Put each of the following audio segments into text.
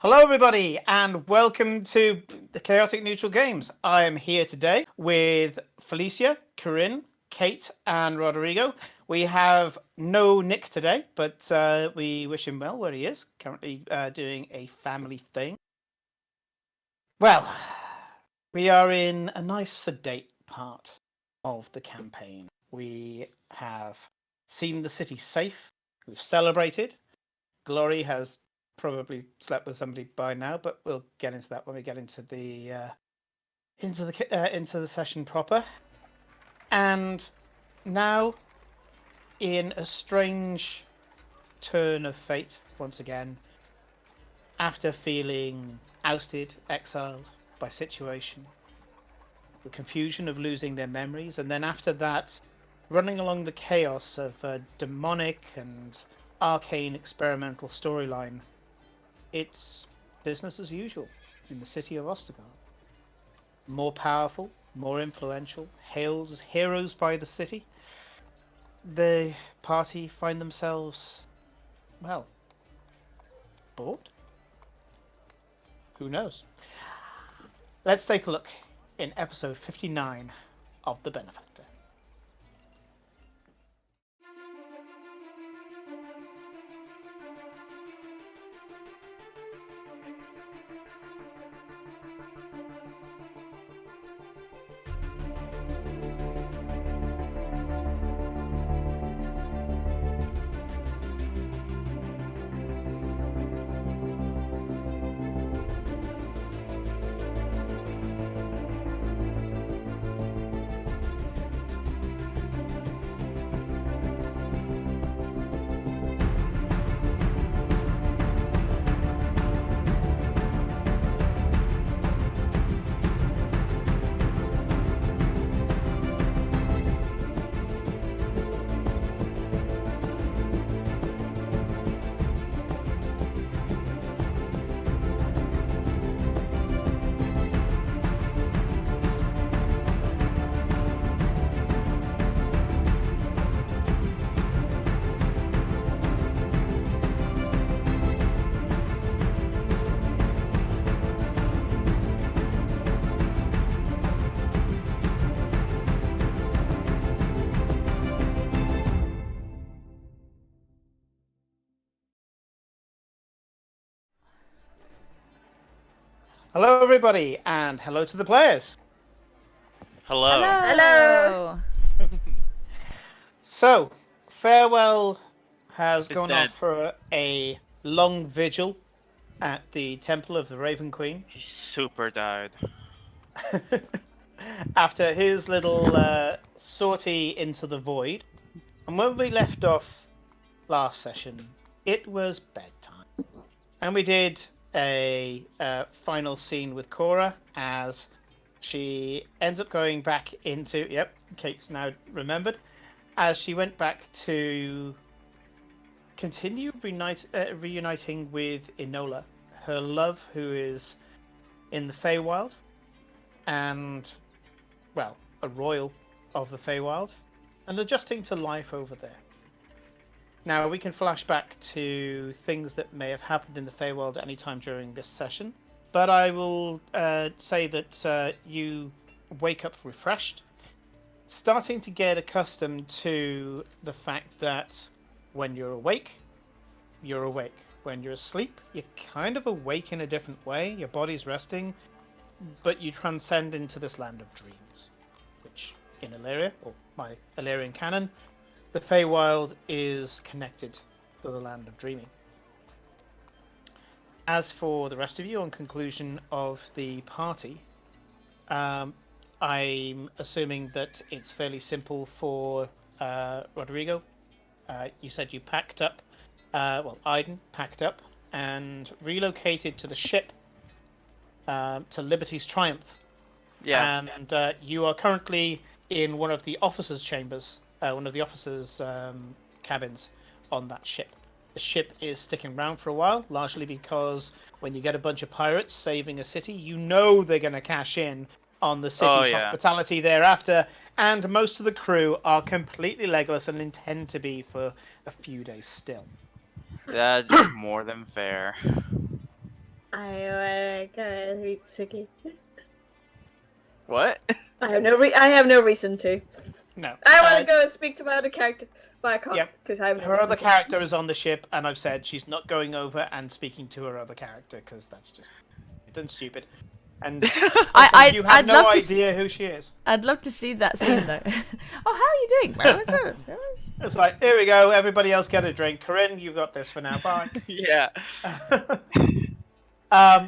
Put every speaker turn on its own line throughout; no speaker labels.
Hello, everybody, and welcome to the Chaotic Neutral Games. I am here today with Felicia, Corinne, Kate, and Rodrigo. We have no Nick today, but we wish him well where he is, currently doing a family thing. Well, we are in a nice sedate part of the campaign. We have seen the city safe. We've celebrated. Glory has probably slept with somebody by now, but we'll get into that when we get into the session proper. And now, in a strange turn of fate, once again, after feeling ousted, exiled by situation, the confusion of losing their memories, and then after that, running along the chaos of a demonic and arcane experimental storyline, it's business as usual in the city of Ostergard. More powerful, more influential, hailed as heroes by the city. The party find themselves, well, bored? Who knows? Let's take a look in episode 59 of The Benefactor. Hello, everybody, and hello to the players.
Hello.
Hello.
So, Farewell has
He's
gone
dead.
off for a long vigil at the Temple of the Raven Queen.
He super died.
after his little sortie into the void. And when we left off last session, it was bedtime. And we did a final scene with Cora as she ends up going back into. Yep, Kate's now remembered. As she went back to continue reuniting with Enola, her love, who is in the Feywild, and, well, a royal of the Feywild, and adjusting to life over there. Now, we can flash back to things that may have happened in the Feywild at any time during this session, but I will say that you wake up refreshed, starting to get accustomed to the fact that when you're awake, you're awake. When you're asleep, you're kind of awake in a different way. Your body's resting, but you transcend into this land of dreams, which in Illyria, or my Illyrian canon, the Feywild is connected to the land of dreaming. As for the rest of you, on conclusion of the party, I'm assuming that it's fairly simple for Rodrigo. You said you packed up, Aiden packed up and relocated to the ship to Liberty's Triumph.
Yeah.
And you are currently in one of the officers' chambers, one of the officers' cabins on that ship. The ship is sticking around for a while, largely because when you get a bunch of pirates saving a city, you know they're going to cash in on the city's hospitality thereafter, and most of the crew are completely legless and intend to be for a few days still.
That's more than fair.
I gotta Suki.
What?
I have no reason to.
No.
I want to go and speak to my other character, but I can't because I have no
her
reason
other
to.
character is on the ship, and I've said she's not going over and speaking to her other character because that's just done stupid. And you have
I'd
no
love
idea who she is.
I'd love to see that scene though. Oh, how are you doing?
It's like, here we go, everybody else get a drink. Corinne, you've got this for now. Bye.
Yeah.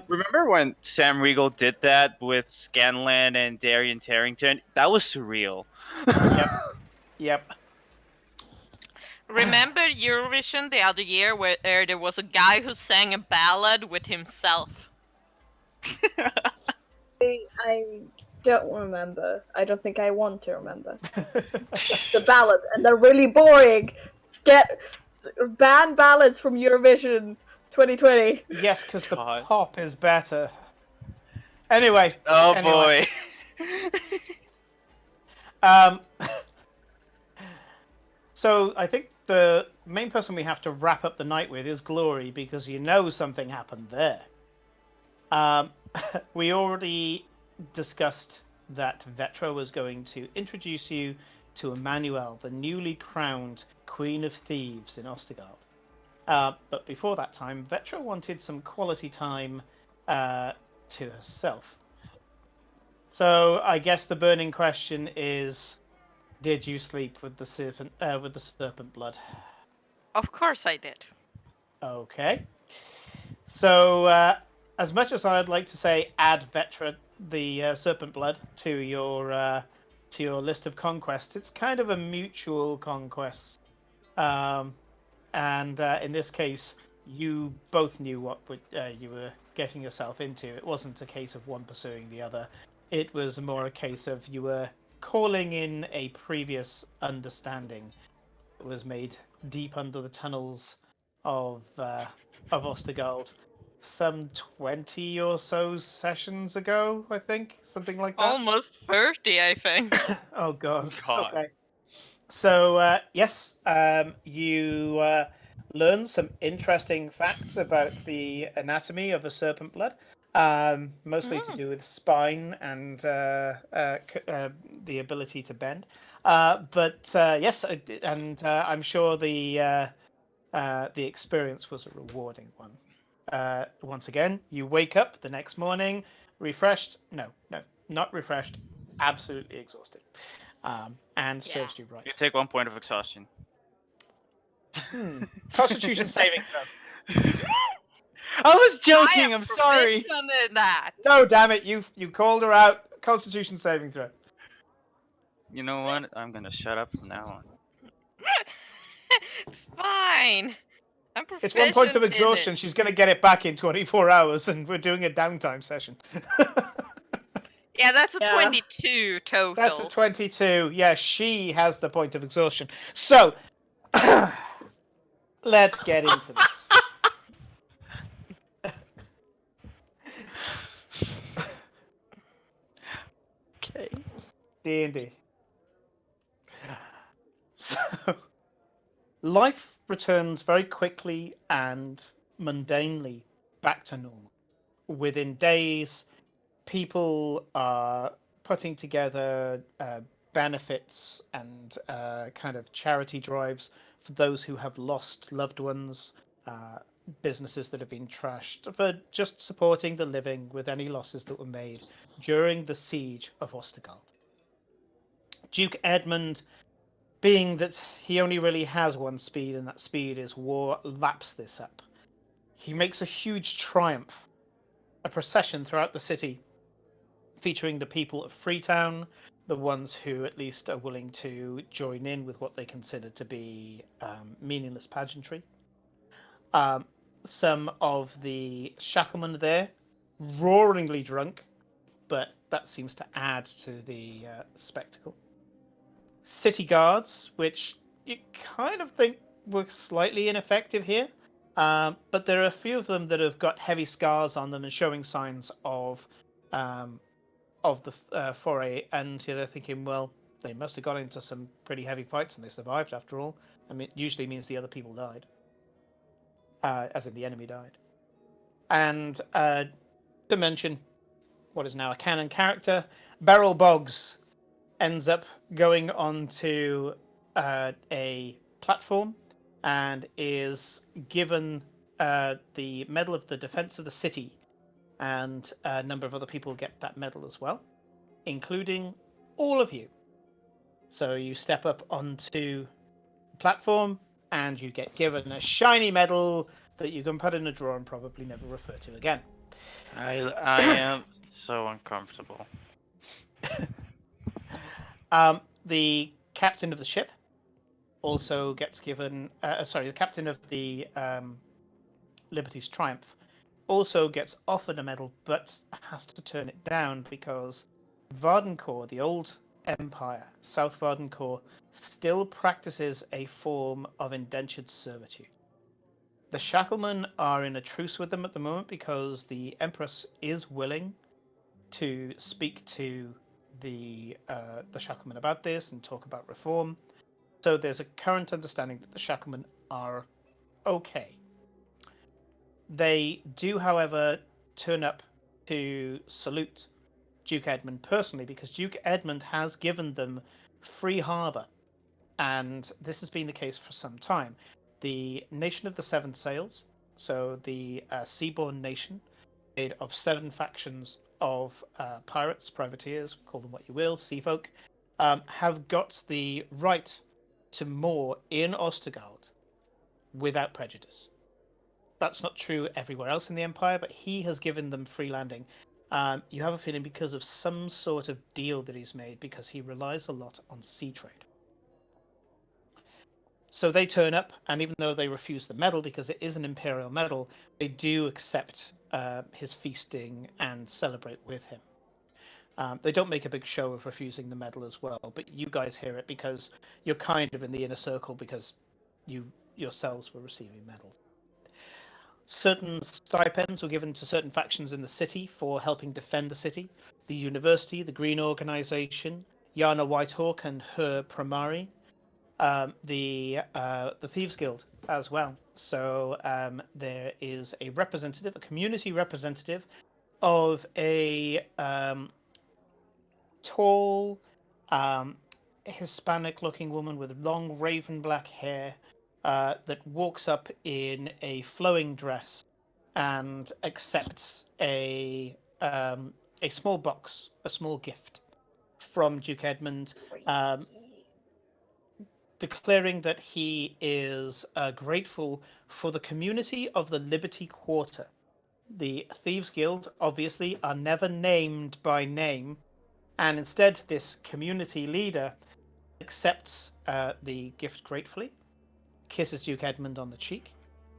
Remember when Sam Riegel did that with Scanlan and Darian Tarrington? That was surreal.
Yep.
Remember Eurovision the other year where there was a guy who sang a ballad with himself?
I don't remember. I don't think I want to remember. The ballad, and they're really boring. Ban ballads from Eurovision 2020.
Yes, because the pop is better. Anyway.
Boy.
So I think the main person we have to wrap up the night with is Glory, because you know something happened there. We already discussed that Vetra was going to introduce you to Emmanuel, the newly crowned Queen of Thieves in Ostergard. But before that time, Vetra wanted some quality time to herself. So I guess the burning question is, did you sleep with the serpent blood?
Of course I did.
Okay. So as much as I'd like to say add Vetra the serpent blood to your list of conquests, it's kind of a mutual conquest. And in this case, you both knew what you were getting yourself into. It wasn't a case of one pursuing the other. It was more a case of you were calling in a previous understanding that was made deep under the tunnels of Ostergard some 20 or so sessions ago, I think. Something like that.
Almost 30, I think.
Oh, God.
God.
Okay. So, yes, you learn some interesting facts about the anatomy of a serpent blood, mostly to do with spine and the ability to bend. But yes, and I'm sure the experience was a rewarding one. Once again, you wake up the next morning refreshed. No, not refreshed. Absolutely exhausted. And serves you right.
You take 1 point of exhaustion.
Constitution saving throw.
I was joking. I'm sorry.
In that.
No, damn it! You called her out. Constitution saving throw.
You know what? I'm gonna shut up from now on.
It's fine. I'm
It's 1 point of
proficient in
exhaustion.
it.
She's going to get it back in 24 hours, and we're doing a downtime session.
Yeah, that's a
Yeah.
22 total.
That's a 22. Yeah, she has the point of exhaustion. So, let's get into this.
Okay.
D&D. So, life returns very quickly and mundanely back to normal. Within days, people are putting together benefits and kind of charity drives for those who have lost loved ones, businesses that have been trashed, for just supporting the living with any losses that were made during the siege of Ostergald. Duke Edmund, being that he only really has one speed, and that speed is war, laps this up. He makes a huge triumph, a procession throughout the city, featuring the people of Freetown, the ones who at least are willing to join in with what they consider to be meaningless pageantry. Some of the shacklemen there, roaringly drunk, but that seems to add to the spectacle. City guards, which you kind of think were slightly ineffective here, but there are a few of them that have got heavy scars on them and showing signs of the foray, and they're thinking, well, they must have got into some pretty heavy fights and they survived after all. I mean, it usually means the other people died, as in the enemy died. And to mention what is now a canon character, Beryl Boggs ends up going onto a platform and is given the Medal of the Defense of the City, and a number of other people get that medal as well, including all of you. So you step up onto the platform and you get given a shiny medal that you can put in a drawer and probably never refer to again.
I am so uncomfortable.
The captain of the ship also gets given... the captain of the Liberty's Triumph also gets offered a medal, but has to turn it down because Vardencourt, the old empire, South Vardencourt, still practices a form of indentured servitude. The shacklemen are in a truce with them at the moment because the Empress is willing to speak to the shacklemen about this and talk about reform. So there's a current understanding that the shacklemen are okay. They do, however, turn up to salute Duke Edmund personally because Duke Edmund has given them free harbour, and this has been the case for some time. The Nation of the Seven Sails, so the seaborne nation made of 7 factions of pirates, privateers, call them what you will, sea folk, have got the right to moor in Ostergald without prejudice. That's not true everywhere else in the Empire, but he has given them free landing. You have a feeling because of some sort of deal that he's made, because he relies a lot on sea trade. So they turn up, and even though they refuse the medal because it is an imperial medal, they do accept his feasting and celebrate with him. They don't make a big show of refusing the medal as well, but you guys hear it because you're kind of in the inner circle because you yourselves were receiving medals. Certain stipends were given to certain factions in the city for helping defend the city. The university, the Green Organization, Yana Whitehawk and her Primari, the Thieves Guild as well. So there is a representative, a community representative of a tall, Hispanic-looking woman with long raven black hair that walks up in a flowing dress and accepts a small box, a small gift from Duke Edmund, declaring that he is grateful for the community of the Liberty Quarter. The Thieves Guild, obviously, are never named by name And instead, this community leader accepts the gift gratefully, kisses Duke Edmund on the cheek,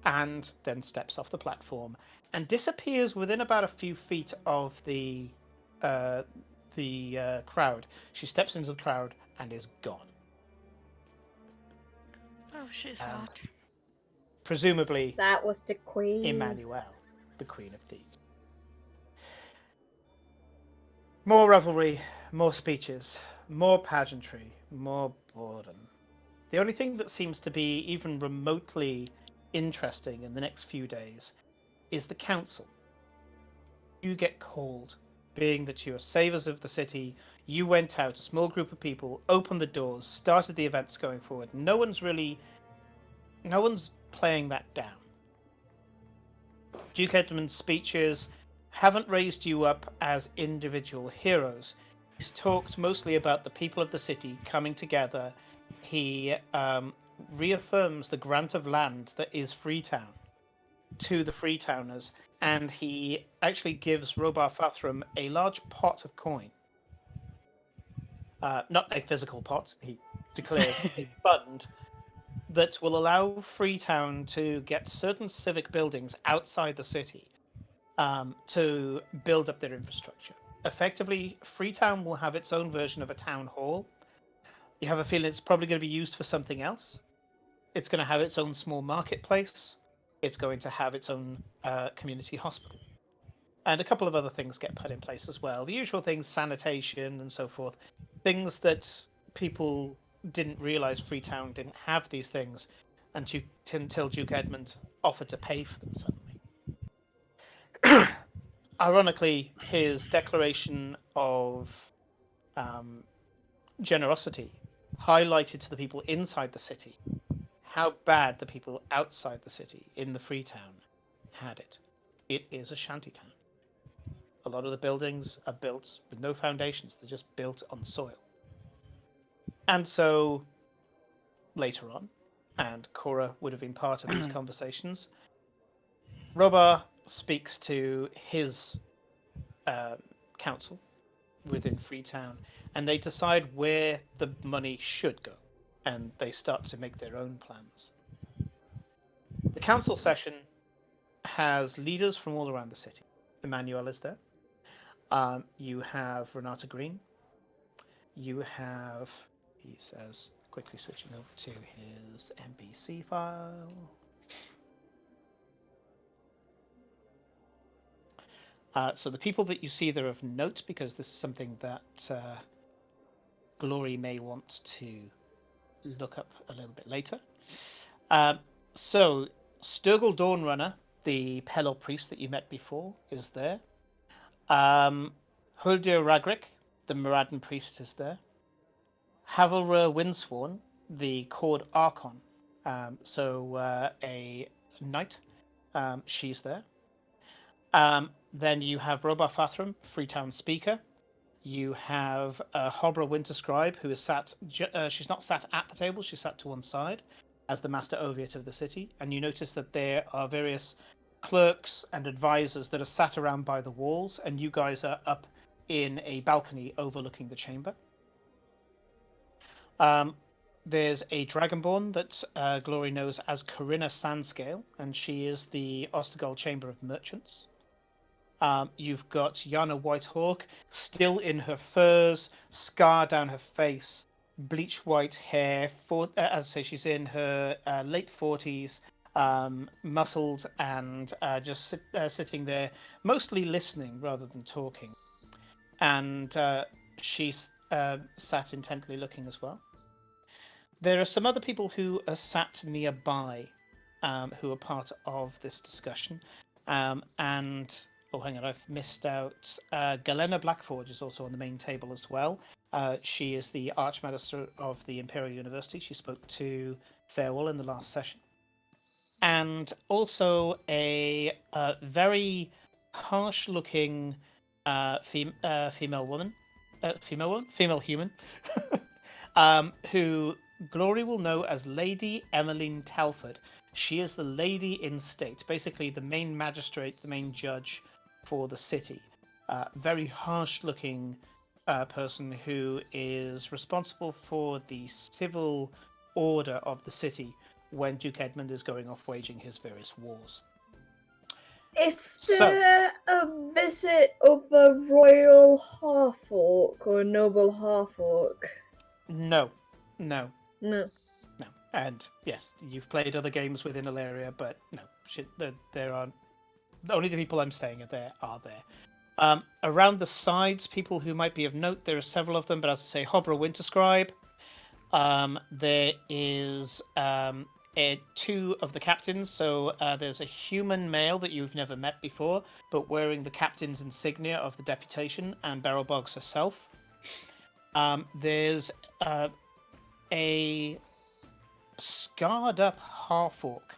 and then steps off the platform and disappears within about a few feet of the crowd. She steps into the crowd and is gone.
Oh, she's
Um,
hot.
Presumably,
That was the queen.
Emmanuel, the Queen of Thieves. More revelry, more speeches, more pageantry, more boredom. The only thing that seems to be even remotely interesting in the next few days is the council. You get called, being that you are savers of the city. You went out, a small group of people, opened the doors, started the events going forward. No one's playing that down. Duke Edmund's speeches haven't raised you up as individual heroes. He's talked mostly about the people of the city coming together. He reaffirms the grant of land that is Freetown to the Freetowners, and he actually gives Robar Fathram a large pot of coin. Not a physical pot, he declares a fund that will allow Freetown to get certain civic buildings outside the city to build up their infrastructure. Effectively, Freetown will have its own version of a town hall. You have a feeling it's probably going to be used for something else. It's going to have its own small marketplace. It's going to have its own community hospital. And a couple of other things get put in place as well. The usual things, sanitation and so forth. Things that people didn't realize Freetown didn't have these things until Duke Edmund offered to pay for them suddenly. Ironically, his declaration of generosity highlighted to the people inside the city how bad the people outside the city in the Freetown had it. It is a shantytown. A lot of the buildings are built with no foundations, they're just built on soil. And so, later on, and Cora would have been part of these conversations, Robar speaks to his council within Freetown, and they decide where the money should go, and they start to make their own plans. The council session has leaders from all around the city. Emmanuel is there. You have Renata Green. You have, he says, quickly switching over to his NPC file. So the people that you see there of note, because this is something that Glory may want to look up a little bit later. So Sturgill Dawnrunner, the Pelor priest that you met before, is there. Huldir Ragrik, the Moradin priest, is there. Havelra Windsworn, the Cord Archon, a knight, she's there. Then you have Robar Fathram, Freetown speaker. You have Hobra Winterscribe, who is sat. She's not sat at the table; she's sat to one side, as the Master Oviate of the city. And you notice that there are various clerks and advisors that are sat around by the walls, and you guys are up in a balcony overlooking the chamber. There's a Dragonborn that Glory knows as Corinna Sandscale, and she is the Ostergold Chamber of Merchants. You've got Yana Whitehawk, still in her furs, scar down her face, bleach white hair. As I say, she's in her late 40s, muscled and just sitting there, mostly listening rather than talking. And she's sat intently looking as well. There are some other people who are sat nearby who are part of this discussion. And, oh, hang on, I've missed out. Galena Blackforge is also on the main table as well. She is the Archmagister of the Imperial University. She spoke to Farewell in the last session. And also a very harsh-looking female human, who Glory will know as Lady Emmeline Telford. She is the lady in state, basically the main magistrate, the main judge for the city. Very harsh-looking person who is responsible for the civil order of the city when Duke Edmund is going off waging his various wars.
Is there a visit of a royal half-orc or noble half-orc?
No.
No.
No. And yes, you've played other games within Ilaria, but no, there aren't. Only the people I'm saying are there. Around the sides, people who might be of note, there are several of them, but as I say, Hobra Winterscribe. There is two of the captains. So there's a human male that you've never met before, but wearing the captain's insignia of the deputation, and Barrelbogs herself. There's a scarred up half-orc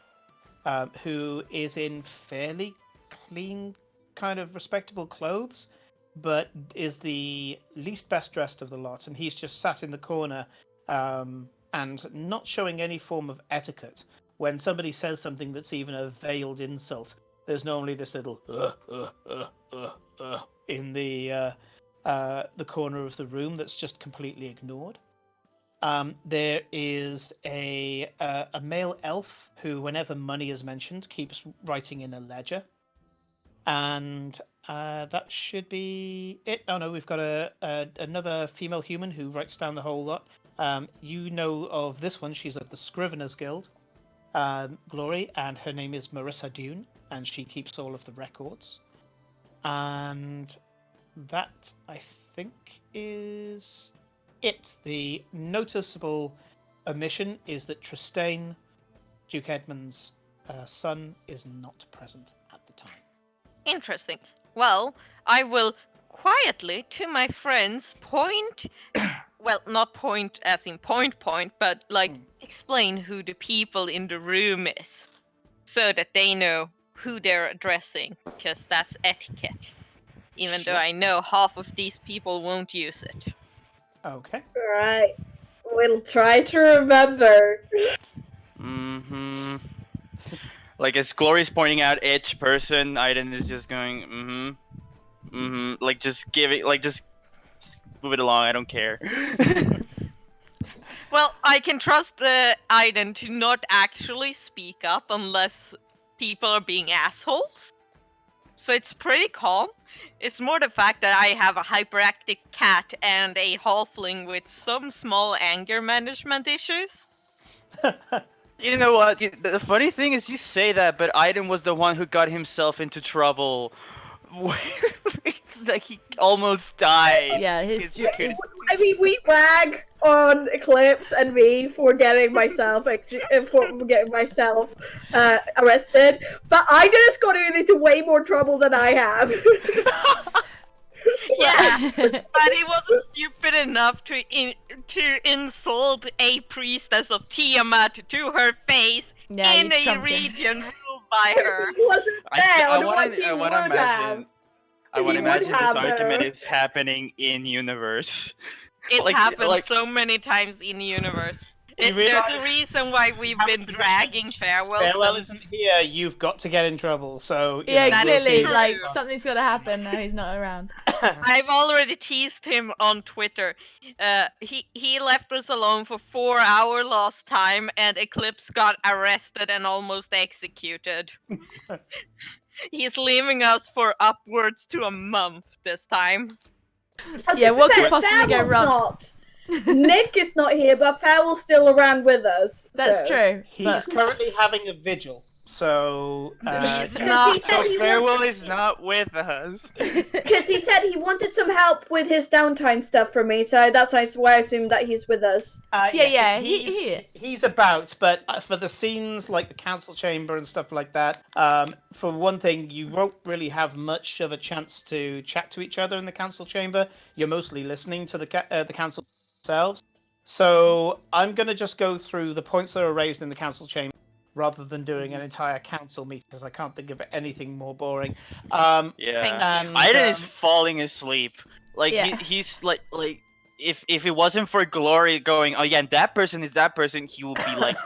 who is in fairly clean, kind of respectable clothes, but is the least best dressed of the lot, and he's just sat in the corner and not showing any form of etiquette. When somebody says something that's even a veiled insult, there's normally this little in the corner of the room that's just completely ignored. There is a male elf who, whenever money is mentioned, keeps writing in a ledger. And that should be it. Oh no, we've got another female human who writes down the whole lot. You know of this one. She's at the Scriveners Guild, Glory, and her name is Marissa Dune, and she keeps all of the records. And that, I think, is it. The noticeable omission is that Tristane, Duke Edmund's son, is not present at the time.
Interesting. Well, I will quietly to my friends point, well, not point as in point, but like explain who the people in the room is, so that they know who they're addressing, because that's etiquette. Even though I know half of these people won't use it.
Okay.
Right. We'll try to remember.
Mm-hmm. Like, as Glory's pointing out each person, Aiden is just going, like, just move it along, I don't care.
Well, I can trust Aiden to not actually speak up unless people are being assholes. So it's pretty calm. It's more the fact that I have a hyperactive cat and a halfling with some small anger management issues.
You know what? The funny thing is, you say that, but Aiden was the one who got himself into trouble. Like, he almost died.
Yeah,
I mean, we rag on Eclipse and me for getting myself arrested, but I just got into way more trouble than I have.
Yeah, but he wasn't stupid enough to insult a priestess of Tiamat to her face in a region ruled by her.
He wasn't there, otherwise he would have.
I want to imagine this
have,
argument is happening in universe.
It happens so many times in universe. There's a reason why we've been dragging Farewell.
Farewell isn't here. You've got to get in trouble. So
yeah, clearly,
true.
like something's got to happen now. He's not around.
I've already teased him on Twitter. He left us alone for 4 hours last time, and Eclipse got arrested and almost executed. He's leaving us for upwards to a month this time.
Yeah, what could possibly go wrong?
Nick is not here, but Farewell's still around with us.
That's true.
He's currently having a vigil, so
he's not.
Farewell is not with us.
Because he said he wanted some help with his downtime stuff from me, so that's why I assume that he's with us.
He's about, but for the scenes like the council chamber and stuff like that, for one thing, you won't really have much of a chance to chat to each other in the council chamber. You're mostly listening to the council themselves. So I'm going to just go through the points that are raised in the council chamber, rather than doing an entire council meeting, because I can't think of anything more boring.
Yeah, Aiden is falling asleep. Like, he's like if it wasn't for Glory going, oh yeah, that person is that person, he would be like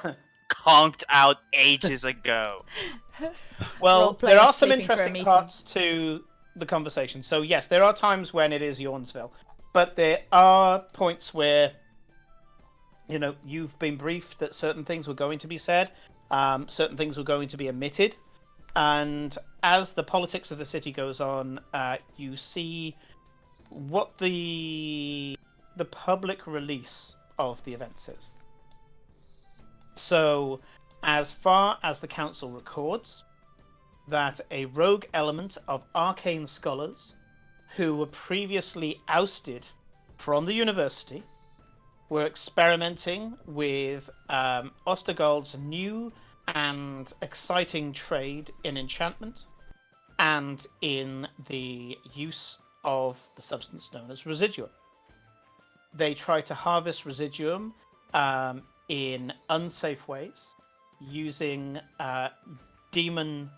conked out ages ago.
Well, there are some interesting parts to the conversation. So yes, there are times when it is Yawnsville. But there are points where, you've been briefed that certain things were going to be said, certain things were going to be omitted, and as the politics of the city goes on, you see what the public release of the events is. So, as far as the council records, that a rogue element of arcane scholars who were previously ousted from the university were experimenting with Ostergold's new and exciting trade in enchantment and in the use of the substance known as residuum. They try to harvest residuum in unsafe ways using demon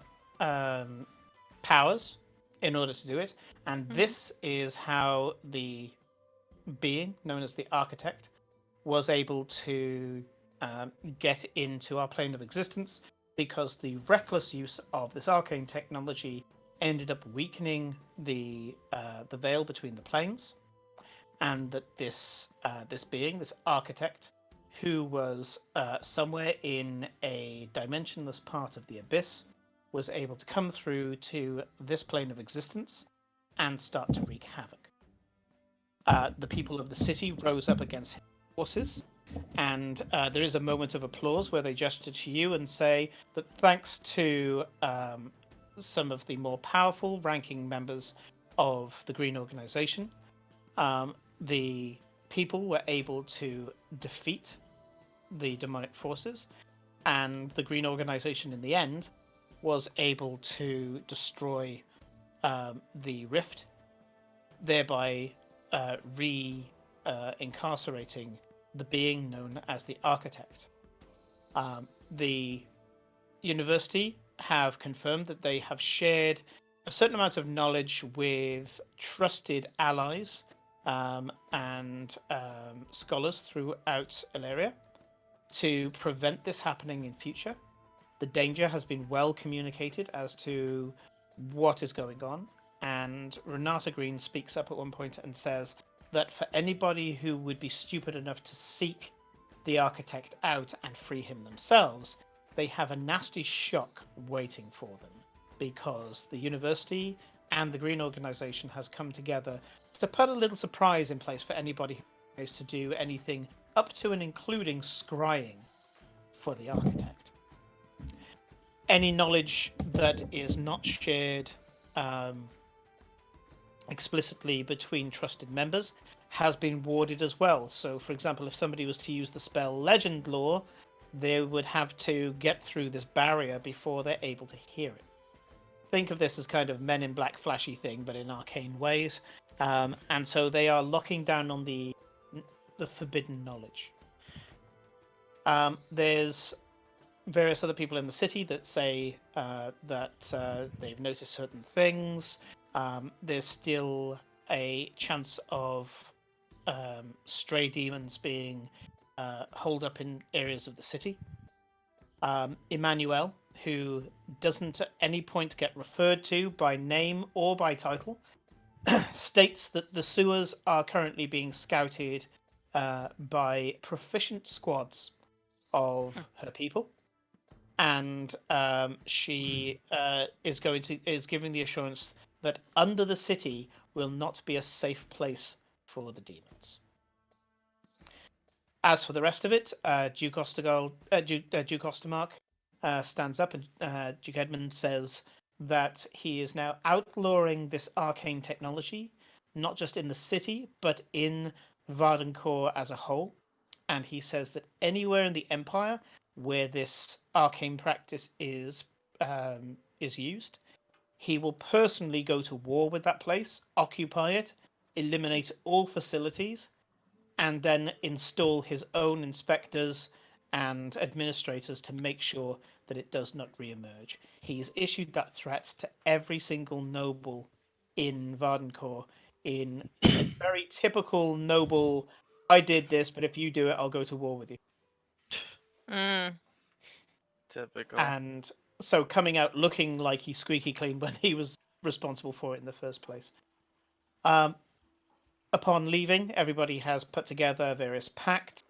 powers in order to do it, and this is how the being known as the Architect was able to get into our plane of existence, because the reckless use of this arcane technology ended up weakening the veil between the planes, and that this being, this Architect, who was somewhere in a dimensionless part of the abyss, was able to come through to this plane of existence and start to wreak havoc. The people of the city rose up against his forces, and there is a moment of applause where they gesture to you and say that thanks to some of the more powerful ranking members of the Green Organization, the people were able to defeat the demonic forces, and the Green Organization in the end was able to destroy the rift, thereby incarcerating the being known as the Architect. The university have confirmed that they have shared a certain amount of knowledge with trusted allies and scholars throughout Illyria to prevent this happening in future. The danger has been well communicated as to what is going on, and Renata Green speaks up at one point and says that for anybody who would be stupid enough to seek the Architect out and free him themselves, they have a nasty shock waiting for them, because the university and the Green Organization has come together to put a little surprise in place for anybody who is to do anything up to and including scrying for the Architect. Any knowledge that is not shared explicitly between trusted members has been warded as well. So, for example, if somebody was to use the spell Legend Lore, they would have to get through this barrier before they're able to hear it. Think of this as kind of Men in Black flashy thing, but in arcane ways. And so they are locking down on the forbidden knowledge. There's various other people in the city that say that they've noticed certain things. There's still a chance of stray demons being holed up in areas of the city. Emmanuel, who doesn't at any point get referred to by name or by title, states that the sewers are currently being scouted by proficient squads of her people, and she is giving the assurance that under the city will not be a safe place for the demons. As for the rest of it, Duke Ostermark stands up, and Duke Edmund says that he is now outlawing this arcane technology, not just in the city, but in Vardencourt as a whole. And he says that anywhere in the Empire where this arcane practice is used, he will personally go to war with that place, occupy it, eliminate all facilities, and then install his own inspectors and administrators to make sure that it does not re-emerge. He's issued that threat to every single noble in Vardencourt in a very typical noble, I did this, but if you do it, I'll go to war with you.
Typical.
And so coming out looking like he's squeaky clean when he was responsible for it in the first place. Upon leaving, everybody has put together various pacts.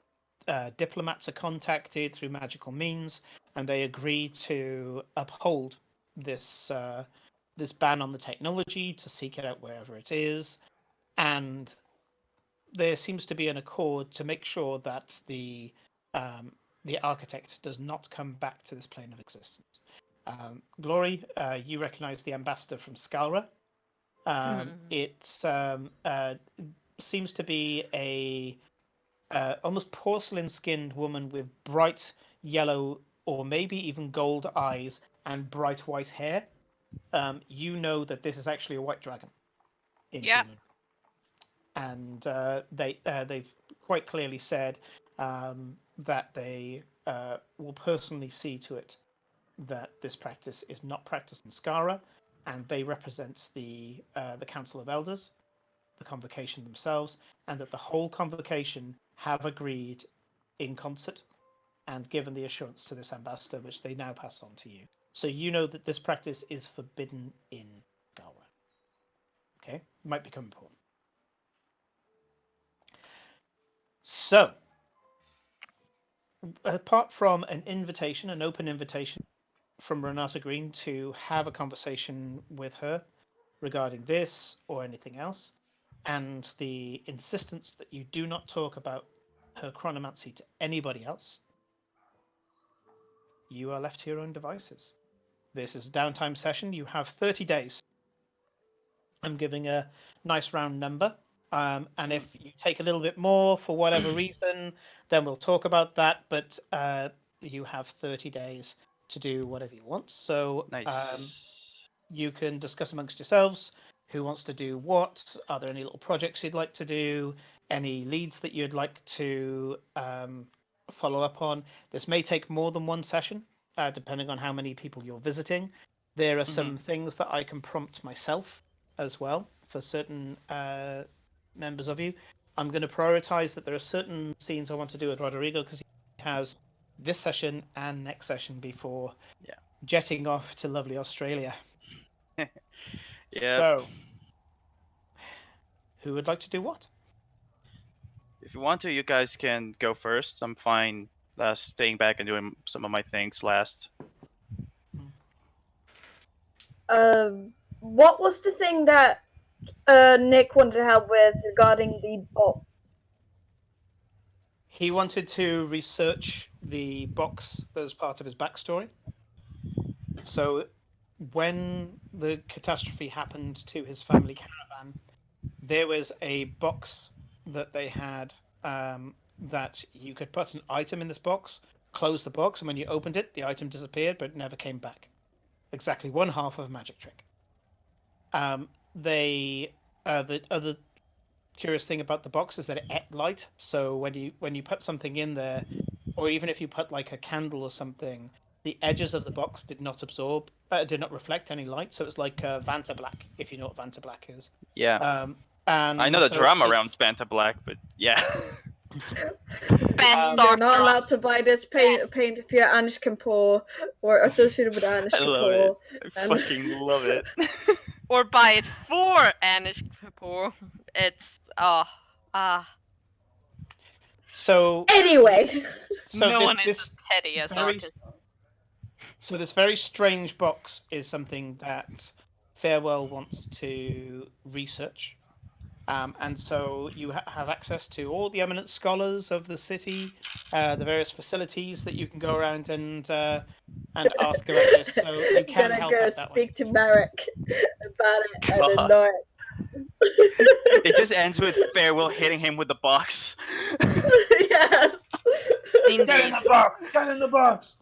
Diplomats are contacted through magical means, and they agree to uphold this this ban on the technology, to seek it out wherever it is, and there seems to be an accord to make sure that the architect does not come back to this plane of existence. Glory, you recognize the ambassador from Scalra. It seems to be a almost porcelain-skinned woman with bright yellow or maybe even gold eyes and bright white hair. You know that this is actually a white dragon in human, and they've quite clearly said that they will personally see to it that this practice is not practiced in Skara, and they represent the Council of Elders, the convocation themselves, and that the whole convocation have agreed in concert and given the assurance to this ambassador, which they now pass on to you. So you know that this practice is forbidden in Skara. Okay, might become important. So, apart from an invitation, an open invitation from Renata Green to have a conversation with her regarding this or anything else, and the insistence that you do not talk about her chronomancy to anybody else, you are left to your own devices. This is a downtime session. You have 30 days. I'm giving a nice round number. And if you take a little bit more for whatever reason, then we'll talk about that. But you have 30 days to do whatever you want. So
Nice.
you can discuss amongst yourselves who wants to do what. Are there any little projects you'd like to do? Any leads that you'd like to follow up on? This may take more than one session, depending on how many people you're visiting. There are some things that I can prompt myself as well for certain members of you. I'm going to prioritize that there are certain scenes I want to do with Rodrigo because he has this session and next session before jetting off to lovely Australia. So, who would like to do what?
If you want to, you guys can go first. I'm fine staying back and doing some of my things last.
What was the thing that Nick wanted to help with regarding the box?
He wanted to research the box that was part of his backstory. So, when the catastrophe happened to his family caravan, there was a box that they had that you could put an item in this box, close the box, and when you opened it, the item disappeared, but it never came back. Exactly one half of a magic trick. The other curious thing about the box is that it ate light. So when you put something in there, or even if you put like a candle or something, the edges of the box did not reflect any light. So it's like Vanta Black, if you know what Vanta Black is.
Yeah.
And
I know the
so
drama around Vanta Black, but yeah.
You're not allowed to buy this paint if you're Anish Kapoor or associated with Anish
I love
Kapoor.
it. I fucking love it.
Or buy it for Anish Kapoor. It's
So
anyway,
no one is as petty as artists.
So this very strange box is something that Farewell wants to research. And so you have access to all the eminent scholars of the city, the various facilities that you can go around and ask about this. So you can
gonna
help
go
out that way.
speak to Merrick about it
God.
and annoy it.
It just ends with Farewell hitting him with the box.
Yes.
Indeed.
Get in the box! Get in the box!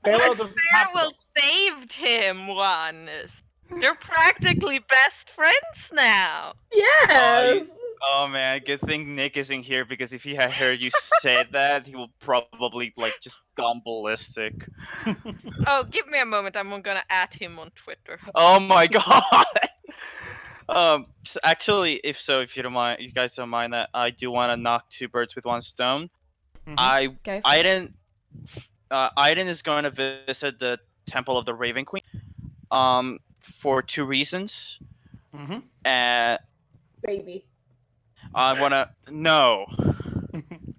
Farewell doesn't have the
Farewell
box.
saved him once. They're practically best friends now.
Yes.
Oh man, good thing Nick isn't here because if he had heard you say that, he will probably like just gone ballistic.
Oh, give me a moment. I'm gonna add him on Twitter.
Oh my god. So actually, if you don't mind, you guys don't mind that, I do want to knock two birds with one stone.
Mhm.
Aiden is going to visit the Temple of the Raven Queen. For two reasons.
Mhm.
baby.
I wanna no.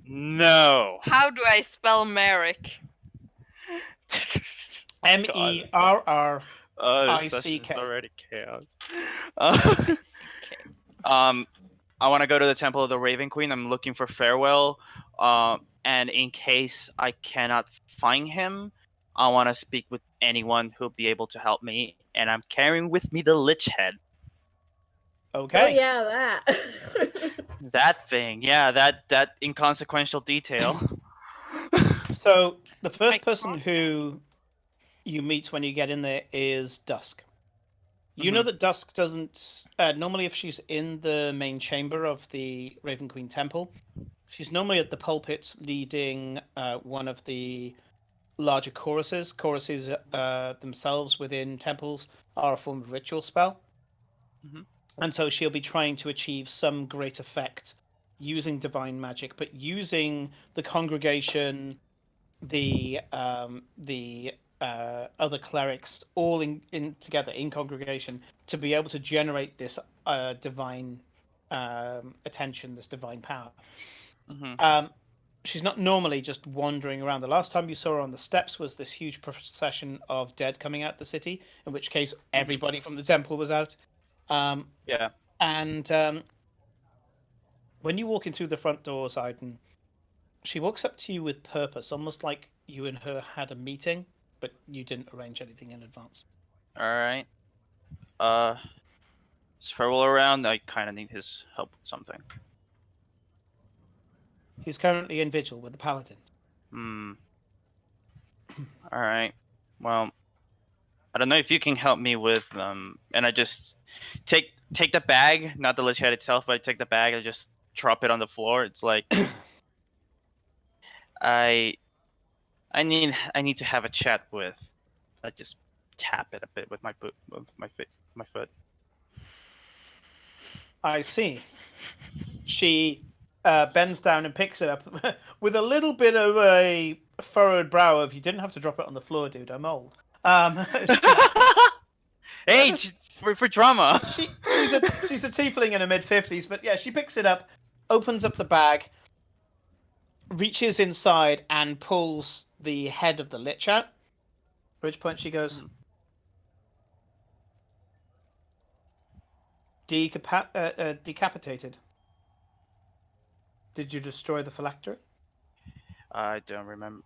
No.
How do I spell Merrick?
MERRICK.
This session's already chaos. I want to go to the Temple of the Raven Queen. I'm looking for Farewell. And in case I cannot find him, I want to speak with anyone who'll be able to help me. And I'm carrying with me the Lich Head.
Okay.
Oh yeah, that.
That thing, yeah, that inconsequential detail.
So the first person who you meet when you get in there is Dusk. You know that Dusk doesn't normally, if she's in the main chamber of the Raven Queen Temple, she's normally at the pulpit leading one of the larger choruses. Choruses themselves within temples are a form of ritual spell. And so she'll be trying to achieve some great effect using divine magic, but using the congregation, the other clerics all in together in congregation to be able to generate this divine attention, this divine power. She's not normally just wandering around. The last time you saw her on the steps was this huge procession of dead coming out the city, in which case everybody from the temple was out.
Yeah.
And when you walk in through the front doors, Aiden, she walks up to you with purpose, almost like you and her had a meeting, but you didn't arrange anything in advance.
All right. Is Farewell around? I kind of need his help with something.
He's currently in vigil with the paladin.
All right. Well, I don't know if you can help me with and I just take the bag, not the Lich Head itself, but I take the bag and just drop it on the floor. It's like I need to have a chat with. I just tap it a bit with my foot.
I see. She bends down and picks it up with a little bit of a furrowed brow of, you didn't have to drop it on the floor, dude. I'm old.
Hey, for drama.
She's a tiefling in her mid-50s, but yeah, she picks it up, opens up the bag, reaches inside and pulls the head of the lich out. At which point she goes, decapitated. Did you destroy the phylactery?
I don't remember.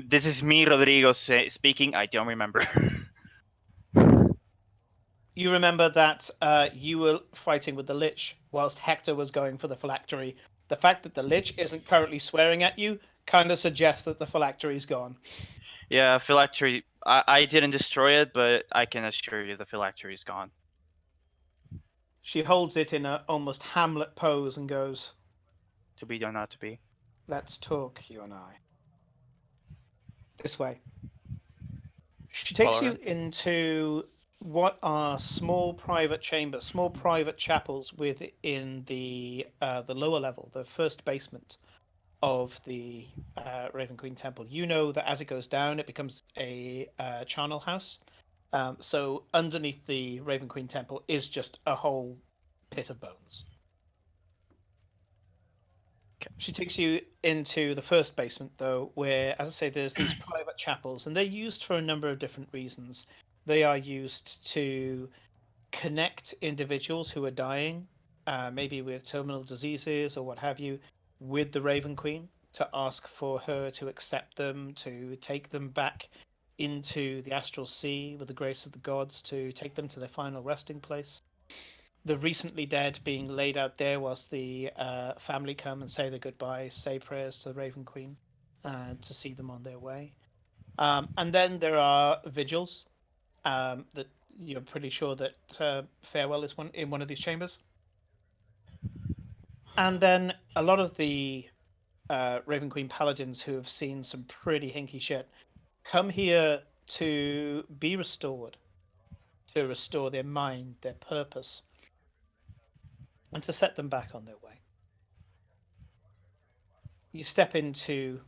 This is me, Rodrigo, speaking. I don't remember.
You remember that you were fighting with the lich whilst Hector was going for the phylactery. The fact that the lich isn't currently swearing at you kind of suggests that the phylactery's gone.
Yeah, phylactery. I didn't destroy it, but I can assure you the phylactery is gone.
She holds it in a almost Hamlet pose and goes,
To be or not to be.
let's talk, you and I. This way. She takes you into what are small private chambers, small private chapels within the lower level, the first basement of the Raven Queen Temple. You know that as it goes down, it becomes a charnel house. So underneath the Raven Queen Temple is just a whole pit of bones. She takes you into the first basement, though, where, as I say, there's these private chapels, and they're used for a number of different reasons. They are used to connect individuals who are dying, maybe with terminal diseases or what have you, with the Raven Queen, to ask for her to accept them, to take them back into the astral sea with the grace of the gods, to take them to their final resting place. The recently dead being laid out there whilst the family come and say their goodbyes, say prayers to the Raven Queen, to see them on their way. And then there are vigils that you're pretty sure that Farewell is in one of these chambers. And then a lot of the Raven Queen paladins who have seen some pretty hinky shit come here to be restored, to restore their mind, their purpose, and to set them back on their way. You step into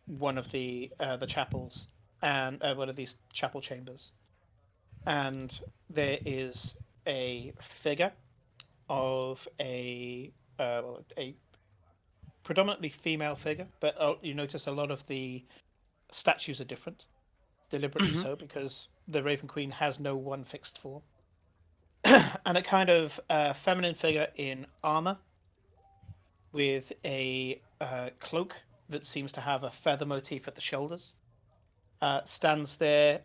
one of the chapels and one of these chapel chambers, and there is a figure of a predominantly female figure, but you notice a lot of the statues are different, deliberately so, because the Raven Queen has no one fixed form. And a kind of feminine figure in armor with a cloak that seems to have a feather motif at the shoulders stands there,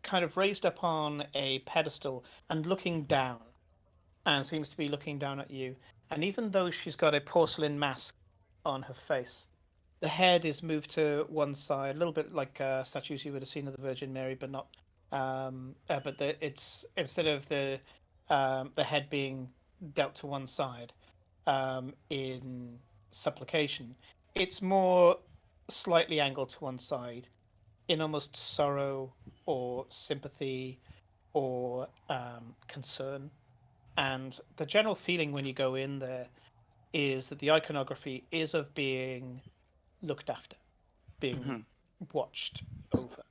kind of raised up on a pedestal and looking down, and seems to be looking down at you. And even though she's got a porcelain mask on her face, the head is moved to one side, a little bit like statues you would have seen of the Virgin Mary, but not. But it's instead of the head being dealt to one side in supplication, it's more slightly angled to one side in almost sorrow or sympathy or concern. And the general feeling when you go in there is that the iconography is of being looked after, being watched over.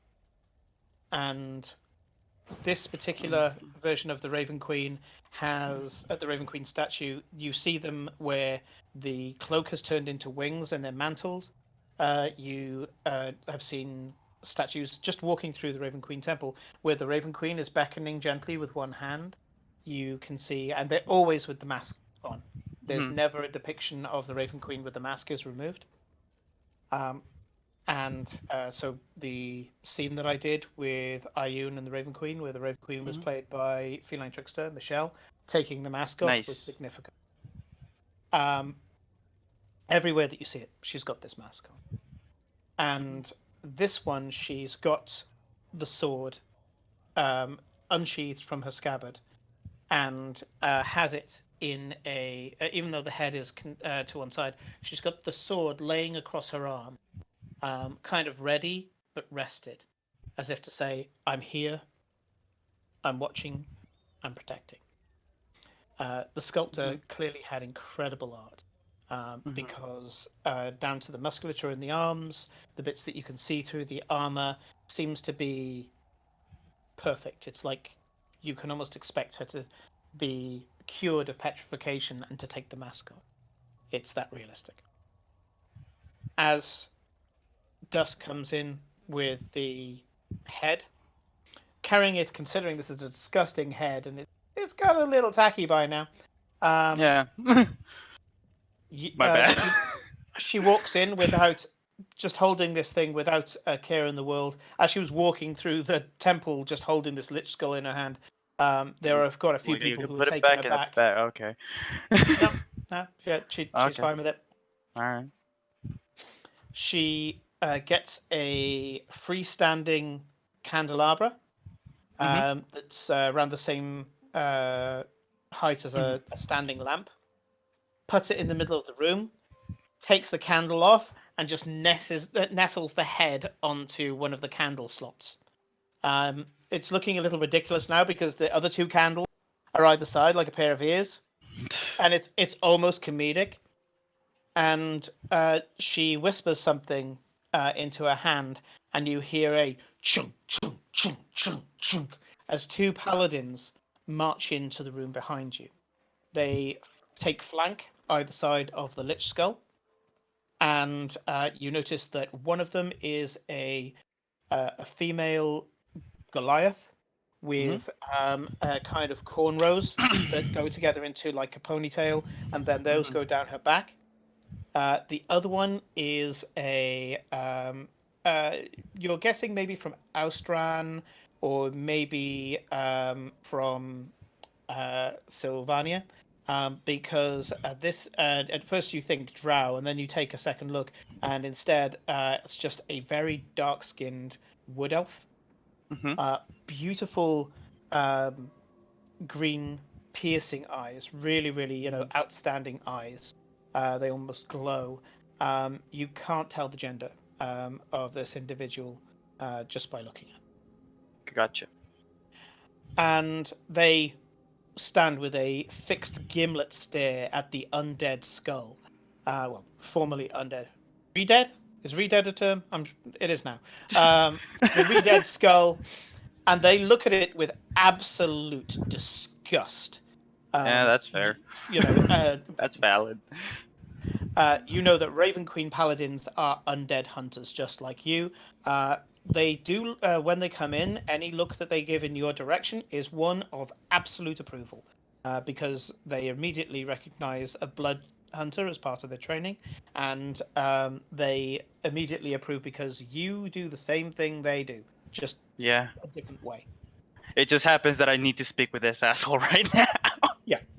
And this particular version of the Raven Queen has, at the Raven Queen statue, you see them where the cloak has turned into wings and they're mantles. You have seen statues just walking through the Raven Queen temple where the Raven Queen is beckoning gently with one hand. You can see, and they're always with the mask on. There's never a depiction of the Raven Queen with the mask is removed. So the scene that I did with Ayun and the Raven Queen, where the Raven Queen was played by feline trickster Michelle, taking the mask off was significant. Everywhere that you see it, she's got this mask on. And this one, she's got the sword unsheathed from her scabbard and has it in a... even though the head is to one side, she's got the sword laying across her arm, kind of ready but rested, as if to say, I'm here, I'm watching, I'm protecting. The sculptor clearly had incredible art, because down to the musculature in the arms, the bits that you can see through the armor seems to be perfect. It's like you can almost expect her to be cured of petrification and to take the mask off. It's that realistic. As dusk comes in with the head, carrying it, considering this is a disgusting head and it's got a little tacky by now.
Yeah. My bad.
She walks in without, just holding this thing without a care in the world. As she was walking through the temple, just holding this lich skull in her hand, there have got a few people who are taking her back.
Okay.
No, yeah, she's fine with it.
All right.
She gets a freestanding candelabra that's around the same height as a standing lamp, puts it in the middle of the room, takes the candle off, and just nestles the head onto one of the candle slots. It's looking a little ridiculous now because the other two candles are either side like a pair of ears, and it's almost comedic. And she whispers something into her hand, and you hear a chunk, chunk, chunk, chunk, chunk as two paladins march into the room behind you. They take flank either side of the lich skull, and you notice that one of them is a female Goliath with a kind of cornrows that go together into like a ponytail, and then those go down her back. The other one is a you're guessing maybe from Austran or maybe from Sylvania, because at first you think drow, and then you take a second look, and instead it's just a very dark-skinned wood elf. Beautiful green piercing eyes, really outstanding eyes. They almost glow. You can't tell the gender of this individual just by looking at it.
Gotcha.
And they stand with a fixed gimlet stare at the undead skull. Well, formerly undead. Redead? Is redead a term? It is now. The redead skull, and they look at it with absolute disgust.
Yeah, that's fair.
You know,
That's valid.
you know that Raven Queen paladins are undead hunters, just like you. They do, when they come in, any look that they give in your direction is one of absolute approval, because they immediately recognize a blood hunter as part of their training, and they immediately approve because you do the same thing they do, just
Yeah.
a different way.
It just happens that I need to speak with this asshole right now.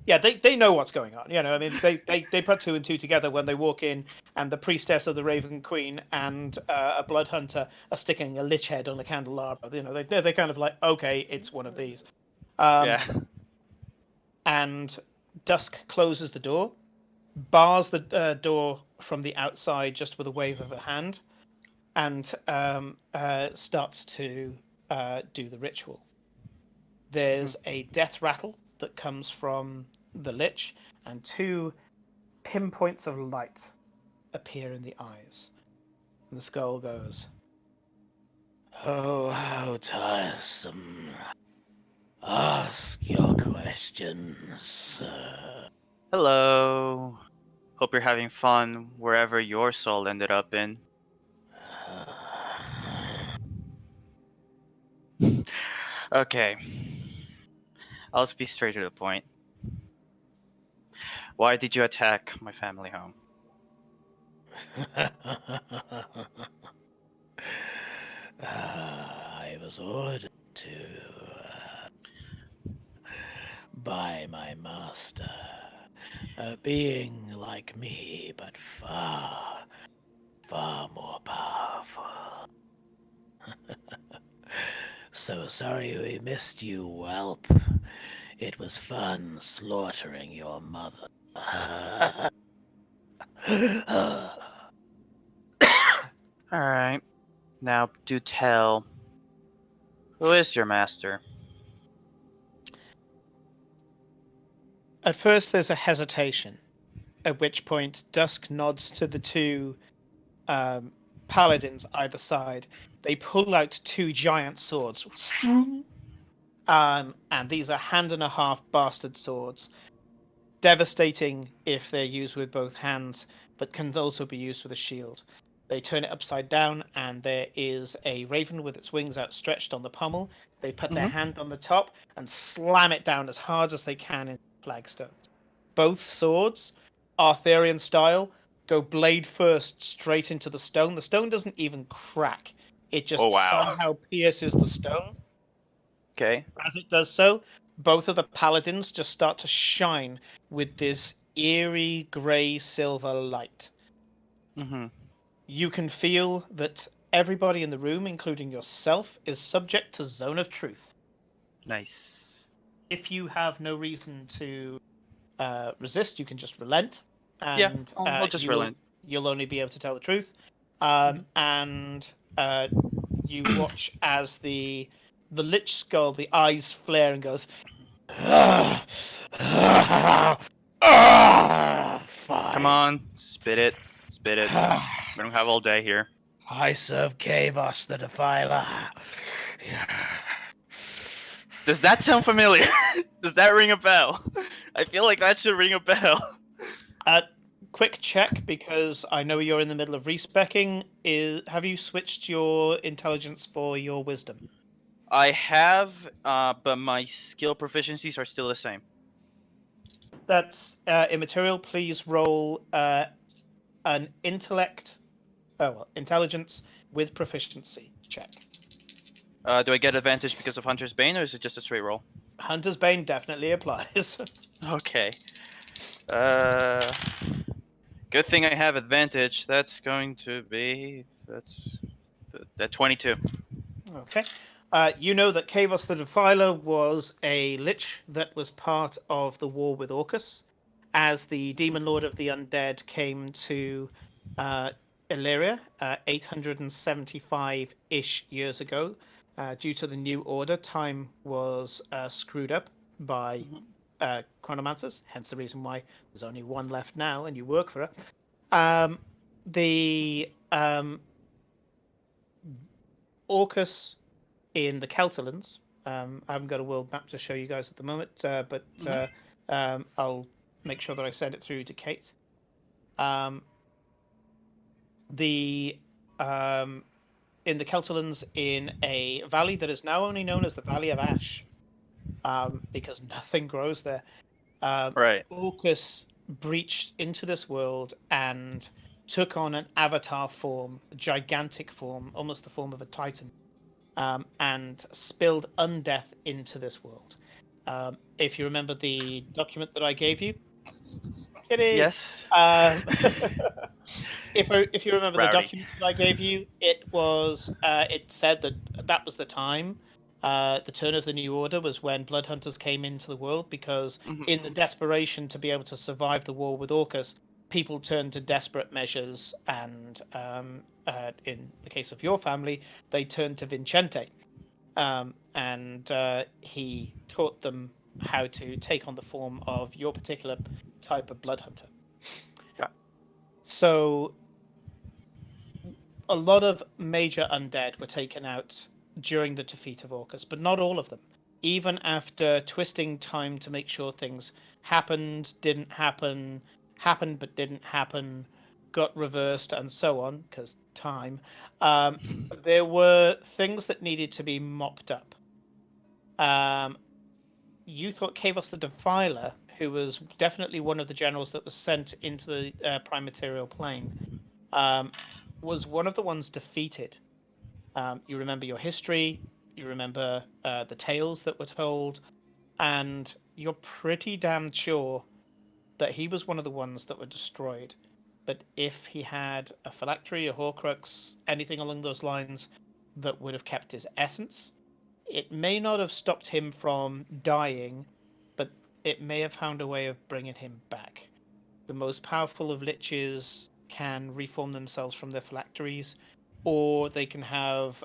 Yeah, they know what's going on. You know, I mean, they put two and two together when they walk in, and the priestess of the Raven Queen and a blood hunter are sticking a lich head on a candelabra. You know, they're kind of like, okay, it's one of these.
Yeah.
And Dusk closes the door, bars the door from the outside just with a wave of a hand, and starts to do the ritual. There's a death rattle that comes from the lich, and two pinpoints of light appear in the eyes. And the skull goes, "Oh, how tiresome. Ask your questions."
Hello. Hope you're having fun wherever your soul ended up in. Okay. I'll be straight to the point. Why did you attack my family home?
I was ordered to by my master, a being like me, but far, far more powerful. So sorry we missed you, whelp. It was fun slaughtering your mother.
Alright. Now do tell. Who is your master?
At first, there's a hesitation, at which point Dusk nods to the two paladins either side. They pull out two giant swords. And these are hand and a half bastard swords. Devastating if they're used with both hands, but can also be used with a shield. They turn it upside down, and there is a raven with its wings outstretched on the pommel. They put their hand on the top and slam it down as hard as they can into the flagstones. Both swords, Arthurian style, go blade first straight into the stone. The stone doesn't even crack. It just
Oh, wow.
somehow pierces the stone.
Okay.
As it does so, both of the paladins just start to shine with this eerie grey silver light.
Mm-hmm.
You can feel that everybody in the room, including yourself, is subject to Zone of Truth.
Nice.
If you have no reason to resist, you can just relent,
Yeah,
and
I'll just relent.
you'll only be able to tell the truth. And you watch as the lich skull, the eyes flare and goes, fine.
Come on, spit it. Spit it. We don't have all day here.
I serve Kavos the Defiler.
Does that sound familiar? Does that ring a bell? I feel like that should ring a bell.
Quick check, because I know you're in the middle of respecking. Have you switched your intelligence for your wisdom?
I have, but my skill proficiencies are still the same.
That's immaterial. Please roll an intelligence with proficiency check.
Do I get advantage because of Hunter's Bane, or is it just a straight roll?
Hunter's Bane definitely applies.
Okay. Good thing I have advantage. That's going to be that 22.
Okay. You know that Kavos the Defiler was a lich that was part of the war with Orcus. As the Demon Lord of the Undead came to Illyria 875-ish years ago, due to the New Order, time was screwed up by chronomancers, hence the reason why there's only one left now and you work for it. The Orcus in the Celtlands. I haven't got a world map to show you guys at the moment, but I'll make sure that I send it through to Kate. The in the Kelterlands, in a valley that is now only known as the Valley of Ash, because nothing grows there.
Right.
Orcus breached into this world and took on an avatar form, a gigantic form, almost the form of a titan, and spilled undeath into this world. If you remember the document that I gave you, Kitty.
Yes.
If you remember the
Rowdy.
document that I gave you, it said that was the time. The turn of the new order was when blood hunters came into the world, because in the desperation to be able to survive the war with Orcus, people turned to desperate measures, and in the case of your family, they turned to Vincente, and he taught them how to take on the form of your particular type of blood hunter.
Yeah.
So a lot of major undead were taken out during the defeat of Orcus, but not all of them. Even after twisting time to make sure things happened, didn't happen, happened but didn't happen, got reversed, and so on, because time, there were things that needed to be mopped up. You thought Kavos the Defiler, who was definitely one of the generals that was sent into the Prime Material Plane, was one of the ones defeated. You remember your history, you remember the tales that were told, and you're pretty damn sure that he was one of the ones that were destroyed. But if he had a phylactery, a Horcrux, anything along those lines that would have kept his essence, it may not have stopped him from dying, but it may have found a way of bringing him back. The most powerful of liches can reform themselves from their phylacteries, or they can have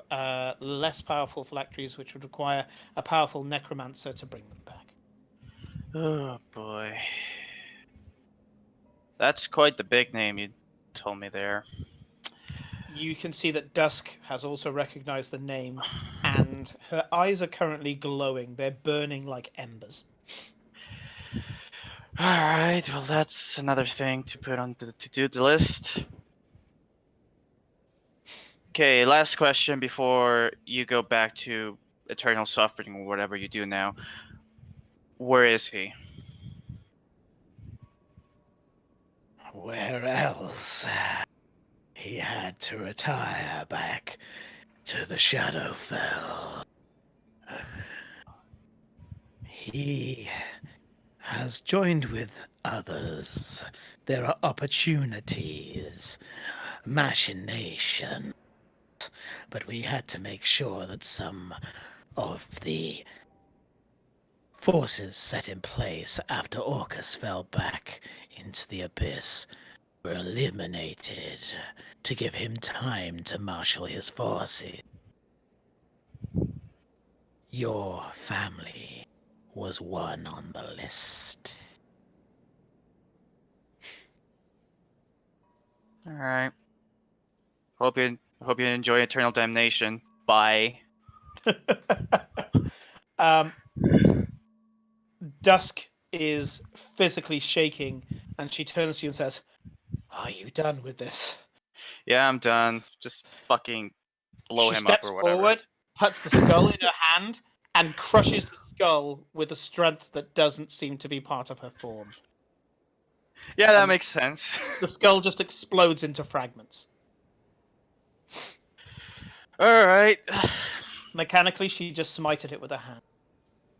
less powerful phylacteries, which would require a powerful necromancer to bring them back.
Oh boy. That's quite the big name you told me there.
You can see that Dusk has also recognized the name, and her eyes are currently glowing. They're burning like embers.
Alright, well that's another thing to put on the to-do list. Okay, last question before you go back to eternal suffering or whatever you do now. Where is he?
Where else? He had to retire back to the Shadowfell. He has joined with others. There are opportunities, machinations, but we had to make sure that some of the forces set in place after Orcus fell back into the abyss were eliminated to give him time to marshal his forces. Your family was one on the list.
Alright. Hope you enjoy Eternal Damnation. Bye.
Dusk is physically shaking, and she turns to you and says, "Are you done with this?"
Yeah, I'm done. Just fucking blow
She
him up
steps
or whatever.
forward, puts the skull in her hand, and crushes the skull with a strength that doesn't seem to be part of her form.
Yeah, that
And
makes sense.
the skull just explodes into fragments.
Alright.
Mechanically, she just smited it with her hand.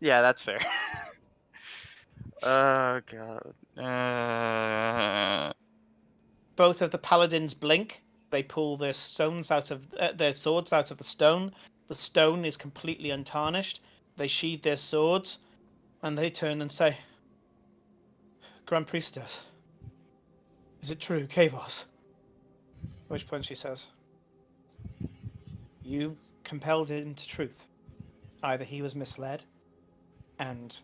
Yeah, that's fair. Oh god.
Both of the paladins blink. They pull their their swords out of the stone. The stone is completely untarnished. They sheathe their swords, and they turn and say, "Grand Priestess, is it true, Kavos?" At which point she says, "You compelled him to truth. Either he was misled, and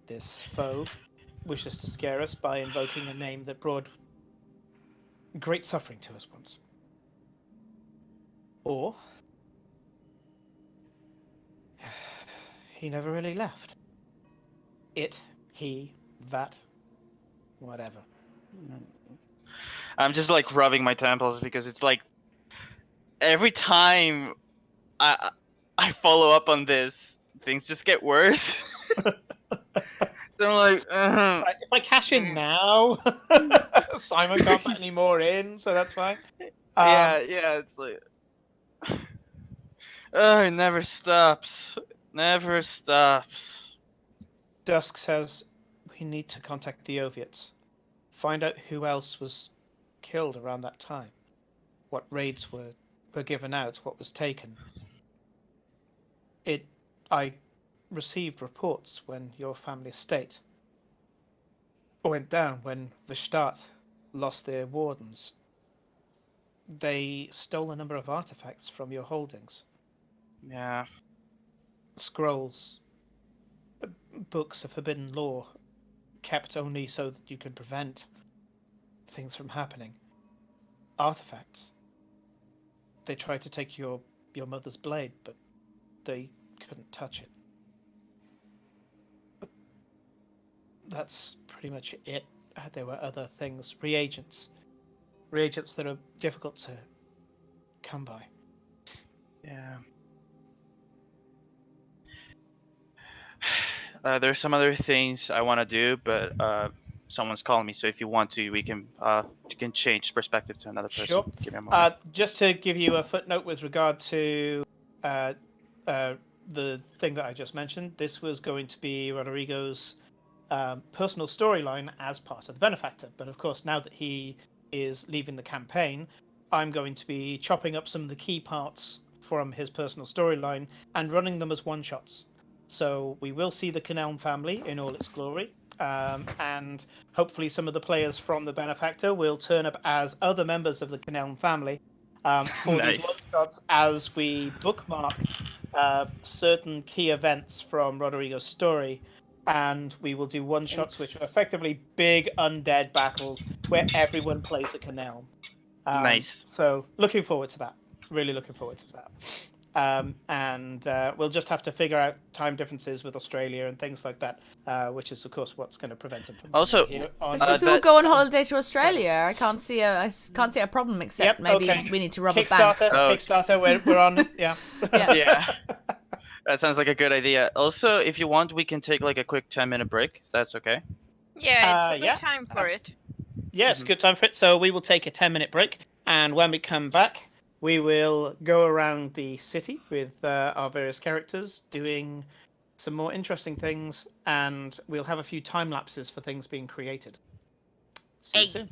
this foe wishes to scare us by invoking a name that brought great suffering to us once. Or he never really left. He that, whatever.
I'm just like rubbing my temples because it's like every time I follow up on this, things just get worse. So I'm like,
Right, if I cash in now, Simon can't put any more in, so that's fine.
yeah, it's like, it never stops, never stops.
Dusk says we need to contact the Oviets, find out who else was killed around that time, what raids were given out, what was taken. I received reports when your family estate went down, when the Stadt lost their wardens. They stole a number of artifacts from your holdings.
Yeah.
Scrolls, books of forbidden lore, kept only so that you could prevent things from happening. Artifacts. They tried to take your mother's blade, but they couldn't touch it. But that's pretty much it. There were other things, reagents that are difficult to come by.
Yeah. There's some other things I want to do, but someone's calling me. So if you want to, we can you can change perspective to another person.
Sure.
Give me a moment.
Just to give you a footnote with regard to the thing that I just mentioned, this was going to be Rodrigo's personal storyline as part of the Benefactor. But of course, now that he is leaving the campaign, I'm going to be chopping up some of the key parts from his personal storyline and running them as one-shots. So we will see the Canelm family in all its glory, and hopefully some of the players from the Benefactor will turn up as other members of the Canelm family for these one-shots as we bookmark certain key events from Rodrigo's story, and we will do one-shots which are effectively big undead battles where everyone plays a Canelm.
Nice.
So looking forward to that. Really looking forward to that. And we'll just have to figure out time differences with Australia and things like that, which is of course what's going to prevent him from
Also,
here on.
Let's just all go on holiday to Australia. I can't see a problem except
Yep,
maybe
okay.
we need to rob a bank.
Kickstarter, we're on it. Yeah.
Yeah. That sounds like a good idea. Also, if you want, we can take like a quick 10-minute break. If that's okay.
Yeah, it's a
yeah,
good time for it.
Yes, good time for it. So we will take a 10-minute break, and when we come back, we will go around the city with our various characters, doing some more interesting things, and we'll have a few time lapses for things being created. See you soon.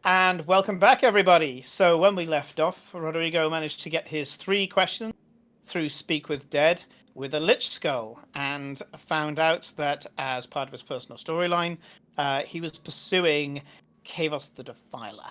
And welcome back, everybody. So when we left off, Rodrigo managed to get his 3 questions through Speak with Dead with a Lich Skull, and found out that as part of his personal storyline, he was pursuing Kavos the Defiler,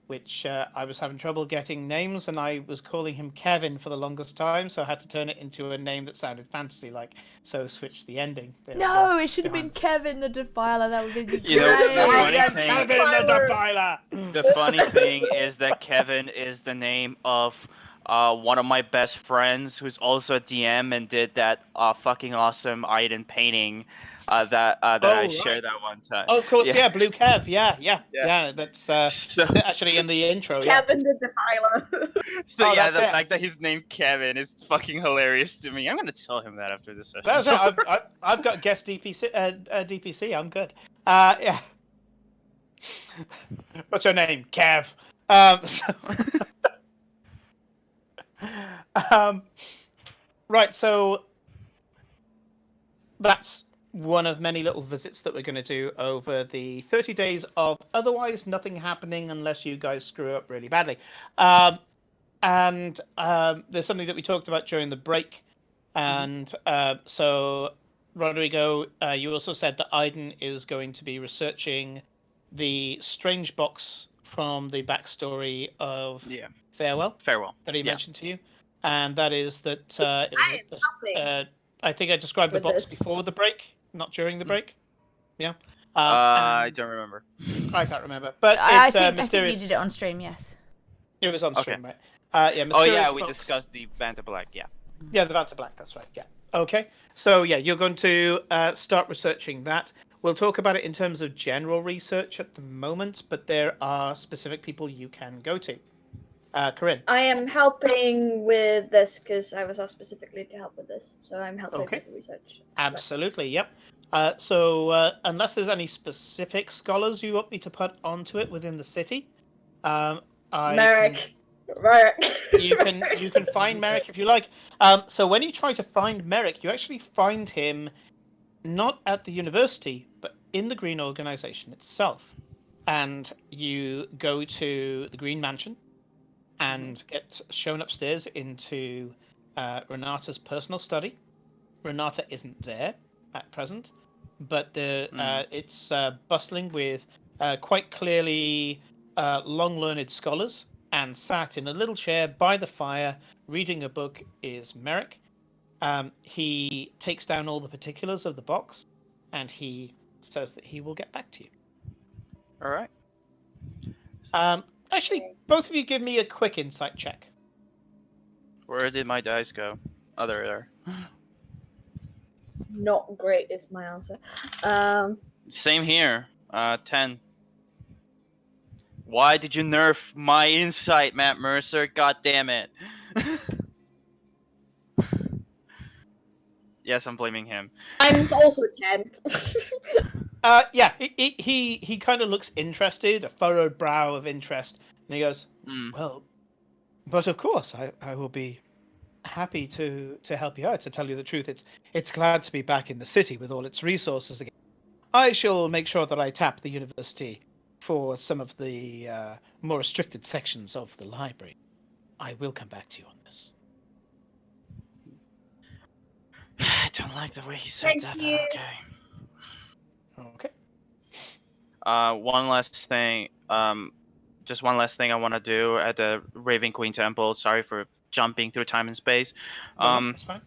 which I was having trouble getting names, and I was calling him Kevin for the longest time, so I had to turn it into a name that sounded fantasy-like, so switched the ending.
No, it should have been Kevin the Defiler. That would be great.
You know, the funny
Yeah,
thing,
Kevin the Defiler!
the funny thing is that Kevin is the name of one of my best friends who's also a DM and did that fucking awesome Iden painting that I
right.
shared that one time.
Oh, of course, yeah, Blue Kev, yeah. That's
So,
actually in the intro. Yeah.
Kevin the Defiler.
so
Oh,
yeah,
that's
the
it.
fact that he's named Kevin is fucking hilarious to me. I'm gonna tell him that after this session.
That's it. I've got guest DPC. I'm good. Yeah. What's your name? Kev. Right. So that's one of many little visits that we're going to do over the 30 days of otherwise nothing happening unless you guys screw up really badly. And there's something that we talked about during the break. And so, Rodrigo, you also said that Aiden is going to be researching the strange box from the backstory of Farewell that he mentioned to you. And that is that I think I described the box before the break, not during the break. Yeah.
I don't remember.
I can't remember. But
I
it's
think
mysterious.
you did it on stream, yes.
It was on stream, right? Yeah.
Oh yeah,
Mysterious
we
box.
discussed the Vanta Black. Yeah.
Yeah, the Vanta Black. That's right. Yeah. Okay. So yeah, you're going to start researching that. We'll talk about it in terms of general research at the moment, but there are specific people you can go to. Corinne.
I am helping with this because I was asked specifically to help with this, so I'm helping with the research.
Absolutely. Yep. So unless there's any specific scholars you want me to put onto it within the city,
Merrick.
You can find Merrick if you like. So when you try to find Merrick, you actually find him not at the university, but in the Green Organization itself. And you go to the Green Mansion and get shown upstairs into Renata's personal study. Renata isn't there at present, but it's bustling with quite clearly long-learned scholars. And sat in a little chair by the fire, reading a book, is Merrick. He takes down all the particulars of the box, and he says that he will get back to you.
All right.
Actually, both of you give me a quick insight check.
Where did my dice go? Oh, they're there.
Not great is my answer.
Same here. 10. Why did you nerf my insight, Matt Mercer? God damn it. Yes, I'm blaming him.
I'm also 10.
Yeah, he kind of looks interested, a furrowed brow of interest, and he goes, well, but of course, I will be happy to help you out. To tell you the truth, it's glad to be back in the city with all its resources again. I shall make sure that I tap the university for some of the more restricted sections of the library. I will come back to you on this.
I don't like the way he said that.
You.
Okay.
One last thing. Just one last thing I want to do at the Raven Queen Temple. Sorry for jumping through time and space.
That's fine.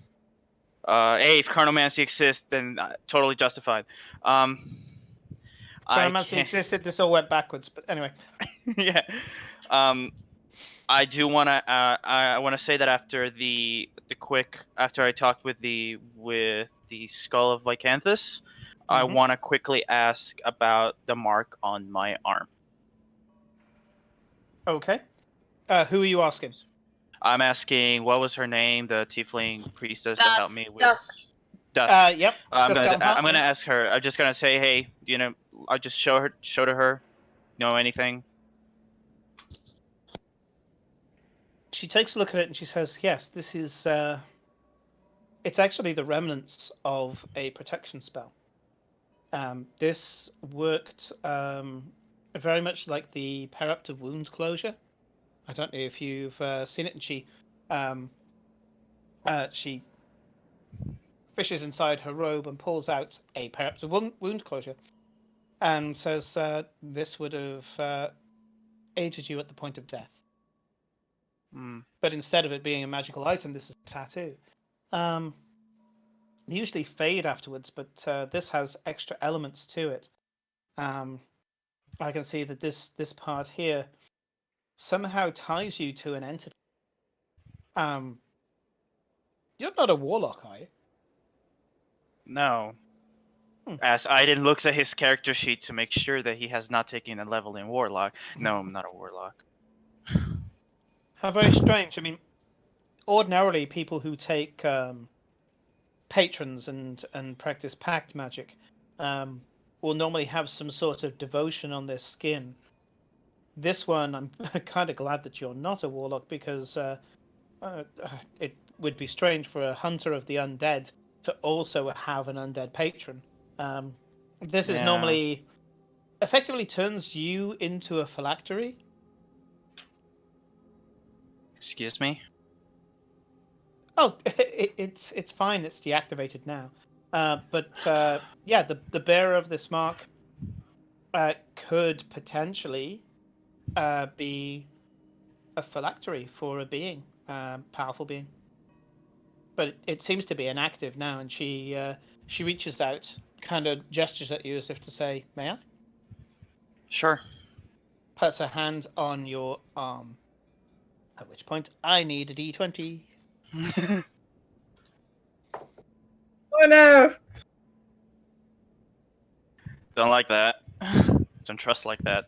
Hey, if Carnomancy exists, then totally justified.
Carnomancy existed. This all went backwards, but anyway.
Yeah. I do want to. I want to say that after after I talked with the skull of Lycanthus, I want to quickly ask about the mark on my arm.
Okay. Who are you asking?
I'm asking what was her name, the tiefling priestess that helped me with
Dusk.
Yep.
I'm gonna ask her. I'm just gonna say, hey, I'll just show to her. Know anything?
She takes a look at it and she says, yes, this is... it's actually the remnants of a protection spell. This worked very much like the Perruptive Wound Closure. I don't know if you've seen it, and she fishes inside her robe and pulls out a Perruptive Wound Closure, and says, "This would have aided you at the point of death."
Mm.
But instead of it being a magical item, this is a tattoo. They usually fade afterwards, but this has extra elements to it. I can see that this part here somehow ties you to an entity. You're not a warlock, are you?
No. As Aiden looks at his character sheet to make sure that he has not taken a level in Warlock. No, I'm not a Warlock.
How very strange. I mean, ordinarily, people who take patrons and practice pact magic will normally have some sort of devotion on their skin. This one, I'm kind of glad that you're not a warlock, because it would be strange for a hunter of the undead to also have an undead patron. This is normally effectively turns you into a phylactery.
Excuse me?
Oh, it's fine. It's deactivated now. But yeah, the bearer of this mark could potentially be a phylactery for a being, powerful being. But it seems to be inactive now, and she reaches out, kind of gestures at you as if to say, "May I?"
Sure.
Puts her hand on your arm. At which point, I need a d20.
Oh no!
Don't like that. Don't trust like that.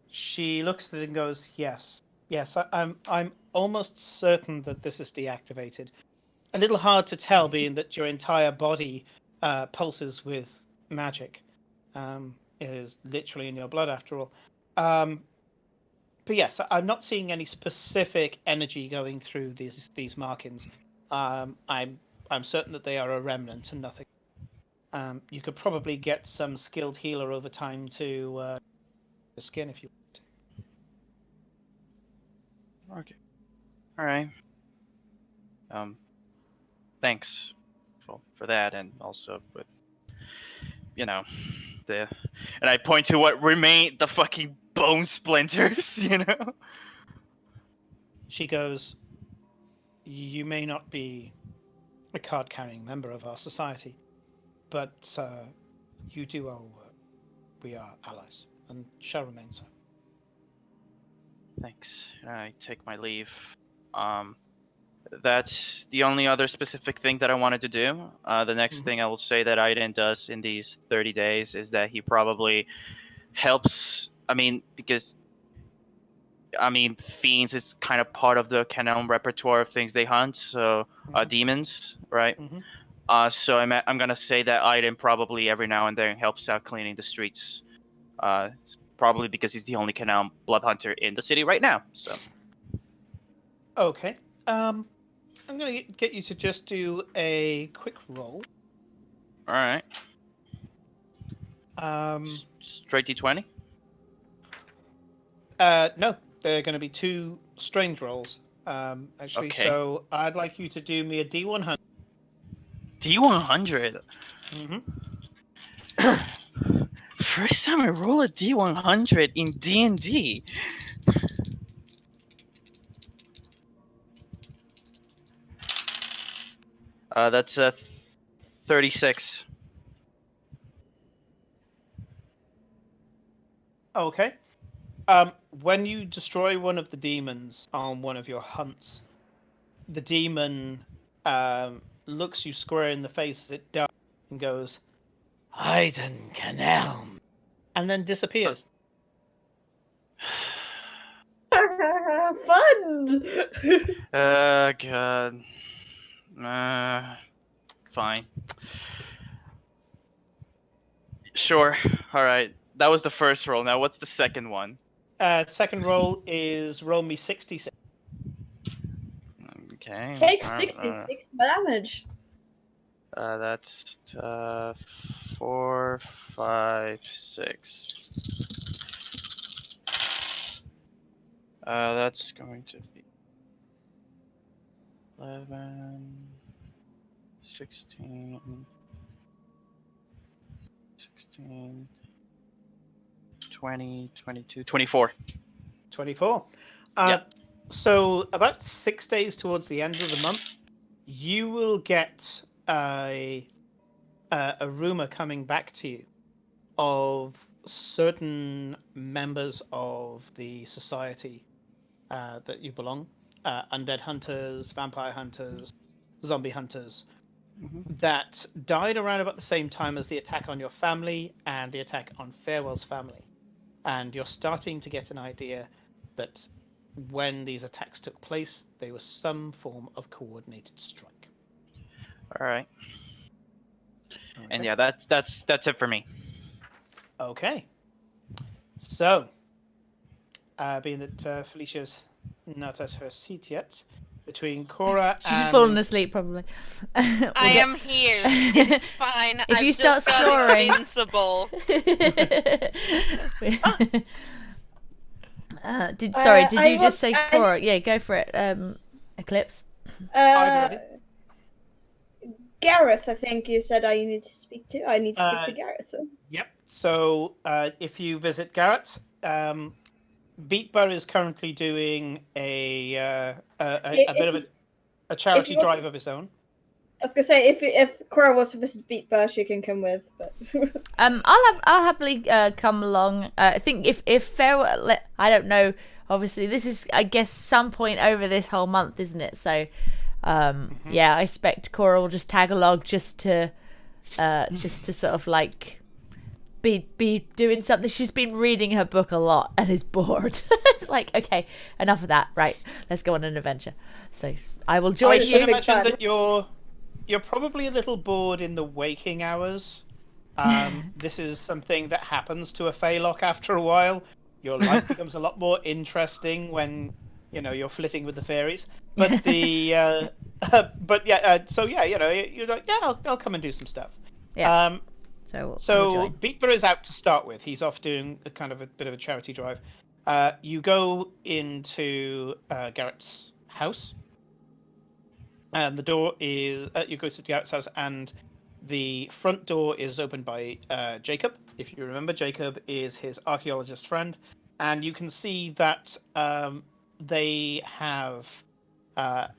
She looks at it and goes, "Yes, yes. I'm almost certain that this is deactivated. A little hard to tell, being that your entire body pulses with magic. It is literally in your blood, after all. But yes, I'm not seeing any specific energy going through these markings. I'm certain that they are a remnant and nothing. You could probably get some skilled healer over time to the skin if you want to."
Okay. Alright. Thanks for that, and also with, and I point to what remain the fucking bone splinters,
She goes, "You may not be a card-carrying member of our society, but you do our work. We are allies, and shall remain so."
Thanks. I take my leave. That's the only other specific thing that I wanted to do. The next thing I will say that Aiden does in these 30 days is that he probably helps. Because fiends is kind of part of the canon repertoire of things they hunt. So demons, right? So I'm gonna say that Aiden probably every now and then helps out cleaning the streets. Probably because he's the only canon blood hunter in the city right now. So.
Okay. I'm gonna get you to just do a quick roll.
All right. Straight D20?
No, they're going to be two strange rolls. Actually,
Okay.
So I'd like you to do me a D100.
D100? First time I roll a D100 in D&D. That's a 36.
Okay. When you destroy one of the demons on one of your hunts, the demon looks you square in the face as it does and goes, "Aiden Canelm," and then disappears.
Fun!
God. Fine. Sure. Alright. That was the first roll. Now what's the second one?
Second roll is roll me 66.
Okay.
Take 66 damage.
That's 4, 5, 6. That's going to be 11, 16, 20, 22, 24.
24.
Yep.
So about 6 days towards the end of the month, you will get a rumor coming back to you of certain members of the society that you belong, undead hunters, vampire hunters, zombie hunters, that died around about the same time as the attack on your family and the attack on Farewell's family. And you're starting to get an idea that when these attacks took place, they were some form of coordinated strike.
All right.
Okay.
And yeah, that's it for me.
Okay. So, being that Felicia's not at her seat yet, between Cora
She's
and...
fallen asleep, probably.
I am here. It's fine.
If
I've
you start
just got
snoring-
invincible.
Did you just say Cora? Yeah, go for it. Eclipse.
Gareth, I think you said I need to speak to. I need to speak to Gareth.
Yep. So if you visit Garrett, Beatbur is currently doing a bit of a charity drive of his own.
I was gonna say if Cora wants to visit Beatbur, she can come with. But
I'll happily come along. I think if Farewell, I don't know. Obviously, this is I guess some point over this whole month, isn't it? So, yeah, I expect Cora will just tag along just to sort of like be doing something. She's been reading her book a lot and is bored. It's like, okay, enough of that. Right, let's go on an adventure. So I will join
I
you.
should imagine that you're probably a little bored in the waking hours. This is something that happens to a Feylock after a while. Your life becomes a lot more interesting when you're flitting with the fairies. But the so yeah, you're like, yeah, I'll come and do some stuff.
Yeah.
So Beatbur is out to start with. He's off doing a kind of a bit of a charity drive. You go into Garrett's house, and the door is. You go to Garrett's house, and the front door is opened by Jacob. If you remember, Jacob is his archaeologist friend, and you can see that they have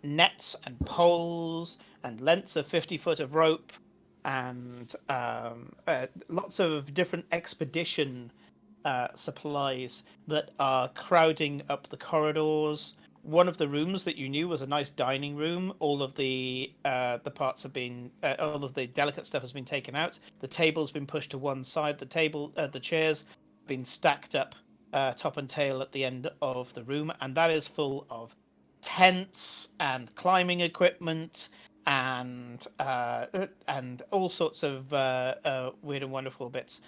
nets and poles and lengths of 50 foot of rope and lots of different expedition supplies that are crowding up the corridors. One of the rooms that you knew was a nice dining room. All of the parts have been, all of the delicate stuff has been taken out. The table's been pushed to one side. The chairs have been stacked up top and tail at the end of the room, and that is full of tents and climbing equipment and all sorts of weird and wonderful bits.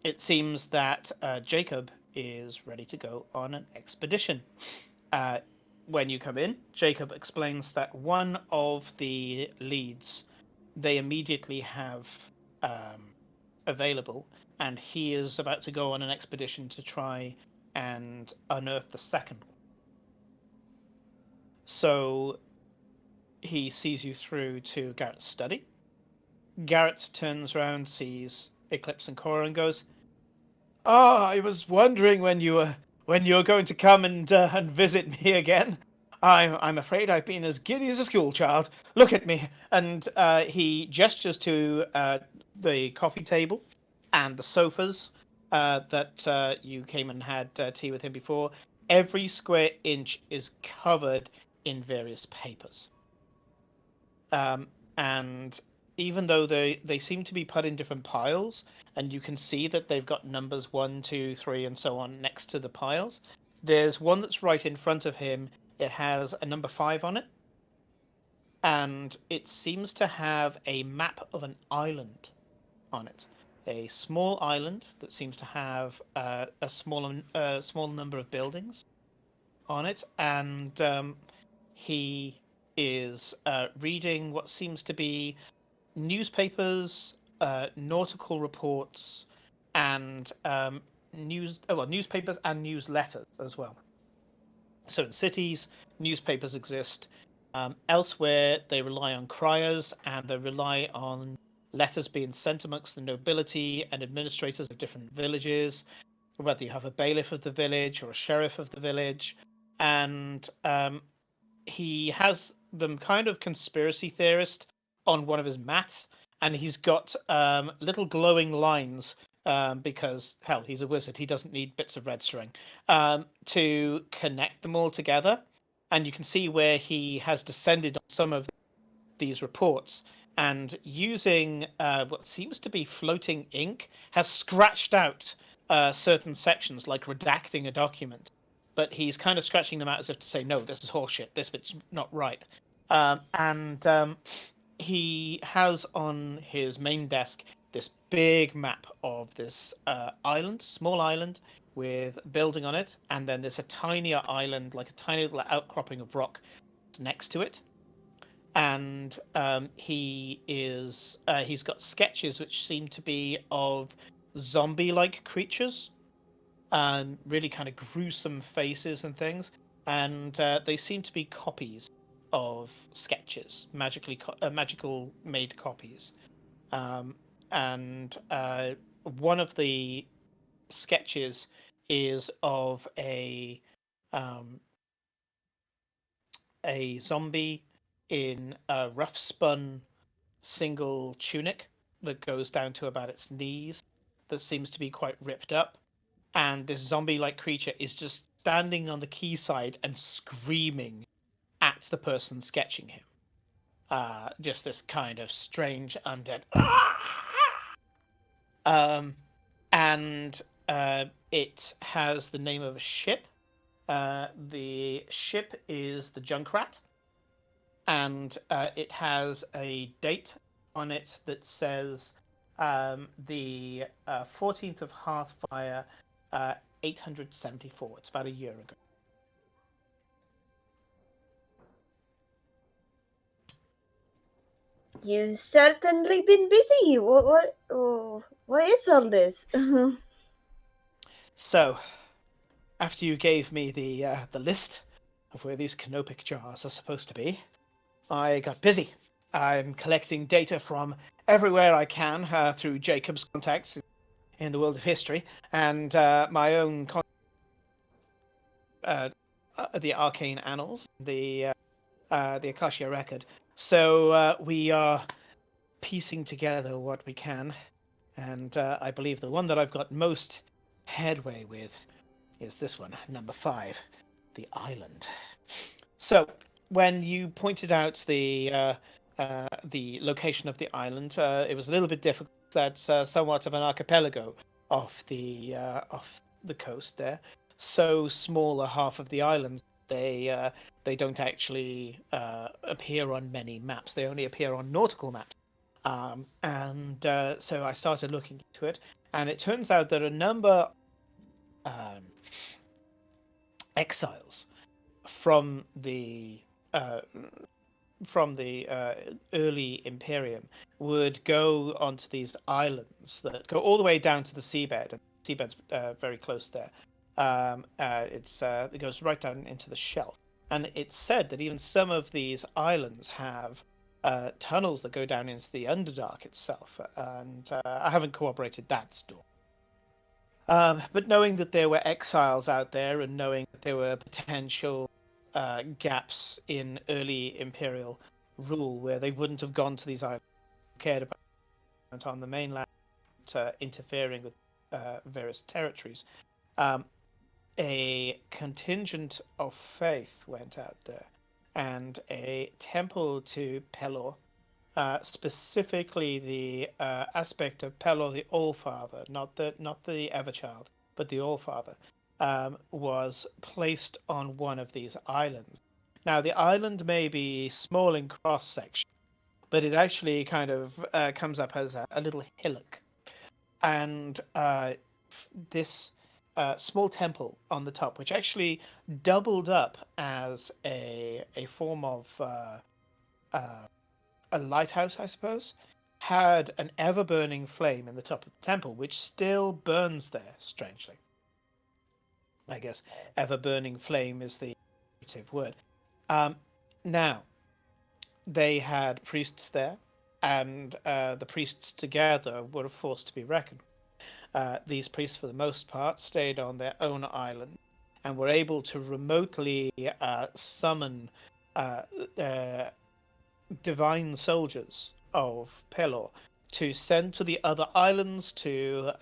It seems that Jacob is ready to go on an expedition. When you come in, Jacob explains that one of the leads they immediately have available, and he is about to go on an expedition to try and unearth the second one. So he sees you through to Garrett's study. Garrett turns around, sees Eclipse and Cora, and goes, I was wondering when you were going to come and visit me again. I'm afraid I've been as giddy as a schoolchild. Look at me." And he gestures to the coffee table and the sofas that you came and had tea with him before. Every square inch is covered in various papers. And even though they seem to be put in different piles, and you can see that they've got numbers 1, 2, 3, and so on next to the piles, there's one that's right in front of him. It has a number 5 on it, and it seems to have a map of an island on it. A small island that seems to have a small number of buildings on it, and he is reading what seems to be newspapers, nautical reports, and newspapers and newsletters as well. So in cities, newspapers exist. Elsewhere, they rely on criers and they rely on letters being sent amongst the nobility and administrators of different villages, whether you have a bailiff of the village or a sheriff of the village. And he has them kind of conspiracy theorist on one of his mats, and he's got little glowing lines because hell, he's a wizard. He doesn't need bits of red string to connect them all together. And you can see where he has descended on some of these reports and using what seems to be floating ink has scratched out certain sections, like redacting a document. But he's kind of scratching them out as if to say, no, this is horseshit. This bit's not right. And he has on his main desk this big map of this island, small island, with building on it. And then there's a tinier island, like a tiny little outcropping of rock next to it. And he's got sketches which seem to be of zombie-like creatures, really kind of gruesome faces and things, and they seem to be copies of sketches, magical made copies. And one of the sketches is of a zombie in a rough spun single tunic that goes down to about its knees, that seems to be quite ripped up. And this zombie like creature is just standing on the quayside and screaming at the person sketching him. Just this kind of strange undead. And it has the name of a ship. The ship is the Junkrat, and it has a date on it that says the 14th of Hearthfire, 874. It's about a year ago.
You've certainly been busy. What is all this?
So, after you gave me the list of where these canopic jars are supposed to be, I got busy. I'm collecting data from everywhere I can through Jacob's contacts in the world of history and my own the arcane annals, the Akasha record. So we are piecing together what we can, and I believe the one that I've got most headway with is this one, number 5, the island. So when you pointed out the location of the island, it was a little bit difficult. That's somewhat of an archipelago off the coast there. So small a half of the islands, they don't actually appear on many maps. They only appear on nautical maps. So I started looking into it, and it turns out that a number exiles from the early Imperium would go onto these islands that go all the way down to the seabed. And the seabed's very close there. It goes right down into the shelf. And it's said that even some of these islands have tunnels that go down into the Underdark itself. And I haven't corroborated that story. But knowing that there were exiles out there and knowing that there were potential gaps in early Imperial rule where they wouldn't have gone to these islands, cared about on the mainland, interfering with various territories, a contingent of faith went out there, and a temple to Pelor, specifically the aspect of Pelor the Allfather, not the Everchild, but the Allfather, was placed on one of these islands. Now, the island may be small in cross section, but it actually kind of comes up as a little hillock, and this small temple on the top, which actually doubled up as a form of a lighthouse, I suppose, had an ever-burning flame in the top of the temple, which still burns there, strangely. I guess ever-burning flame is the operative word. Now, they had priests there, and the priests together were a force to be reckoned with. These priests, for the most part, stayed on their own island and were able to remotely summon uh, uh, divine soldiers of Pelor to send to the other islands to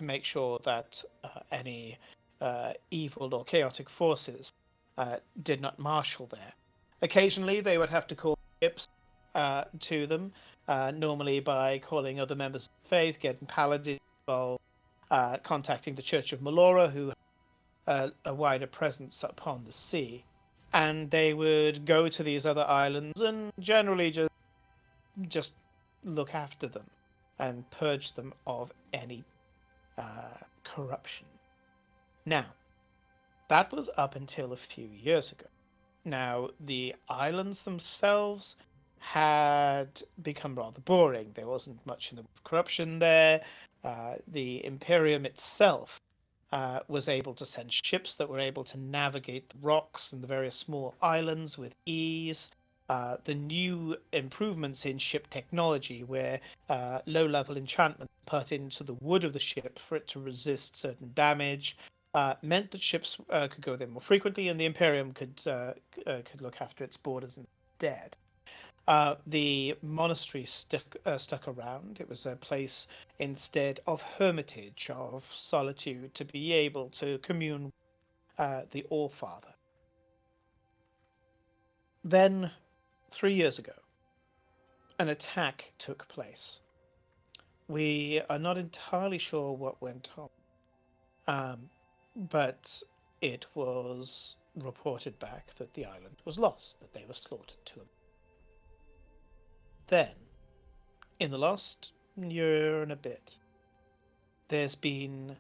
make sure that any evil or chaotic forces did not marshal there. Occasionally, they would have to call ships to them, normally by calling other members of the faith, getting paladins involved, contacting the Church of Melora, who had a wider presence upon the sea. And they would go to these other islands and generally just look after them and purge them of any corruption. Now, that was up until a few years ago. Now, the islands themselves had become rather boring. There wasn't much in the way of corruption there. The Imperium itself was able to send ships that were able to navigate the rocks and the various small islands with ease. The new improvements in ship technology, where low-level enchantments put into the wood of the ship for it to resist certain damage, meant that ships could go there more frequently, and the Imperium could look after its borders instead. The monastery stuck around. It was a place instead of hermitage, of solitude, to be able to commune with the All-Father. Then, 3 years ago, an attack took place. We are not entirely sure what went on, but it was reported back that the island was lost, that they were slaughtered to them. Then, in the last year and a bit, there's been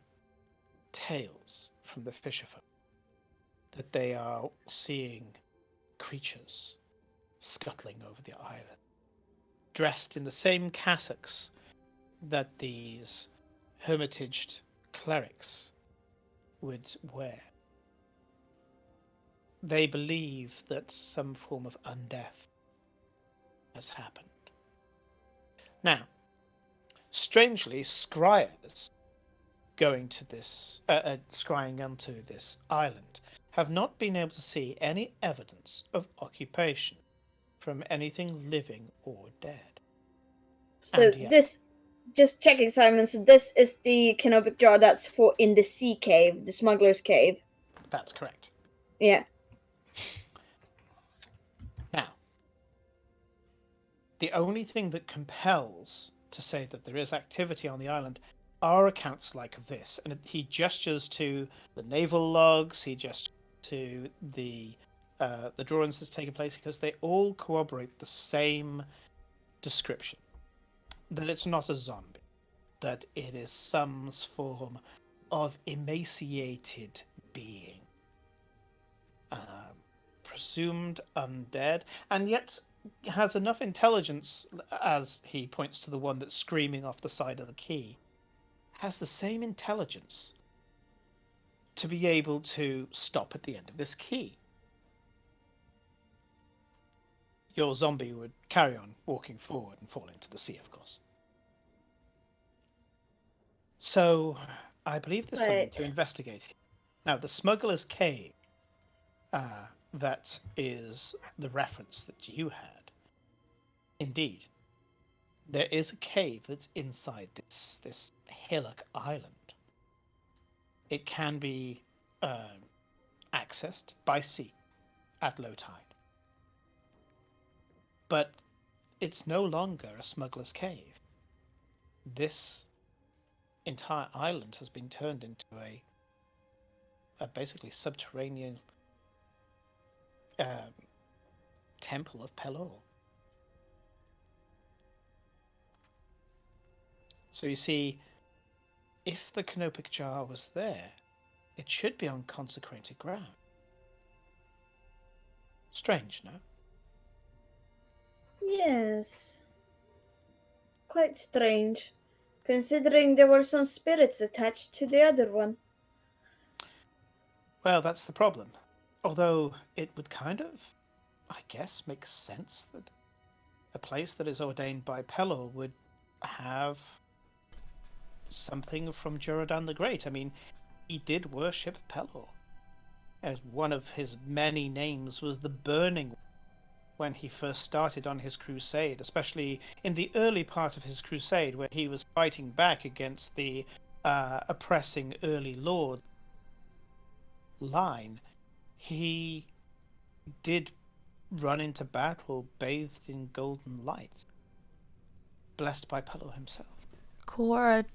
tales from the fisherfolk that they are seeing creatures scuttling over the island, dressed in the same cassocks that these hermitaged clerics would wear. They believe that some form of undeath has happened. Now, strangely, scryers going to this, scrying onto this island, have not been able to see any evidence of occupation from anything living or dead.
So this, just checking, Simon. So this is the canopic jar that's for in the sea cave, the smuggler's cave.
That's correct.
Yeah.
Now, the only thing that compels to say that there is activity on the island are accounts like this, and he gestures to the naval logs. He gestures to the drawings that's taken place, because they all corroborate the same description: that it's not a zombie, that it is some form of emaciated being, presumed undead, and yet has enough intelligence, as he points to the one that's screaming off the side of the quay, has the same intelligence to be able to stop at the end of this quay. Your zombie would carry on walking forward and fall into the sea, of course. So, I believe there's something to investigate here. Now, the Smuggler's Cave, that is the reference that you had. Indeed, there is a cave that's inside this hillock island. It can be accessed by sea at low tide. But it's no longer a smuggler's cave. This entire island has been turned into a basically subterranean temple of Pelor. So you see, if the canopic jar was there, it should be on consecrated ground. Strange, no?
Yes. quite strange, considering there were some spirits attached to the other one.
Well, that's the problem. Although it would kind of, I guess, make sense that a place that is ordained by Pelor would have something from Juradan the Great. I mean, he did worship Pelor, as one of his many names was the Burning when he first started on his crusade, especially in the early part of his crusade where he was fighting back against the oppressing early lord line. He did run into battle bathed in golden light, blessed by Pelor himself.
Cora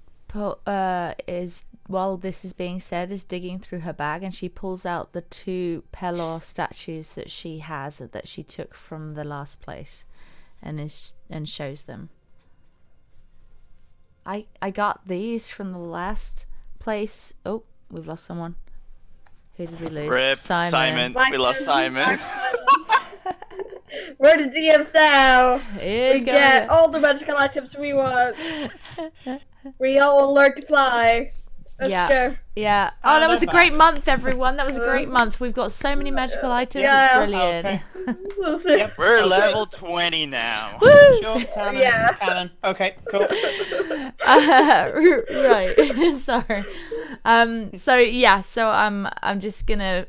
is, while this is being said, is digging through her bag, and she pulls out the 2 Pelor statues that she has, that she took from the last place, and shows them. I got these from the last place. Oh, we've lost someone. Who did we lose?
Rip, Simon. We lost Simon.
We're the GMs now.
We
get all the magical items we want. We all learn to fly. Let's go.
Yeah. Oh, that was a great month, everyone. That was a great month. We've got so many magical items.
Yeah.
It's brilliant.
Okay.
Yep, we're level 20 now.
Woo!
Sure, cannon,
Yeah.
cannon. Okay, cool.
Right. Sorry. So I'm just gonna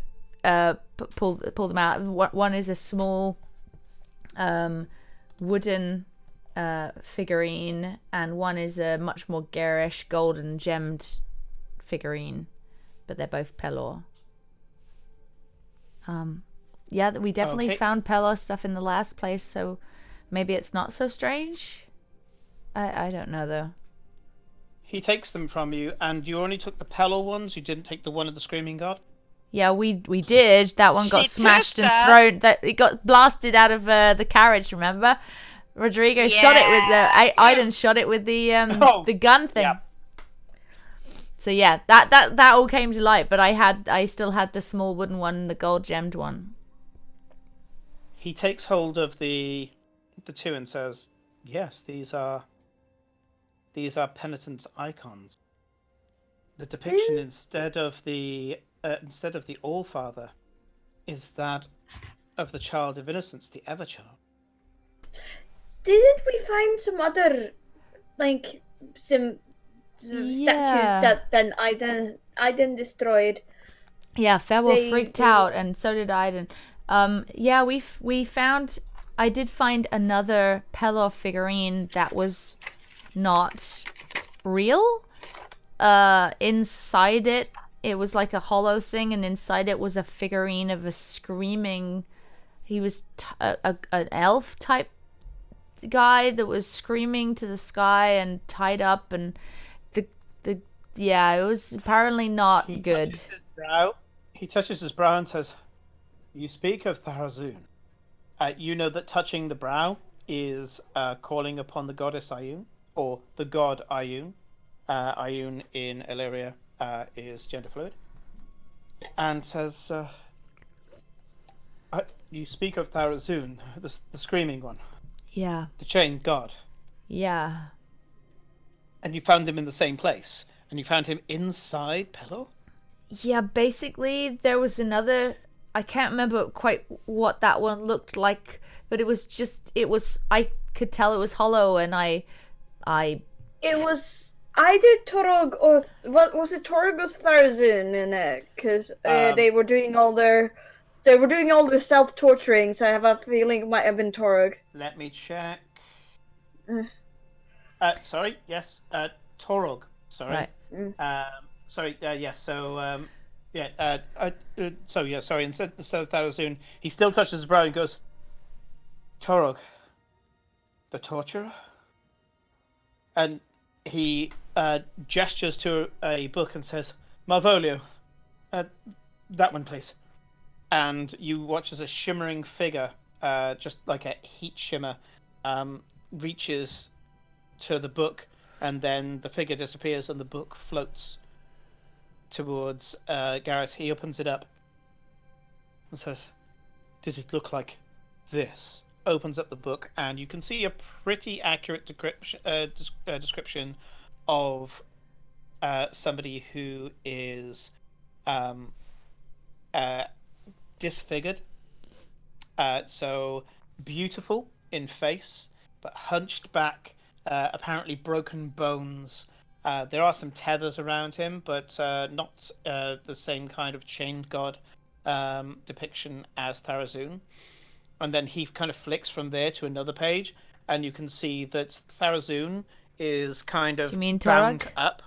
pull them out. One is a small wooden figurine, and one is a much more garish golden gemmed figurine, but they're both Pelor. We definitely found Pelor stuff in the last place, so maybe it's not so strange. I don't know though.
He takes them from you, and you only took the Pelor ones. You didn't take the one of the Screaming God.
Yeah, we did. That one got
She
smashed
took
and
that.
thrown. That it got blasted out of the carriage. Remember, Rodrigo shot it with the. Aiden shot it with the the gun thing.
Yeah.
So yeah, that all came to light. But I still had the small wooden one, the gold gemmed one.
He takes hold of the 2 and says, "Yes, these are penitents' icons. The depiction instead of the All-Father is that of the Child of Innocence, the Ever-Child."
Didn't we find some other, like, some statues that then Aiden destroyed?
Yeah, Farewell freaked out, and so did Aiden. We found. I did find another Pelor figurine that was not real. Inside it was like a hollow thing, and inside it was a figurine of a screaming. He was an elf type guy that was screaming to the sky and tied up, and it was apparently not good.
He touches his brow and says, "You speak of Tharazun. You know that touching the brow is calling upon the goddess Ayun, or the god Ayun. Ayun in Illyria is gender fluid." And says, "You speak of Tharazun, the screaming one,
Yeah.
the chained god,
Yeah.
and you found him in the same place, and you found him inside Pelor?"
Yeah, basically there was another. I can't remember quite what that one looked like, but it was I could tell it was hollow, and
It was either Torog or what was it? Torog or Tharazun in it, because they were doing all their self torturing. So I have a feeling it might have been Torog.
Let me check. Sorry. Yes. Torog. Sorry.
Right.
Sorry. Yes. So. Sorry. Instead of Tharazun, he still touches his brow and goes, "Torog, the torturer," and he gestures to a book and says, "Malvolio, that one, please." And you watch as a shimmering figure, just like a heat shimmer, reaches to the book, and then the figure disappears and the book floats towards Garrett. He opens it up and says, "Did it look like this opens up the book, and you can see a pretty accurate description of somebody who is disfigured. So beautiful in face, but hunched back, apparently broken bones. There are some tethers around him, but not the same kind of chained god depiction as Tharazoon. And then he kind of flicks from there to another page, and you can see that Tharazoon is kind of
Do you mean
bound
Torog?
up.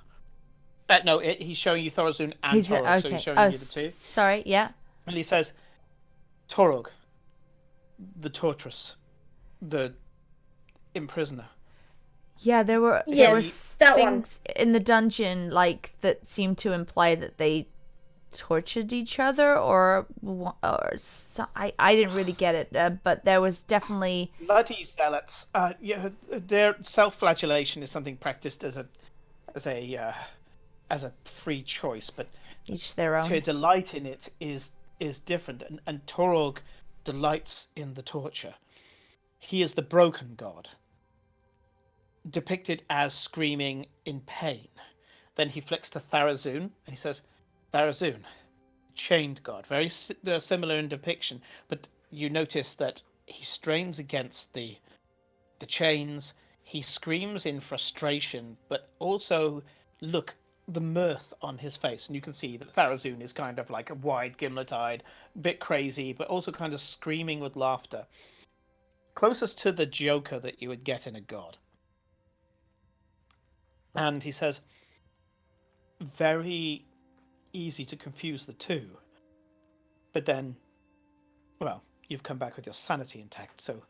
No, he's showing you Tharazoon and Torog,
okay.
so he's showing
Oh,
you the two.
sorry. Yeah.
And he says, Torog, the torturess, the imprisoner.
Yeah, there were
that
things in the dungeon like that seemed to imply that they tortured each other, or so, I didn't really get it, but there was definitely
Bloody zealots. Yeah, their self-flagellation is something practiced as a free choice, but
each their own.
to delight in it is different, and Torog delights in the torture. He is the broken god, depicted as screaming in pain. Then he flicks to Tharazoon, and he says, Tharazoon, chained god, very similar in depiction, but you notice that he strains against the chains. He screams in frustration, but also look the mirth on his face, and you can see that Tharazoon is kind of like a wide, gimlet-eyed, bit crazy, but also kind of screaming with laughter. Closest to the Joker that you would get in a god. And he says, very easy to confuse the two. But then, well, you've come back with your sanity intact, so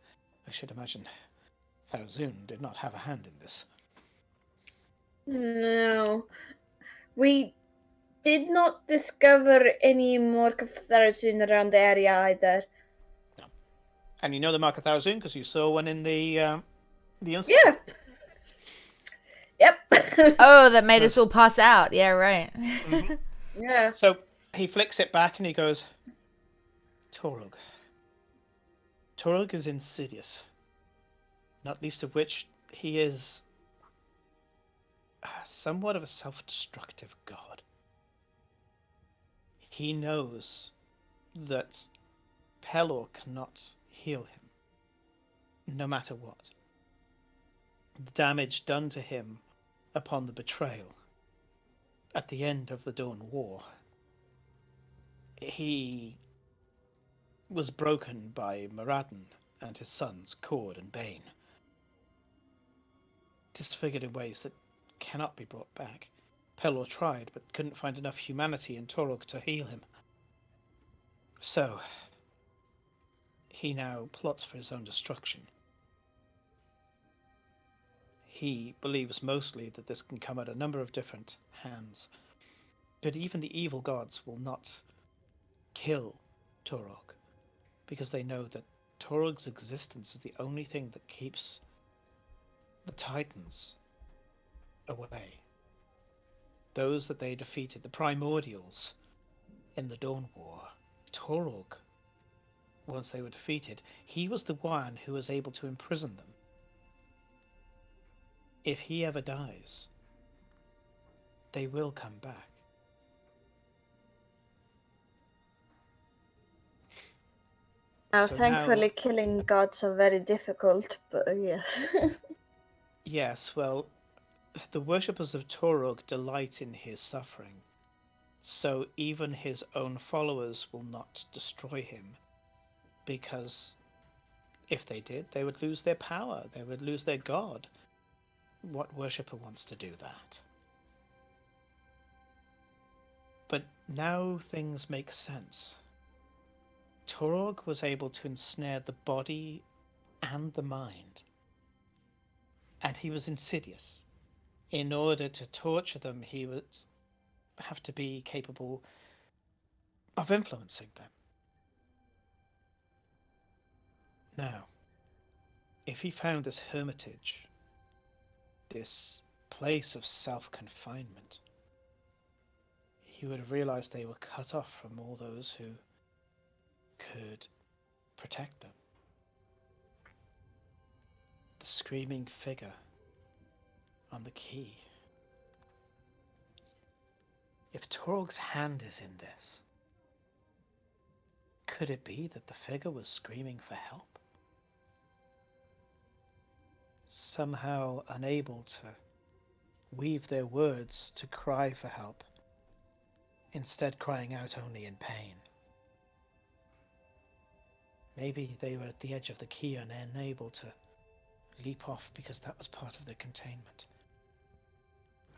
I should imagine Tharazoon did not have a hand in this.
No. We did not discover any mark of Tharazoon around the area either.
No. And you know the mark of Tharazoon because you saw one in the institute.
Yeah. Yep.
Oh, that made us all pass out. Yeah, right.
Mm-hmm.
Yeah.
So he flicks it back and he goes, Torog. Torog is insidious. Not least of which he is somewhat of a self-destructive god. He knows that Pelor cannot heal him, no matter what. The damage done to him upon the betrayal at the end of the Dawn War. He was broken by Moradin and his sons, Cord and Bane. Disfigured in ways that cannot be brought back. Pelor tried, but couldn't find enough humanity in Torog to heal him. So, he now plots for his own destruction. He believes mostly that this can come at a number of different hands. But even the evil gods will not kill Torog, because they know that Torog's existence is the only thing that keeps the Titans away. Those that they defeated, the Primordials, in the Dawn War. Torog, once they were defeated, he was the one who was able to imprison them. If he ever dies, they will come back.
Now,
So
thankfully,
now-
killing gods are very difficult, but yes.
Yes, well, the worshippers of Torog delight in his suffering, so even his own followers will not destroy him, because if they did, they would lose their power, they would lose their god. What worshipper wants to do that? But now things make sense. Torog was able to ensnare the body and the mind, and he was insidious. In order to torture them, he would have to be capable of influencing them. Now, if he found this hermitage, this place of self-confinement, he would have realized they were cut off from all those who could protect them. the screaming figure on the key. If Torg's hand is in this, could it be that the figure was screaming for help? Somehow unable to weave their words to cry for help, instead crying out only in pain. Maybe they were at the edge of the key and unable to leap off because that was part of their containment.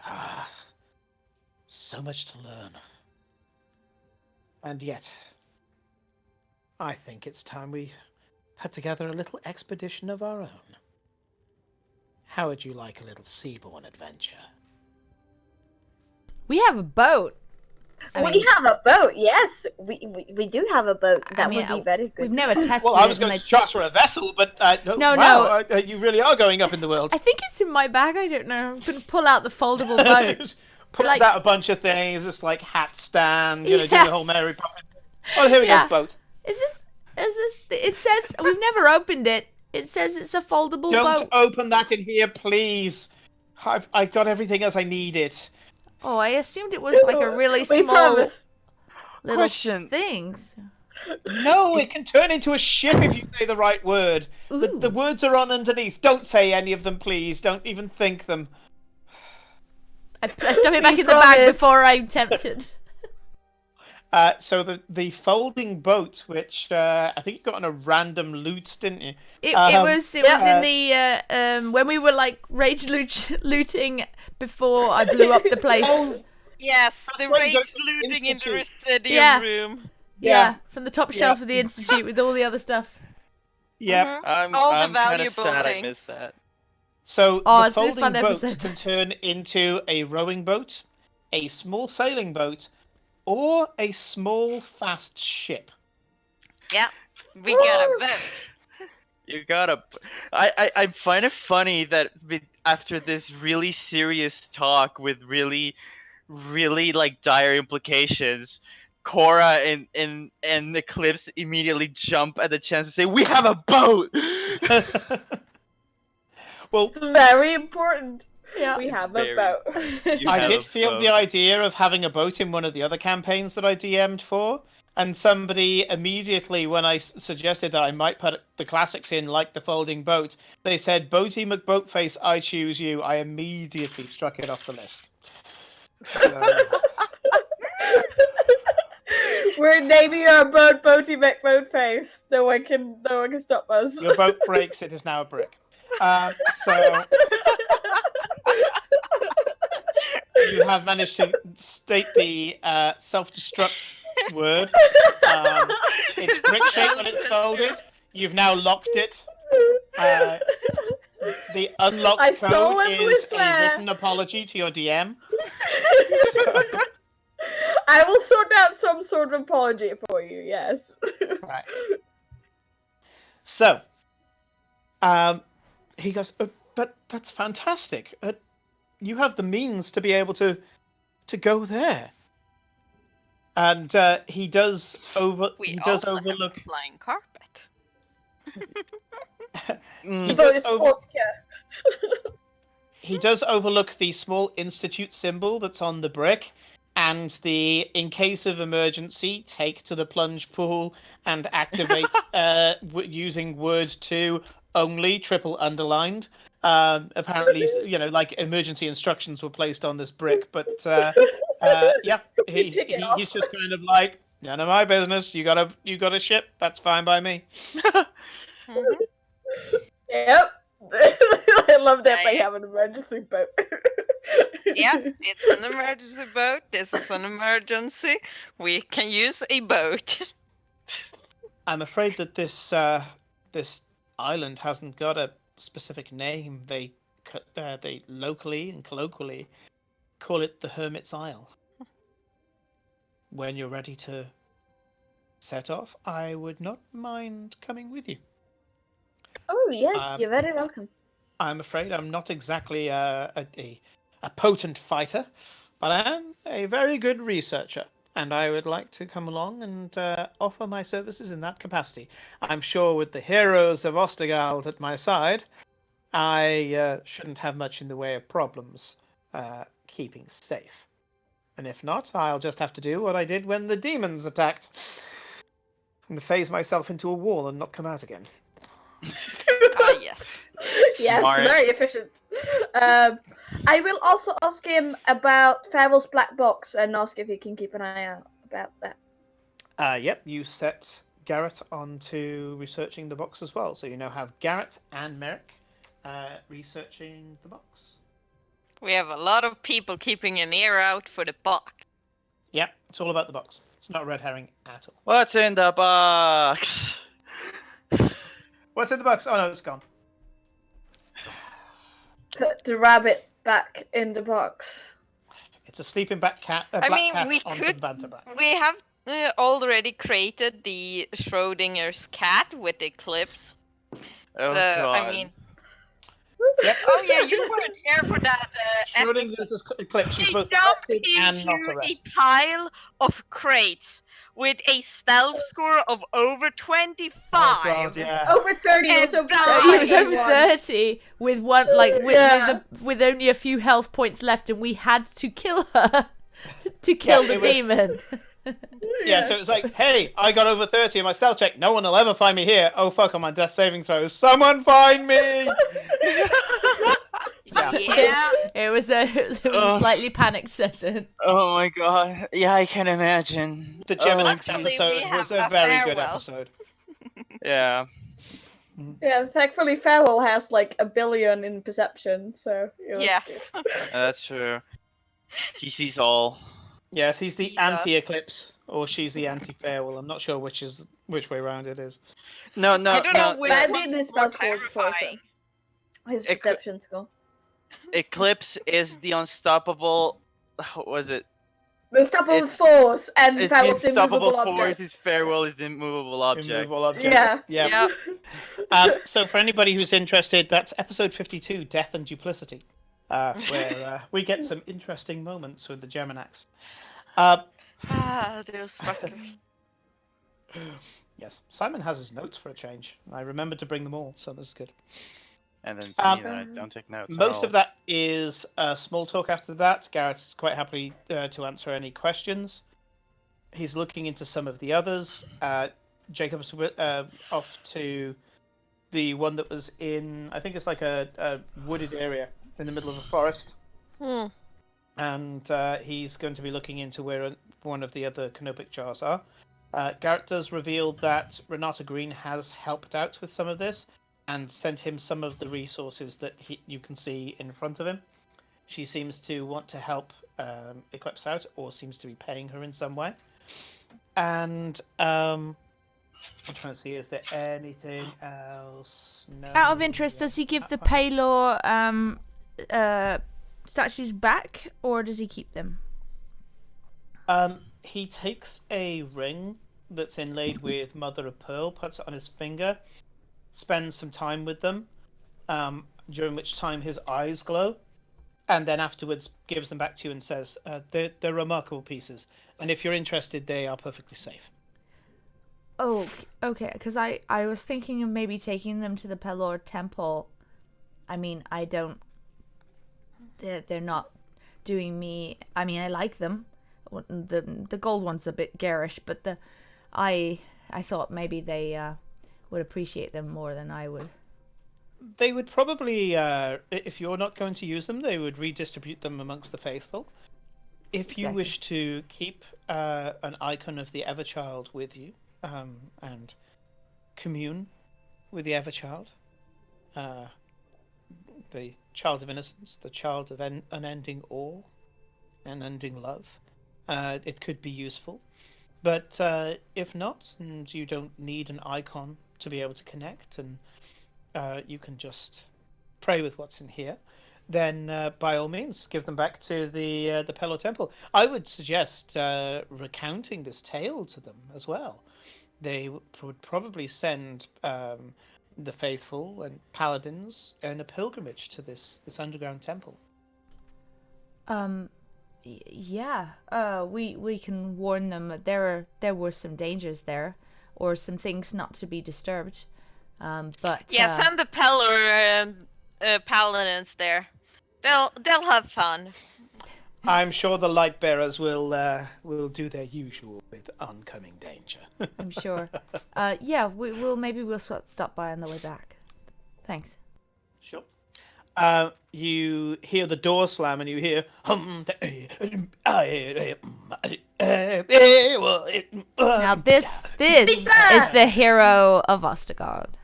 Ah, so much to learn. And yet, I think it's time we put together a little expedition of our own. How would you like a little seaborne adventure?
We have a boat.
We have a boat, yes. We do have a boat. That would be very good.
We've never tested
Well, I was going to charter a vessel, but no. You really are going up in the world.
I think it's in my bag. I don't know. I'm going to pull out the foldable boat.
Pulls out a bunch of things, just like hat stand, doing the whole Mary Poppins. Oh, here we go, boat.
Is this? It says we've never opened it. It says it's a foldable boat.
Don't open that in here, please. I've got everything as I need it.
Oh, I assumed it was like a really small little things.
No, it can turn into a ship if you say the right word. The words are on underneath. Don't say any of them, please. Don't even think them.
I stuff it back in the bag before I'm tempted.
So the folding boat, which I think you got on a random loot, didn't you?
It was in the when we were like rage looting before I blew up the place.
Yes, the rage looting in the Residium room.
Yeah, from the top shelf of the Institute with all the other stuff.
Yeah,
I'm kind of sad I missed that.
So the folding boat can turn into a rowing boat, a small sailing boat, or a small, fast ship.
Yeah, we got a boat.
You got a... I find it funny that after this really serious talk with really, really like dire implications, Cora and Eclipse immediately jump at the chance to say, "We have a boat!"
Well, it's very important. Yeah, we have a boat.
I did feel the idea of having a boat in one of the other campaigns that I DM'd for, and somebody immediately, when I suggested that I might put the classics in, like the folding boat, they said, "Boaty McBoatface, I choose you." I immediately struck it off the list.
We're naming our boat Boaty McBoatface. No one can stop us.
Your boat breaks, it is now a brick. So you have managed to state the self-destruct word. It's brick-shaped when it's folded. You've now locked it. The unlocked code is a written apology to your DM.
I will sort out some sort of apology for you, yes.
Right. So, he goes, that's fantastic. You have the means to be able to go there. And he does overlook
have a flying carpet.
He does overlook the small institute symbol that's on the brick, and the "in case of emergency, take to the plunge pool and activate using word 2 only, triple underlined." Apparently, like emergency instructions were placed on this brick, but he's just kind of like, none of my business. You got a ship. That's fine by me.
Yep. I love that they have an emergency boat.
Yep, it's an emergency boat. This is an emergency. We can use a boat.
I'm afraid that this island hasn't got a specific name. They locally and colloquially call it the Hermit's Isle. When you're ready to set off, I would not mind coming with you.
Oh yes, you're very welcome.
I'm afraid I'm not exactly a potent fighter, but I am a very good researcher, and I would like to come along and offer my services in that capacity. I'm sure with the heroes of Ostergald at my side, I shouldn't have much in the way of problems keeping safe. And if not, I'll just have to do what I did when the demons attacked. And phase myself into a wall and not come out again.
Yes.
Yes,
Smart.
very efficient. I will also ask him about Farrell's black box and ask if he can keep an eye out about that.
Yep, you set Garrett onto researching the box as well. So you now have Garrett and Merrick researching the box.
We have a lot of people keeping an ear out for the box.
Yep, it's all about the box. It's not a red herring at all.
What's in the box?
What's in the box? Oh no, it's gone.
Put the rabbit back in the box.
It's a sleeping black cat.
I mean,
cat
we
on
could.
some Vantablack.
We have already created the Schrodinger's cat with Eclipse.
Oh god.
I mean.
Yep.
Oh yeah, you weren't here for that episode.
Schrodinger's Eclipse. She's
She
both
jumped
arrested and not
into a
arrested.
pile of crates with a stealth score of over 25.
Oh god, yeah.
Over 30. It was
And
over
died.
30.
He was over 30 with one, like, with only a few health points left, and we had to kill her to kill the
it was-
demon.
Yeah, so it was like, hey, I got over 30 in my stealth check. No one will ever find me here. Oh fuck, I'm on death saving throws. Someone find me! Yeah.
Yeah.
It was a slightly panicked session.
Oh my god. Yeah, I can imagine.
The Gemini
Luckily, we
episode
have
was a
a
very good
farewell.
episode.
Yeah.
Yeah, thankfully Farrell has like 1 billion in perception, so it was
Yes.
good.
That's true. He sees all.
Yes, he's the
He does.
anti-Eclipse, or she's the anti-Farewell. I'm not sure which way around it is.
No, no,
I don't know
no.
which
But I
one
did his
is more
spell score before, so
terrifying.
his
Ecl-
perception score.
Eclipse is the unstoppable. What was it?
The unstoppable
It's-
force and
It's the
Farrell's the
unstoppable
immovable
force.
object.
His farewell is the immovable object.
Immovable object.
Yeah.
Yeah.
Yeah.
So for anybody who's interested, that's episode 52, Death and Duplicity, where we get some interesting moments with the Geminiacs.
Those fuckers.
Yes, Simon has his notes for a change. I remembered to bring them all, so this is good.
And then
Um,
see that I don't take notes.
Most of that is small talk after that. Garrett's quite happy to answer any questions. He's looking into some of the others. Jacob's off to the one that was in, I think it's like a wooded area in the middle of a forest.
Hmm.
And he's going to be looking into where one of the other canopic jars are. Garrett does reveal that Renata Green has helped out with some of this and sent him some of the resources that you can see in front of him. She seems to want to help Eclipse out, or seems to be paying her in some way. And I'm trying to see, is there anything else? No.
Out of interest, does he give the Paylor statues back, or does he keep them?
He takes a ring that's inlaid with mother of pearl, puts it on his finger, spends some time with them, during which time his eyes glow, and then afterwards gives them back to you and says, they're remarkable pieces, and if you're interested, they are perfectly safe.
Oh, okay, because I was thinking of maybe taking them to the Pelor Temple. I mean, I don't... They're not doing me... I mean, I like them. The gold one's a bit garish, but I thought maybe they would appreciate them more than I would.
They would probably, if you're not going to use them, they would redistribute them amongst the faithful. If you
Exactly.
wish to keep an icon of the Everchild with you, and commune with the Everchild, the child of innocence, the child of unending awe, unending love, it could be useful. But if not, and you don't need an icon to be able to connect, and you can just pray with what's in here, then by all means, give them back to the Pelor Temple. I would suggest recounting this tale to them as well. They would probably send the faithful and paladins in a pilgrimage to this underground temple.
Yeah. We can warn them that there were some dangers there, or some things not to be disturbed. But
Yeah, send the Peller paladins there. They'll have fun.
I'm sure the light bearers will do their usual with oncoming danger.
I'm sure. Yeah, we'll stop by on the way back. Thanks.
Sure. You hear the door slam and you hear
Now this is the hero of Ostergard.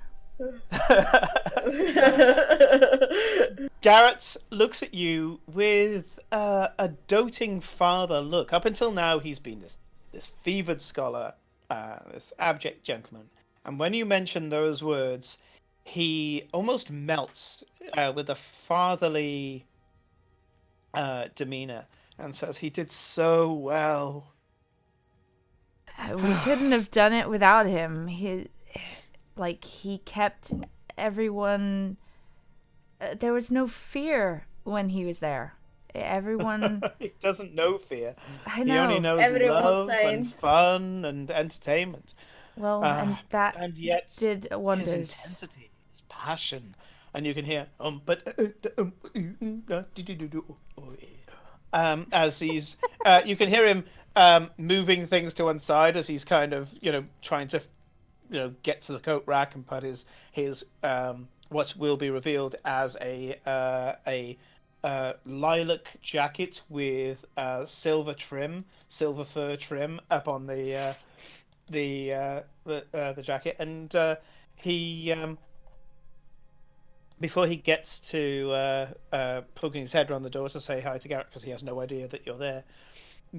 Garrett looks at you with a doting father look. Up until now, he's been this fevered scholar, this abject gentleman. And when you mention those words, he almost melts with a fatherly demeanor and says, "He did so well."
We couldn't have done it without him. He kept everyone. There was no fear when he was there. Everyone.
He doesn't know fear.
I know.
He only knows
Everyone was
love
saying.
and fun and entertainment.
Well, and that
and yet
did wonders.
His intensity, his passion, and you can hear as he's you can hear him moving things to one side as he's kind of trying to get to the coat rack and put his what will be revealed as a lilac jacket with silver fur trim up on the jacket, and he before he gets to poking his head around the door to say hi to Garrett, because he has no idea that you're there,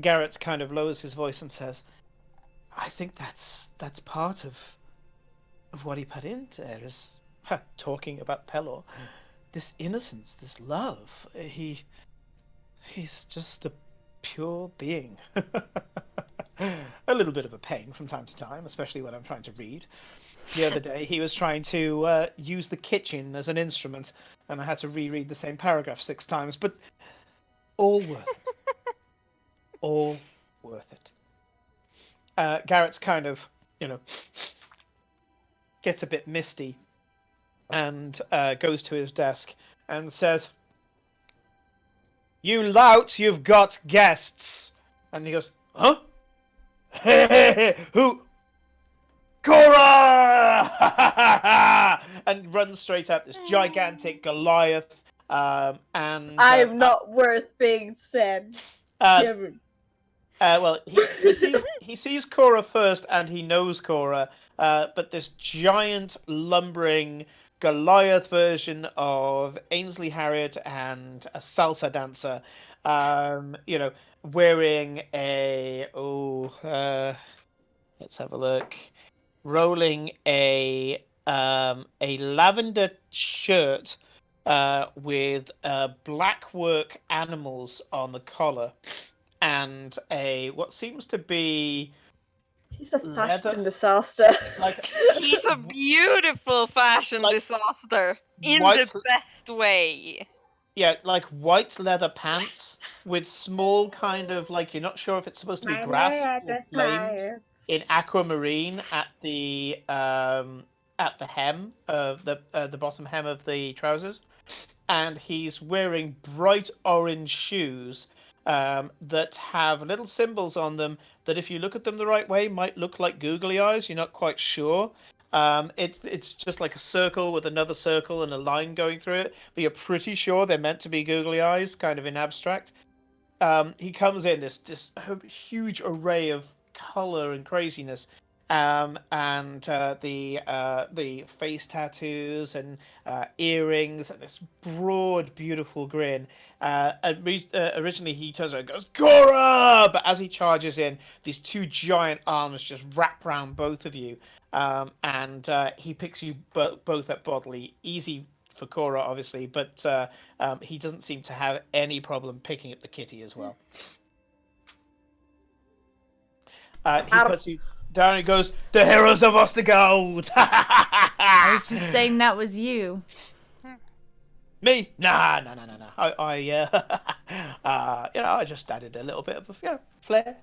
Garrett kind of lowers his voice and says, "I think that's part of what he put into there is talking about Pelor, this innocence, this love. He's just a pure being." A little bit of a pain from time to time, especially when I'm trying to read. The other day, he was trying to use the kitchen as an instrument, and I had to reread the same paragraph 6 times, but all worth it. All worth it. Garrett's kind of, gets a bit misty and goes to his desk and says, "You lout, you've got guests." And he goes, "Huh? Hey, who? Cora!" and runs straight at this gigantic Goliath. And
I'm not worth being said.
Well, he sees Cora first, and he knows Cora. But this giant, lumbering Goliath version of Ainsley Harriott and a salsa dancer, wearing let's have a look, rolling a lavender shirt with black work animals on the collar, and what seems to be
he's a fashion disaster.
He's a beautiful fashion disaster in the best way.
Yeah, like white leather pants with small kind of you're not sure if it's supposed to be grass or flames in aquamarine at the hem of the bottom hem of the trousers, and he's wearing bright orange shoes that have little symbols on them that, if you look at them the right way, might look like googly eyes. You're not quite sure. It's just like a circle with another circle and a line going through it, but you're pretty sure they're meant to be googly eyes, kind of in abstract. He comes in this huge array of color and craziness, and the face tattoos and earrings and this broad, beautiful grin. Originally, he turns around and goes, "Cora!" But as he charges in, these 2 giant arms just wrap around both of you. And he picks you both up bodily. Easy for Cora, obviously, but he doesn't seem to have any problem picking up the kitty as well. He puts you down and goes, "The heroes of Ostergold!"
I was just saying that was you.
Me? Nah. I just added a little bit of flair.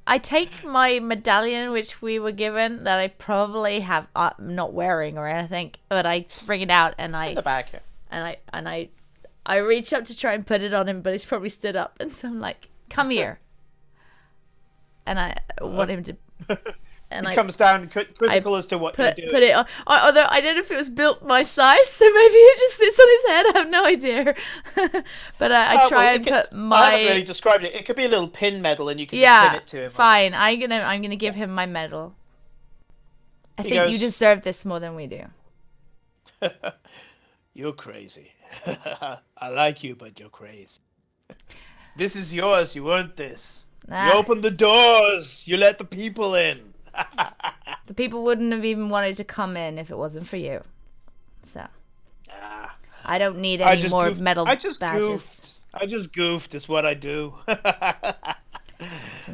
I take my medallion, which we were given, that I probably have not wearing or anything, but I bring it out and
In the back here.
I reach up to try and put it on him, but he's probably stood up, and so I'm like, "Come here," and I want him to. And
he comes down critical as to what you're doing.
Put it on. Although I don't know if it was built my size, so maybe it just sits on his head. I have no idea. But I try and put my.
I haven't really described it. It could be a little pin medal, and you can just pin it to him.
Fine. I'm gonna give him my medal. I think you deserve this more than we do.
You're crazy. I like you, but you're crazy. This is yours. You earned this. You opened the doors. You let the people in.
The people wouldn't have even wanted to come in if it wasn't for you. So I don't need any more medal badges.
I just goofed. Is what I do.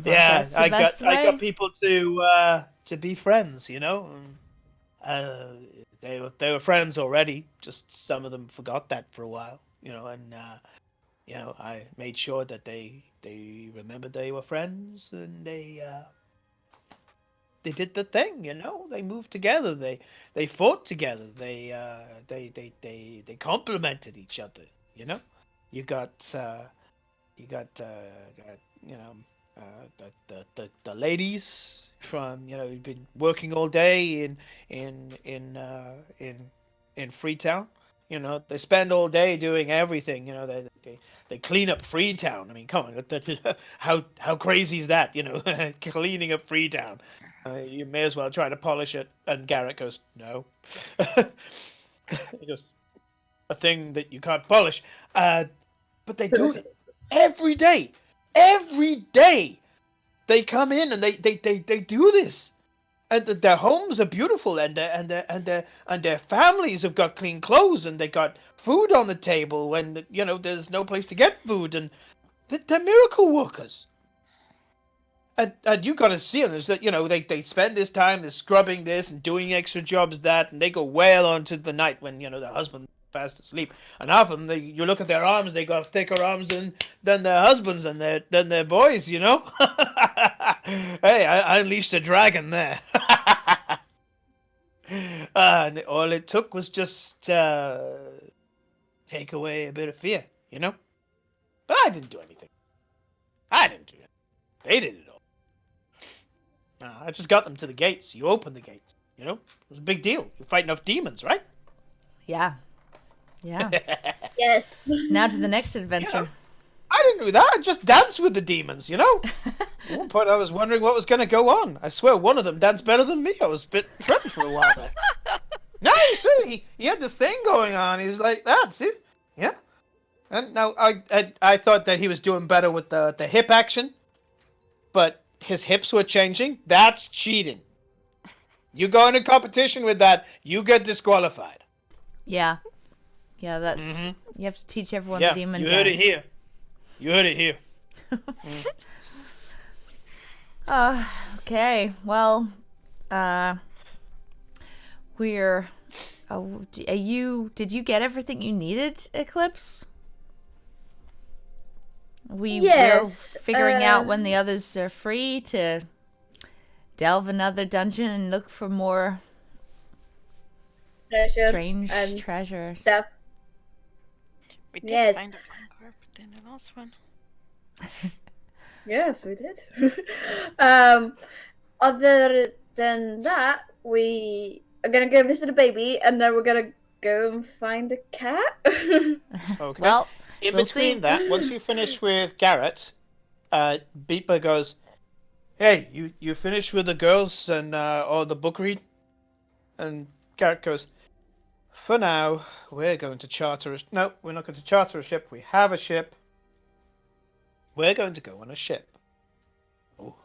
Yeah,
I got people to be friends. You know, they were friends already. Just some of them forgot that for a while. You know, and you know, I made sure that they remembered they were friends, and they did the thing, you know. They moved together. They fought together. They complemented each other. You know, you got you know the ladies from, you know, you've been working all day in Freetown. You know, they spend all day doing everything. You know, they clean up Freetown. I mean, come on, how crazy is that? You know, cleaning up Freetown. You may as well try to polish it. And Garrett goes, no. He goes, a thing that you can't polish. But they do it every day. Every day. They come in and they do this. And their homes are beautiful, and their families have got clean clothes, and they got food on the table when, you know, there's no place to get food, and they're miracle workers. And you got to see them. There's that, you know, they spend this time, they're scrubbing this and doing extra jobs that, and they go well on to the night when, you know, their husband fast asleep. And half of them, you look at their arms, they got thicker arms than their husbands and their boys, you know. Hey, I unleashed a dragon there. And all it took was just take away a bit of fear, you know. But I didn't do anything. I didn't do it. They did it all. I just got them to the gates. You opened the gates, you know. It was a big deal. You're fighting off demons, right?
Yeah. Yeah.
Yes.
Now to the next adventure.
You know, I didn't do that. I just danced with the demons, you know. At one point, I was wondering what was going to go on. I swear, one of them danced better than me. I was a bit threatened for a while there. No, you see, he had this thing going on. He was like that, see? Yeah. And now I thought that he was doing better with the hip action, but his hips were changing. That's cheating. You go into competition with that, you get disqualified.
Yeah. Yeah, that's... You have to teach everyone the demon dance.
You heard it here. You heard it here.
Okay. Well, we're... Did you get everything you needed, Eclipse? We're figuring out when the others are free to delve another dungeon and look for more strange treasures.
Stuff.
We did find a fun carpet in the last one.
Yes, we did. Other than that, we are gonna go visit a baby, and then we're gonna go and find a cat.
Okay. Well, in between that, once you finish with Garrett, Beeper goes, "Hey, you finished with the girls and or the book read?" And Garrett goes, "For now, we're going to charter a... No, we're not going to charter a ship. We have a ship. We're going to go on a ship." Oh,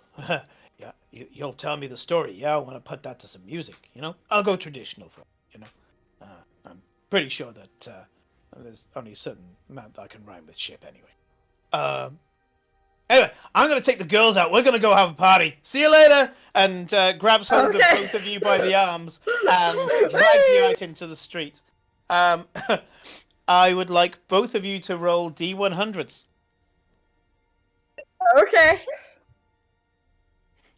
yeah. You'll tell me the story. Yeah, I want to put that to some music. You know, I'll go traditional for it, you know. I'm pretty sure that there's only a certain amount that I can rhyme with ship anyway. Anyway, I'm going to take the girls out. We're going to go have a party. See you later. And grabs hold of both of you by the arms and drags you out into the street. I would like both of you to roll D100s.
Okay.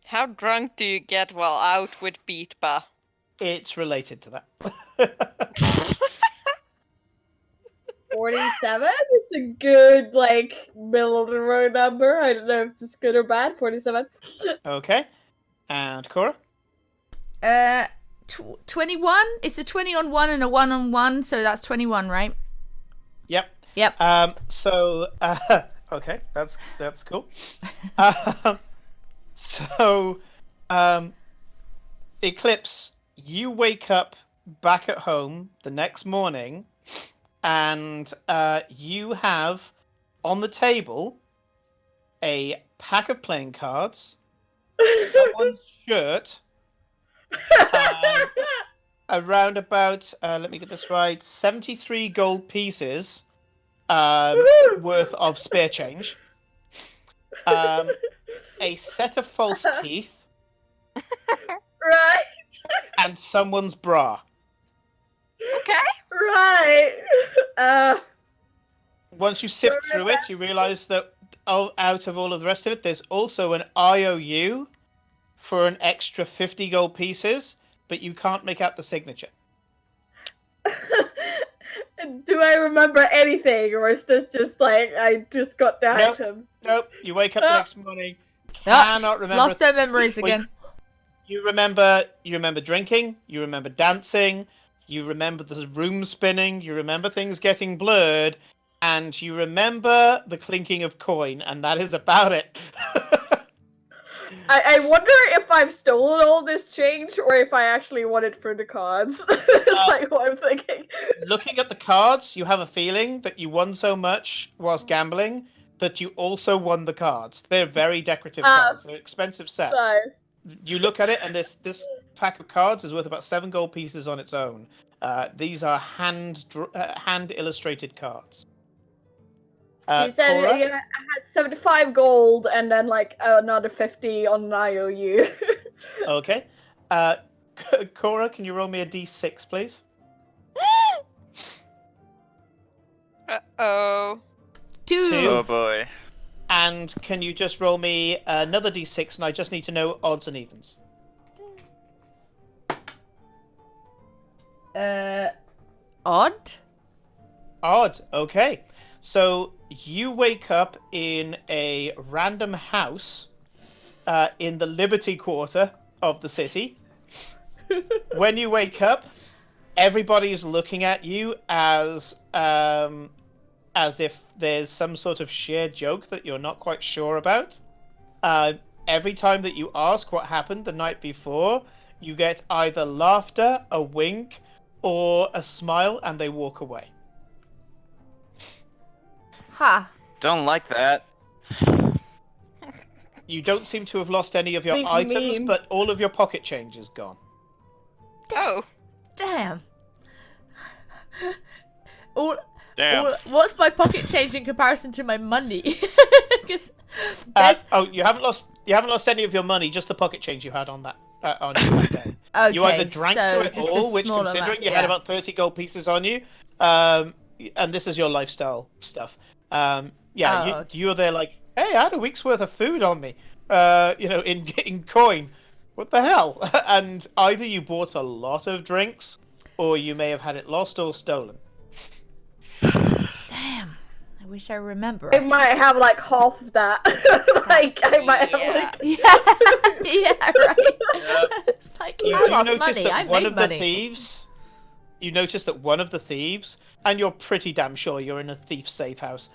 How drunk do you get while out with Beatba?
It's related to that.
47? It's a good, middle of the road number. I don't know if it's good or bad. 47.
Okay. And Cora?
21? It's a 20 on 1 and a 1 on 1, so that's 21, right?
Yep.
Yep.
Okay, that's cool. So, Eclipse, you wake up back at home the next morning, and you have on the table a pack of playing cards, someone's shirt, around about, let me get this right, 73 gold pieces worth of spare change, a set of false teeth,
Right.
and someone's bra.
Okay.
Right.
Once you sift through it, you realize that out of all of the rest of it, there's also an IOU for an extra 50 gold pieces, but you can't make out the signature.
Do I remember anything, or is this just I just got the item?
Nope. You wake up the next morning, cannot remember.
Lost their memories again.
You remember drinking, you remember dancing, you remember the room spinning, you remember things getting blurred, and you remember the clinking of coin, and that is about it.
I wonder if I've stolen all this change, or if I actually won it for the cards. It's what I'm thinking.
Looking at the cards, you have a feeling that you won so much whilst gambling that you also won the cards. They're very decorative cards. They're expensive set.
Nice.
You look at it, and this pack of cards is worth about 7 gold pieces on its own. These are hand illustrated cards.
You said
Cora?
I had 75 gold and then another 50 on an IOU.
Okay. Cora, can you roll me a d6, please?
Uh-oh.
2.
Oh boy.
And can you just roll me another d6, and I just need to know odds and evens.
Odd?
Odd, okay. So you wake up in a random house in the Liberty Quarter of the city. When you wake up, everybody's looking at you as if there's some sort of shared joke that you're not quite sure about. Every time that you ask what happened the night before, you get either laughter, a wink, or a smile, and they walk away.
Ha.
Don't like that.
You don't seem to have lost any of your
Big
items,
meme.
but all of your pocket change is gone.
Oh.
Damn.
Damn.
What's my pocket change in comparison to my money? 'Cause
You haven't lost any of your money, just the pocket change you had on that on you that day.
okay,
You either drank
so
through it
just a
all, which
small
considering
amount,
you had about 30 gold pieces on you, and this is your lifestyle stuff.
Okay.
You're there hey, I had a week's worth of food on me, in coin. What the hell? And either you bought a lot of drinks, or you may have had it lost or stolen.
Damn. I wish I remember.
I might have half of that. I might have
yeah, right. It's like,
You
I
do
lost
notice
money.
that
I
one
made
of the
money.
thieves. You notice that one of the thieves, and you're pretty damn sure you're in a thief's safe house.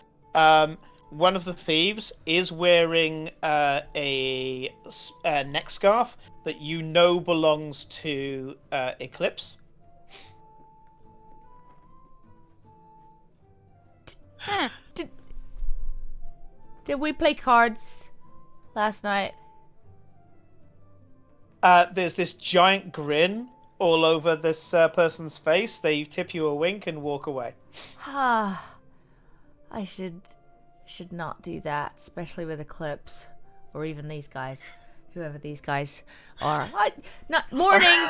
One of the thieves is wearing a neck scarf that you know belongs to Eclipse.
Did we play cards last night?
There's this giant grin all over this person's face. They tip you a wink and walk away.
I should not do that, especially with Eclipse or even these guys, whoever these guys are. Morning.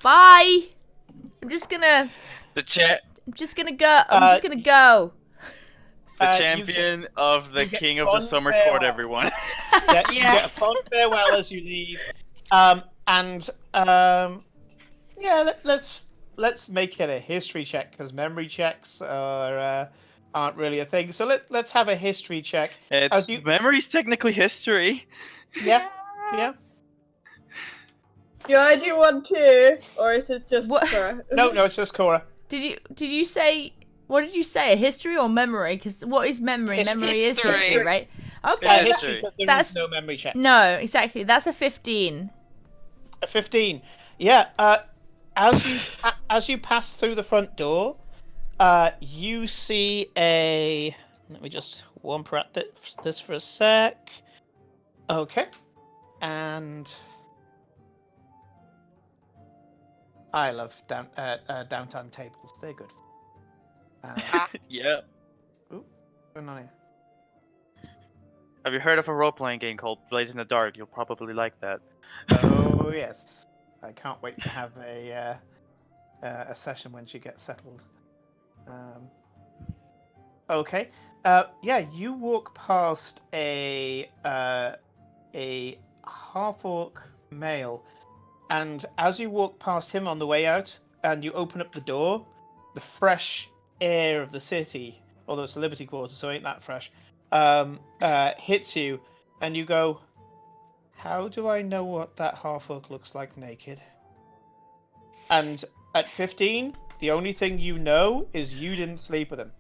Bye. I'm just gonna
The chat.
go. I'm just gonna go.
The
you
champion of the
you get
king of the
fond
summer
farewell.
court, everyone.
Yeah, you get a fond farewell as you leave. Yeah, let's make it a history check because memory checks aren't really a thing. So let's have a history check.
Memory's technically history.
Yeah.
Do I do one too, or is it just
What?
Cora?
No, it's just Cora.
Did you say? What did you say? A history or memory? Because what is memory?
History.
Memory is
History.
history, right? Okay.
Yeah,
History because there
That's-
is no memory check.
No, exactly. That's a 15.
A 15. Yeah. As you pass through the front door, you see a. Let me just whomper at this for a sec. Okay. And I love downtown tables. They're good.
Yeah.
Ooh, going on here?
Have you heard of a role-playing game called Blaze in the Dark? You'll probably like that.
Oh yes. I can't wait to have a session when she gets settled. Okay. Yeah, you walk past a half-orc male, and as you walk past him on the way out, and you open up the door, the fresh air of the city, although it's a Liberty Quarter, so it ain't that fresh, hits you, and you go, how do I know what that half-orc looks like naked? And at 15, the only thing you know is you didn't sleep with him.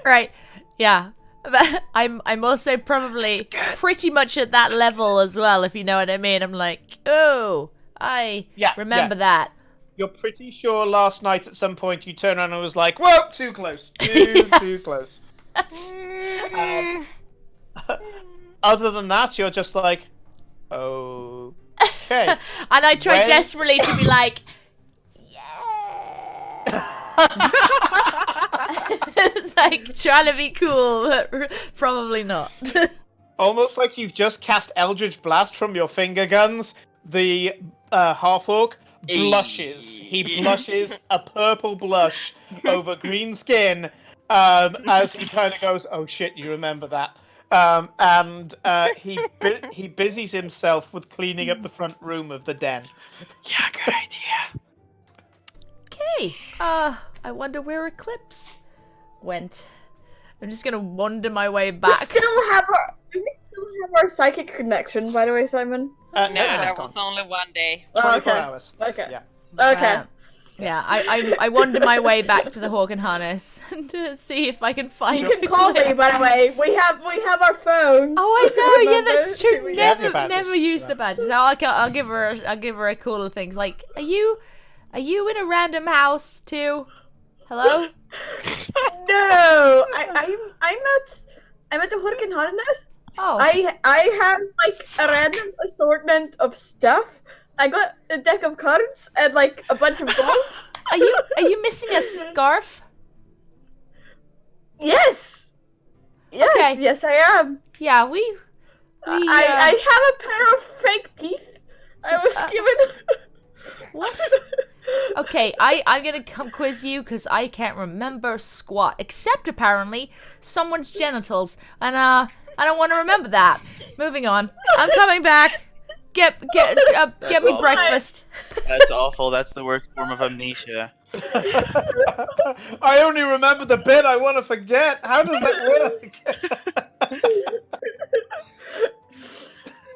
Right. Yeah. But I'm also probably pretty much at that level as well, if you know what I mean. I'm like, oh, I remember that.
You're pretty sure last night at some point you turned around and was like, whoa, too close. Too close. Other than that, you're just like, okay.
And I try desperately to be like, it's like trying to be cool, but probably not.
Almost like you've just cast Eldritch Blast from your finger guns. The half-orc blushes. He blushes a purple blush over green skin as he kind of goes, oh shit, you remember that. And he busies himself with cleaning up the front room of the den.
Yeah, good idea.
Okay. I wonder where Eclipse went. I'm just gonna wander my way
We
back.
still have our psychic connection, by the way, Simon.
No,
that's
that
gone.
was only one day.
24
okay.
hours.
Okay.
Yeah.
Okay.
Yeah, I wander my way back to the Hawk and Harness to see if I can find.
You can call me, by the way. We have our phones.
Oh, I know. Yeah,
Remember?
that's true.
We
have your
Never
badges.
use the badges. I'll give her a call and things like, are you in a random house too? Hello?
No, I'm at the Hawk and Harness.
Oh.
I have like a random assortment of stuff. I got a deck of cards and like a bunch of gold.
Are you missing a scarf?
Yes. Yes,
Okay.
yes I am.
Yeah, we
I have a pair of fake teeth. I was given.
What? Okay, I'm gonna come quiz you because I can't remember squat, except apparently someone's genitals, and I don't want to remember that. Moving on. I'm coming back. Get me
all.
breakfast.
That's awful. That's the worst form of amnesia.
I only remember the bit I want to forget. How does that work?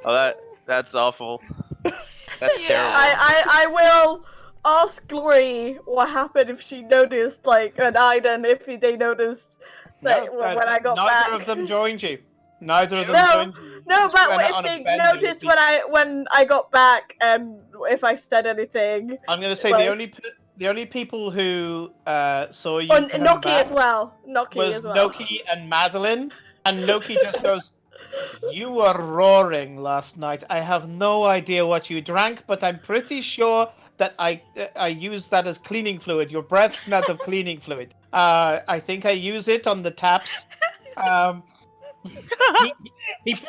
Oh, that's awful. That's terrible.
I will ask Glory what happened if she noticed like an item if they noticed that when I got back.
Neither of them joined you. Neither of them
No,
joined you.
no,
Just
but
went out
if
on a
they
bender with
noticed
the-
when I got back and if I said anything.
I'm gonna say
like-
the only people who saw you
Oh,
come
Noki
back
as well. Noki
was
as well.
Noki and Madeline, and Noki just goes, "You were roaring last night. I have no idea what you drank, but I'm pretty sure that I used that as cleaning fluid. Your breath smelled of cleaning fluid. I think I use it on the taps."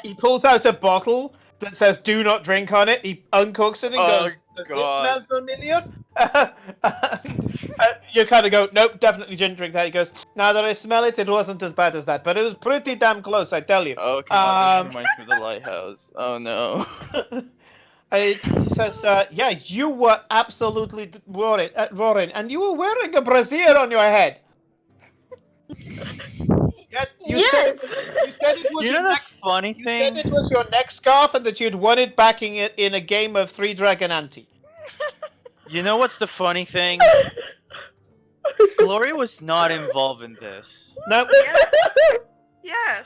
He pulls out a bottle that says "Do not drink" on it. He uncorks it and
Oh,
goes, "Does this
God.
smell familiar?"
you kind of go, nope, definitely didn't drink that. He goes, now that I smell it, it wasn't as bad as that, but it was pretty damn close, I tell you.
Okay, this reminds me of the lighthouse. Oh no.
He says, yeah, you were absolutely roaring, and you were wearing a brassiere on your head. Yeah, you said it was
You
your
know the
neck.
funny
You
thing?
said it was your neck scarf and that you'd won it back in a game of Three Dragon Ante.
You know what's the funny thing? Glory was not involved in this.
No.
Yes.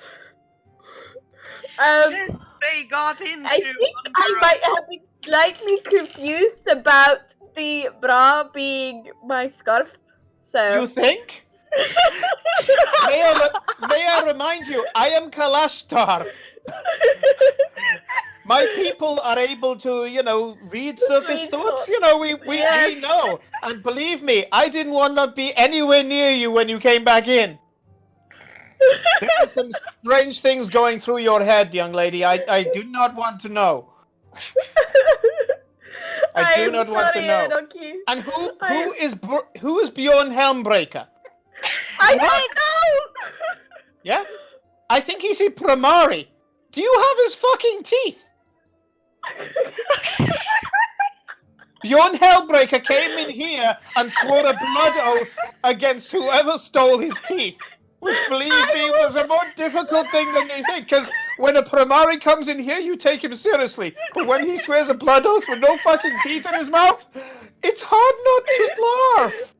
They got into.
I think I might have been slightly confused about the bra being my scarf. So
You think? May I remind you, I am Kalashtar. My people are able to, read surface thoughts. We know. And believe me, I didn't want to be anywhere near you when you came back in. There are some strange things going through your head, young lady. I do not want to know. I do not want to know.
Enoki.
And who is Bjorn Helmbreaker?
I don't know.
Yeah? I think he's a Primari. Do you have his fucking teeth? Bjorn Hellbreaker came in here and swore a blood oath against whoever stole his teeth. Which, believe me, was a more difficult thing than you think. Because when a Primari comes in here, you take him seriously. But when he swears a blood oath with no fucking teeth in his mouth, it's hard not to laugh.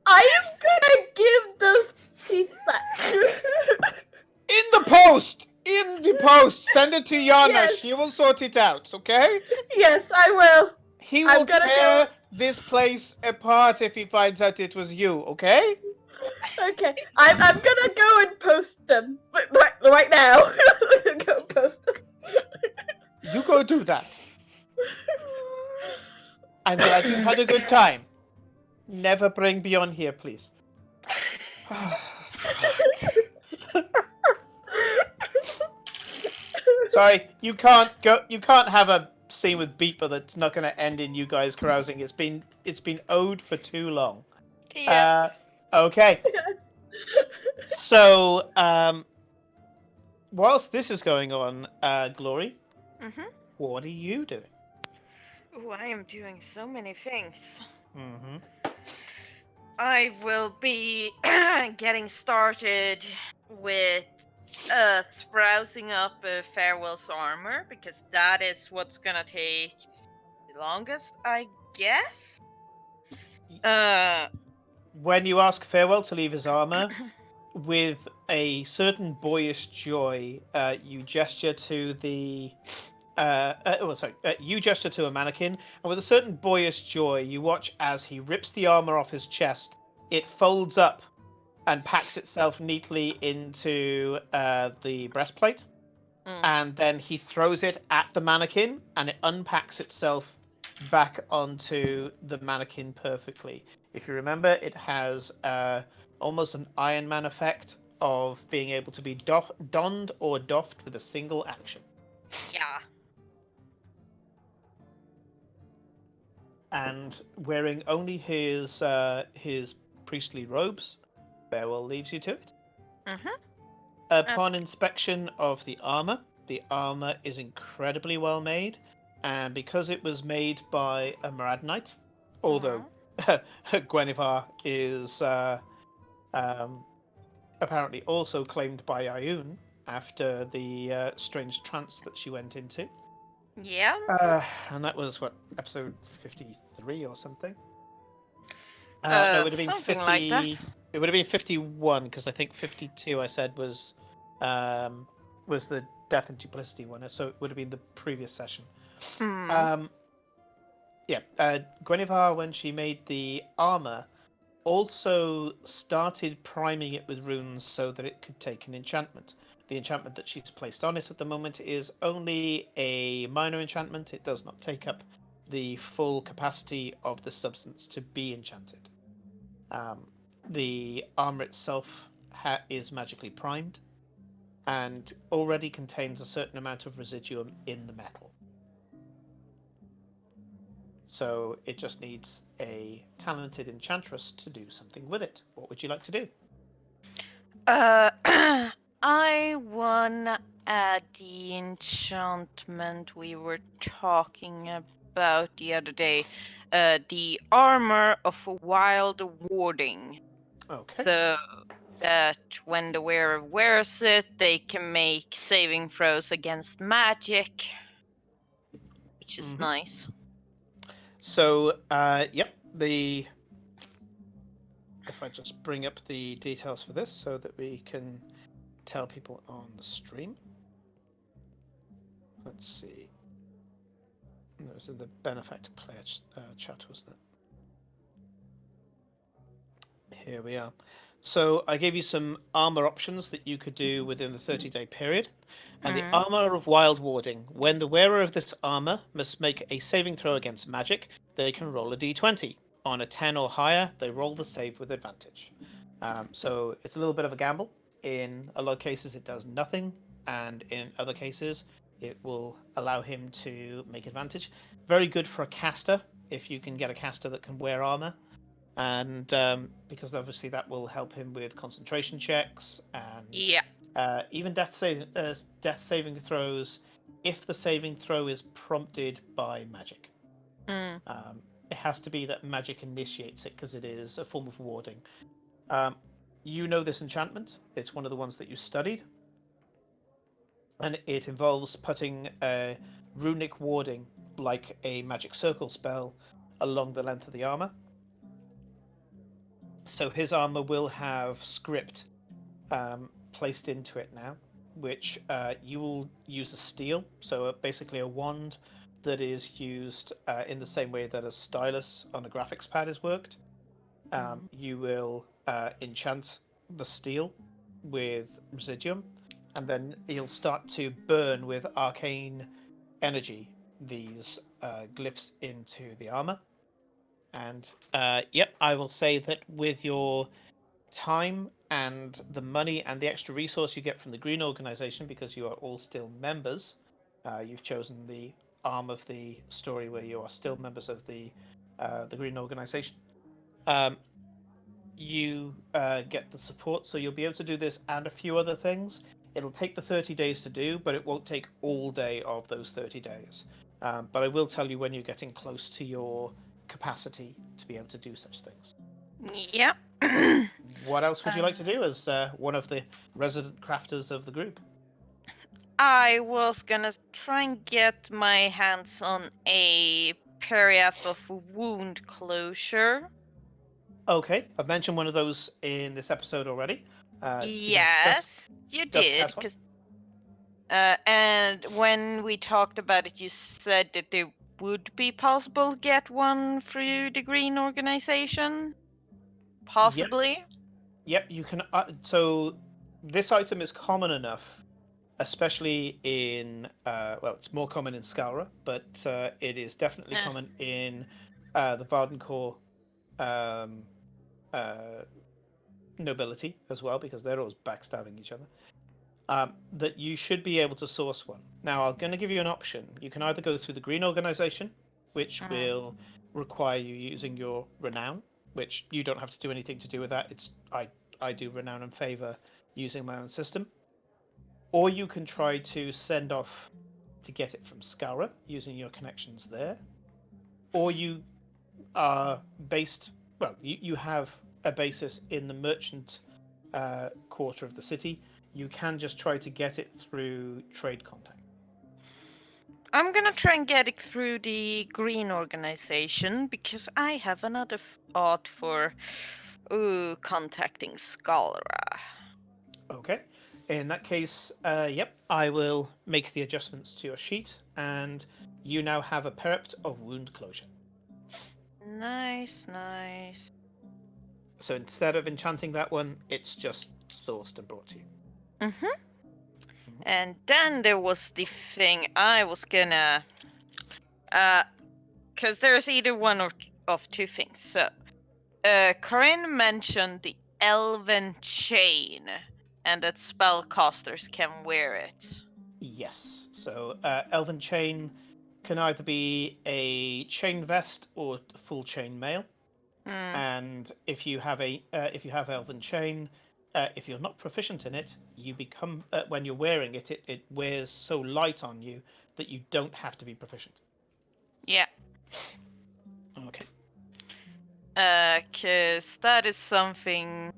I am gonna give those teeth back.
In the post! In the post! Send it to Yana.
Yes.
She will sort it out, okay?
Yes, I will.
He will tear this place apart if he finds out it was you, okay?
Okay, I'm gonna go and post them right now. Go post them.
You go do that. I'm glad you had a good time. Never bring Beyond here, please. Sorry, you can't go. You can't have a scene with Beeper that's not going to end in you guys carousing. It's been owed for too long.
Yes.
Okay.
Yes.
So, whilst this is going on, Glory, what are you doing?
Oh, I am doing so many things.
Mm-hmm.
I will be getting started with sprucing up Farewell's armor, because that is what's gonna take the longest, I guess.
When you ask Farewell to leave his armor, with a certain boyish joy, you gesture to the. You gesture to a mannequin, and with a certain boyish joy, you watch as he rips the armor off his chest. It folds up and packs itself neatly into the breastplate, and then he throws it at the mannequin, and it unpacks itself back onto the mannequin perfectly. If you remember, it has almost an Iron Man effect of being able to be donned or doffed with a single action.
Yeah.
And wearing only his priestly robes, Farewell leaves you to it. Upon inspection of the armor is incredibly well made, and because it was made by a Maradnite, although Guinevere is apparently also claimed by Ioun after the strange trance that she went into.
Yeah.
And that was what, episode 53 or something? No, it would have been
something
50.
like that.
It would have been 51 because I think 52 I said was the Death and Duplicity one, so it would have been the previous session. Guinevere, when she made the armor, also started priming it with runes so that it could take an enchantment. The enchantment that she's placed on it at the moment is only a minor enchantment. It does not take up the full capacity of the substance to be enchanted. The armor itself is magically primed and already contains a certain amount of residuum in the metal. So it just needs a talented enchantress to do something with it. What would you like to do?
I wanna add the enchantment we were talking about the other day. The armor of wild warding.
Okay.
So that when the wearer wears it, they can make saving throws against magic, which is nice.
So, yep, if I just bring up the details for this so that we can tell people on the stream. Let's see. That was in the Benefactor player chat, wasn't it? Here we are. So I gave you some armor options that you could do within the 30-day period. And the armor of wild warding. When the wearer of this armor must make a saving throw against magic, they can roll a d20. On a 10 or higher, they roll the save with advantage. So it's a little bit of a gamble. In a lot of cases, it does nothing, and in other cases, it will allow him to make advantage. Very good for a caster if you can get a caster that can wear armor, and because obviously that will help him with concentration checks and even death saving throws if the saving throw is prompted by magic. It has to be that magic initiates it because it is a form of warding. You know this enchantment. It's one of the ones that you studied. And it involves putting a runic warding, like a magic circle spell, along the length of the armor. So his armor will have script placed into it now, which you will use a steel. So basically a wand that is used in the same way that a stylus on a graphics pad is worked. You will enchant the steel with residuum, and then you'll start to burn with arcane energy these glyphs into the armor. And yep, I will say that with your time and the money and the extra resource you get from the Green Organization, because you are all still members, you've chosen the arm of the story where you are still members of the Green Organization. You get the support, so you'll be able to do this and a few other things. It'll take the 30 days to do, but it won't take all day of those 30 days. But I will tell you when you're getting close to your capacity to be able to do such things.
Yeah.
What else would you like to do as one of the resident crafters of the group?
I was gonna try and get my hands on a periapt of wound closure.
Okay, I've mentioned one of those in this episode already.
Yes, you did. Because and when we talked about it, you said that it would be possible to get one through the Green Organization. Possibly.
Yep, you can. So this item is common enough, especially in well, it's more common in Skara, but it is definitely common in the Vardencore nobility as well, because they're always backstabbing each other. That you should be able to source one. Now, I'm going to give you an option. You can either go through the Green Organization, which will require you using your renown, which you don't have to do anything to do with that. It's I do renown and favor using my own system. Or you can try to send off to get it from Skara using your connections there. Or you are based, well, you have a basis in the merchant quarter of the city. You can just try to get it through trade contact.
I'm gonna try and get it through the Green Organization because I have another thought for contacting Scalra.
Okay. In that case, yep, I will make the adjustments to your sheet, and you now have a periapt of wound closure.
Nice, nice.
So instead of enchanting that one, it's just sourced and brought to you.
And then there was the thing I was gonna, because there's either one of two things. So, Corinne mentioned the Elven Chain, and that spellcasters can wear it.
Yes. So Elven Chain can either be a chain vest or full chain mail. And if you have elven chain, if you're not proficient in it, you become when you're wearing it, it wears so light on you that you don't have to be proficient.
Yeah.
Okay.
Cause that is something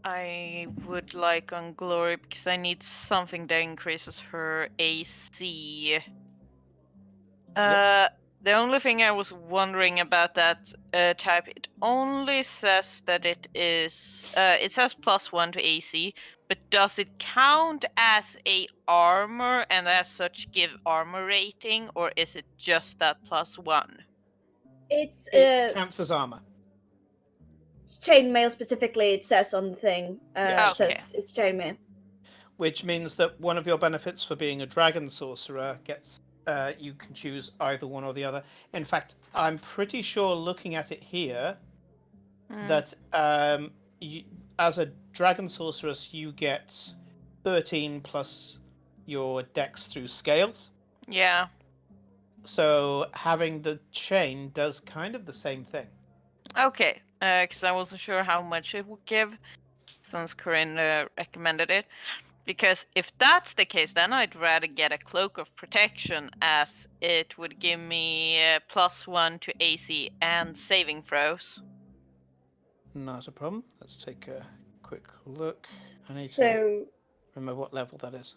I would like on Glory, because I need something that increases her AC. The only thing I was wondering about that type, it only says that it is, it says +1 to AC, but does it count as a armor and as such give armor rating, or is it just that +1?
It's
It counts as armor.
chainmail specifically. It says on the thing.
Yeah,
It says it's chainmail.
Which means that one of your benefits for being a dragon sorcerer gets you can choose either one or the other. In fact, I'm pretty sure looking at it here that as a dragon sorceress you get 13 plus your dex through scales.
Yeah.
So having the chain does kind of the same thing.
Okay, because I wasn't sure how much it would give, since Corinne recommended it. Because if that's the case, then I'd rather get a Cloak of Protection, as it would give me +1 to AC and saving throws.
Not a problem. Let's take a quick look. I need to
So
remember what level that is.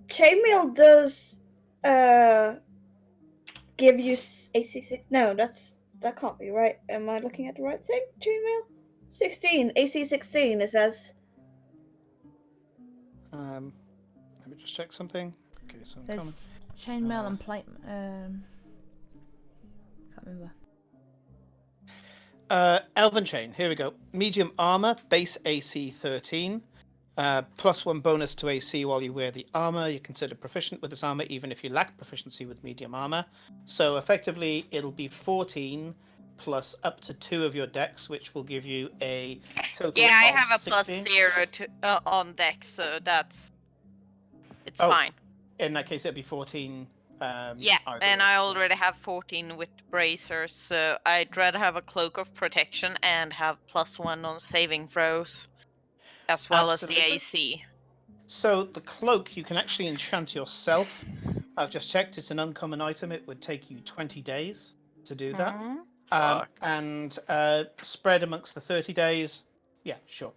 chainmail does give you AC6. No, that can't be right. Am I looking at the right thing? Chainmail 16 AC 16. It says.
Let me just check something. Okay, so
There's chainmail and plate. Can't remember.
Elven chain. Here we go. Medium armor, base AC 13. +1 bonus to AC while you wear the armor. You're considered proficient with this armor, even if you lack proficiency with medium armor. So effectively, it'll be 14 plus up to 2 of your dex, which will give you a total
Yeah, I
of
have a
16.
+0 to on dex, so it's fine.
In that case, it'd be 14.
Yeah, and I already have 14 with bracers, so I'd rather have a Cloak of Protection and have +1 on saving throws, as well as the AC.
So the cloak you can actually enchant yourself. I've just checked; it's an uncommon item. It would take you 20 days to do that, and spread amongst the 30 days. Yeah, sure.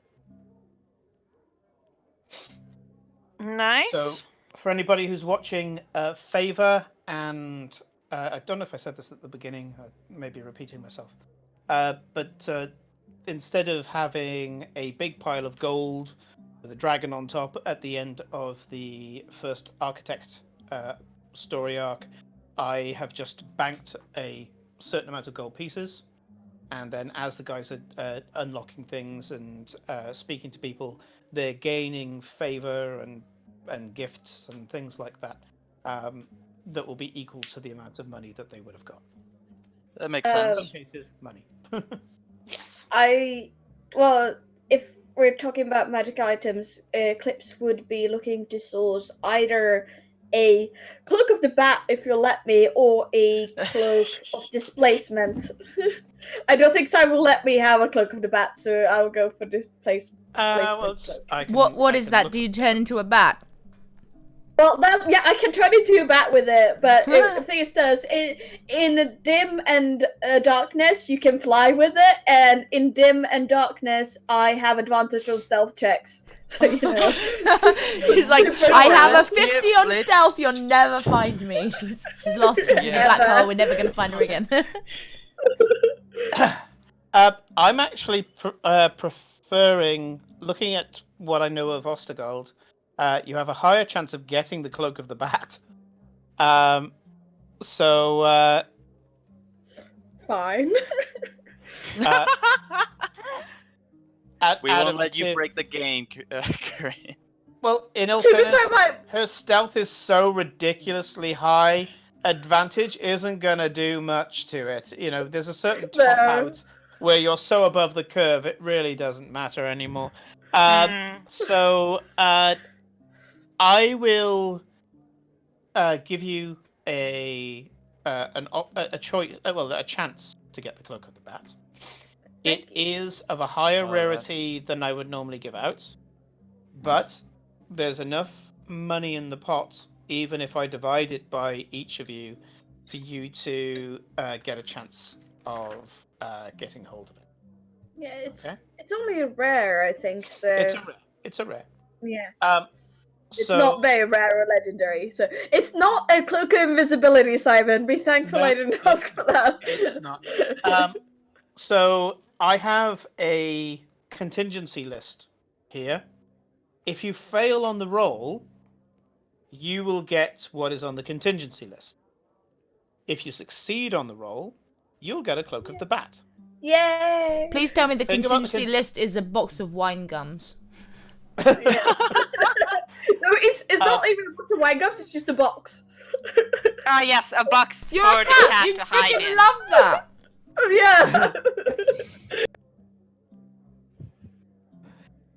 Nice.
So for anybody who's watching, favor and I don't know if I said this at the beginning. I may be repeating myself, but instead of having a big pile of gold with a dragon on top at the end of the first architect story arc, I have just banked a certain amount of gold pieces, and then as the guys are unlocking things and speaking to people, they're gaining favor and gifts and things like that that will be equal to the amount of money that they would have got.
That makes sense.
In some cases, money.
Yes.
Well, if we're talking about magic items, Clips would be looking to source either a Cloak of the Bat, if you'll let me, or a Cloak of Displacement. I don't think Simon will let me have a Cloak of the Bat, so I'll go for displacement cloak.
What is that? Do you turn into a bat?
Well, I can turn into a bat with it, but the thing is, in dim and darkness, you can fly with it, and in dim and darkness, I have advantage on stealth checks. So, you know.
She's like, I have a 50 on stealth, you'll never find me. She's lost in the black hole, we're never going to find her again.
I'm actually preferring, looking at what I know of Ostergold, you have a higher chance of getting the Cloak of the Bat.
Fine.
We won't let you break the game, Corinne.
Well, in all fairness, her stealth is so ridiculously high, advantage isn't going to do much to it. You know, there's a certain top out where you're so above the curve, it really doesn't matter anymore. So, I will give you
a choice. Well, a chance to get the Cloak of the Bat.
Thank
It is of a higher
Oh,
rarity than I would normally give out, but there's enough money in the pot, even if I divide it by each of you, for you to get a chance of getting hold of it.
Yeah,
Okay.
it's only rare, I think. So
It's a rare.
yeah, it's
So
not very rare or legendary. So it's not a cloak of invisibility, Simon. Be thankful
No,
I didn't ask for that.
it's not. So I have a contingency list here. If you fail on the roll, you will get what is on the contingency list. If you succeed on the roll, you'll get a Cloak of the Bat.
Yay!
Please tell me the
Think about the
contingency list is a box of wine gums.
Yeah. No, it's not even a box of wine gums. It's just a box.
Ah, yes, a box
You're
for
a
the
cat.
cat
You
to hide
freaking
in.
love that.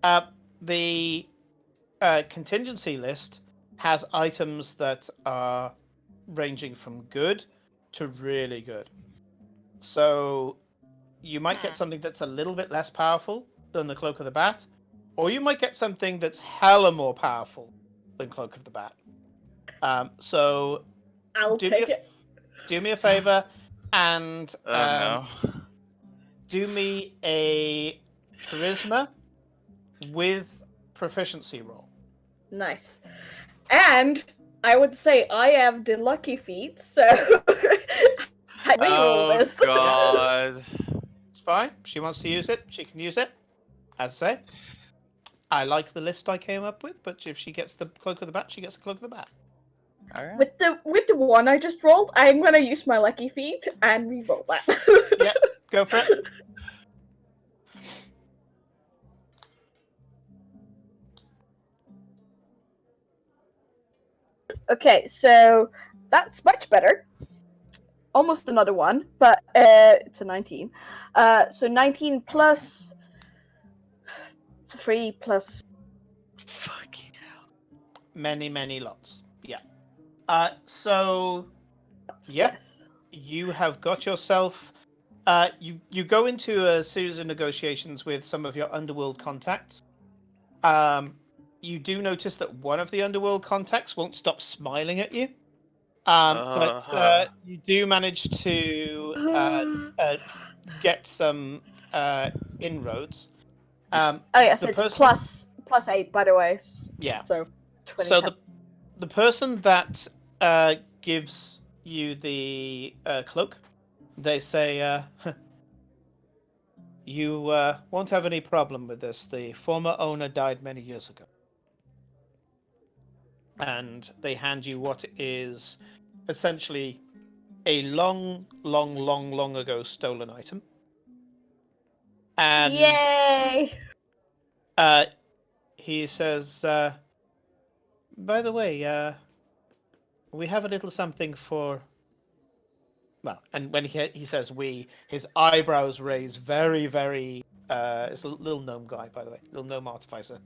Yeah.
The contingency list has items that are ranging from good to really good. So you might get something that's a little bit less powerful than the Cloak of the Bat, or you might get something that's hella more powerful than Cloak of the Bat. So
I'll take it.
do me a favor and
no.
do me a charisma with proficiency roll.
Nice. And I would say I have the lucky feat, so I reroll this.
God.
It's fine. She wants to use it. She can use it. As I say, I like the list I came up with, but if she gets the Cloak of the Bat, she gets the Cloak of the Bat.
Alright.
With the one I just rolled, I'm gonna use my lucky feat and reroll that.
Yeah, go for it.
Okay, so that's much better. Almost another one, but it's a 19. So 19 plus 3 plus.
Fucking hell.
Many lots. Yeah. So yeah,
Yes.
you have got yourself. You go into a series of negotiations with some of your underworld contacts. You do notice that one of the underworld contacts won't stop smiling at you. But you do manage to get some inroads.
Oh yes,
the
it's
person-
plus 8, by the way.
Yeah.
So 27.
So the person that gives you the cloak, they say, you won't have any problem with this. The former owner died many years ago. And they hand you what is essentially a long ago stolen item. And
Yay!
he says, by the way, we have a little something for... Well, and when he says we, his eyebrows raise very, very... it's a little gnome guy, by the way, little gnome artificer.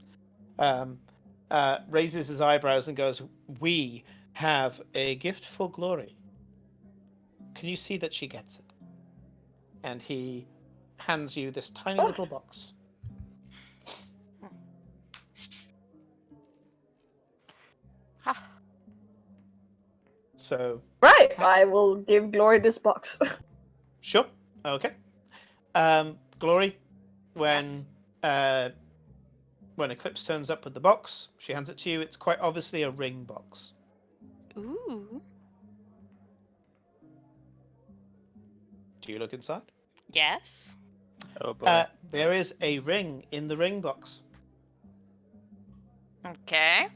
Raises his eyebrows and goes, we have a gift for Glory. Can you see that she gets it? And he hands you this tiny little box. So
Right, I will give Glory this box.
sure, okay. Glory, when Eclipse turns up with the box, she hands it to you. It's quite obviously a ring box.
Ooh.
Do you look inside?
Yes.
Oh boy.
There is a ring in the ring box.
Okay.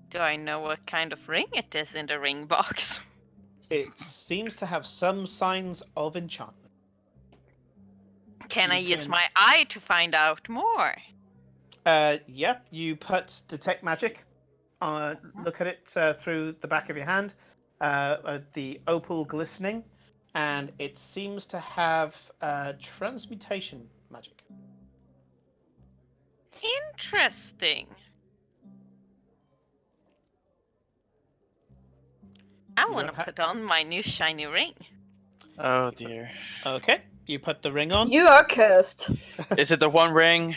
Do I know what kind of ring it is in the ring box?
It seems to have some signs of enchantment.
Can I
You
use
can-
my eye to find out more?
Yeah, you put detect magic. Look at it through the back of your hand. The opal glistening, and it seems to have transmutation magic.
Interesting. I want to put on my new shiny ring.
Oh dear.
Okay, you put the ring on.
You are cursed.
Is it the one ring?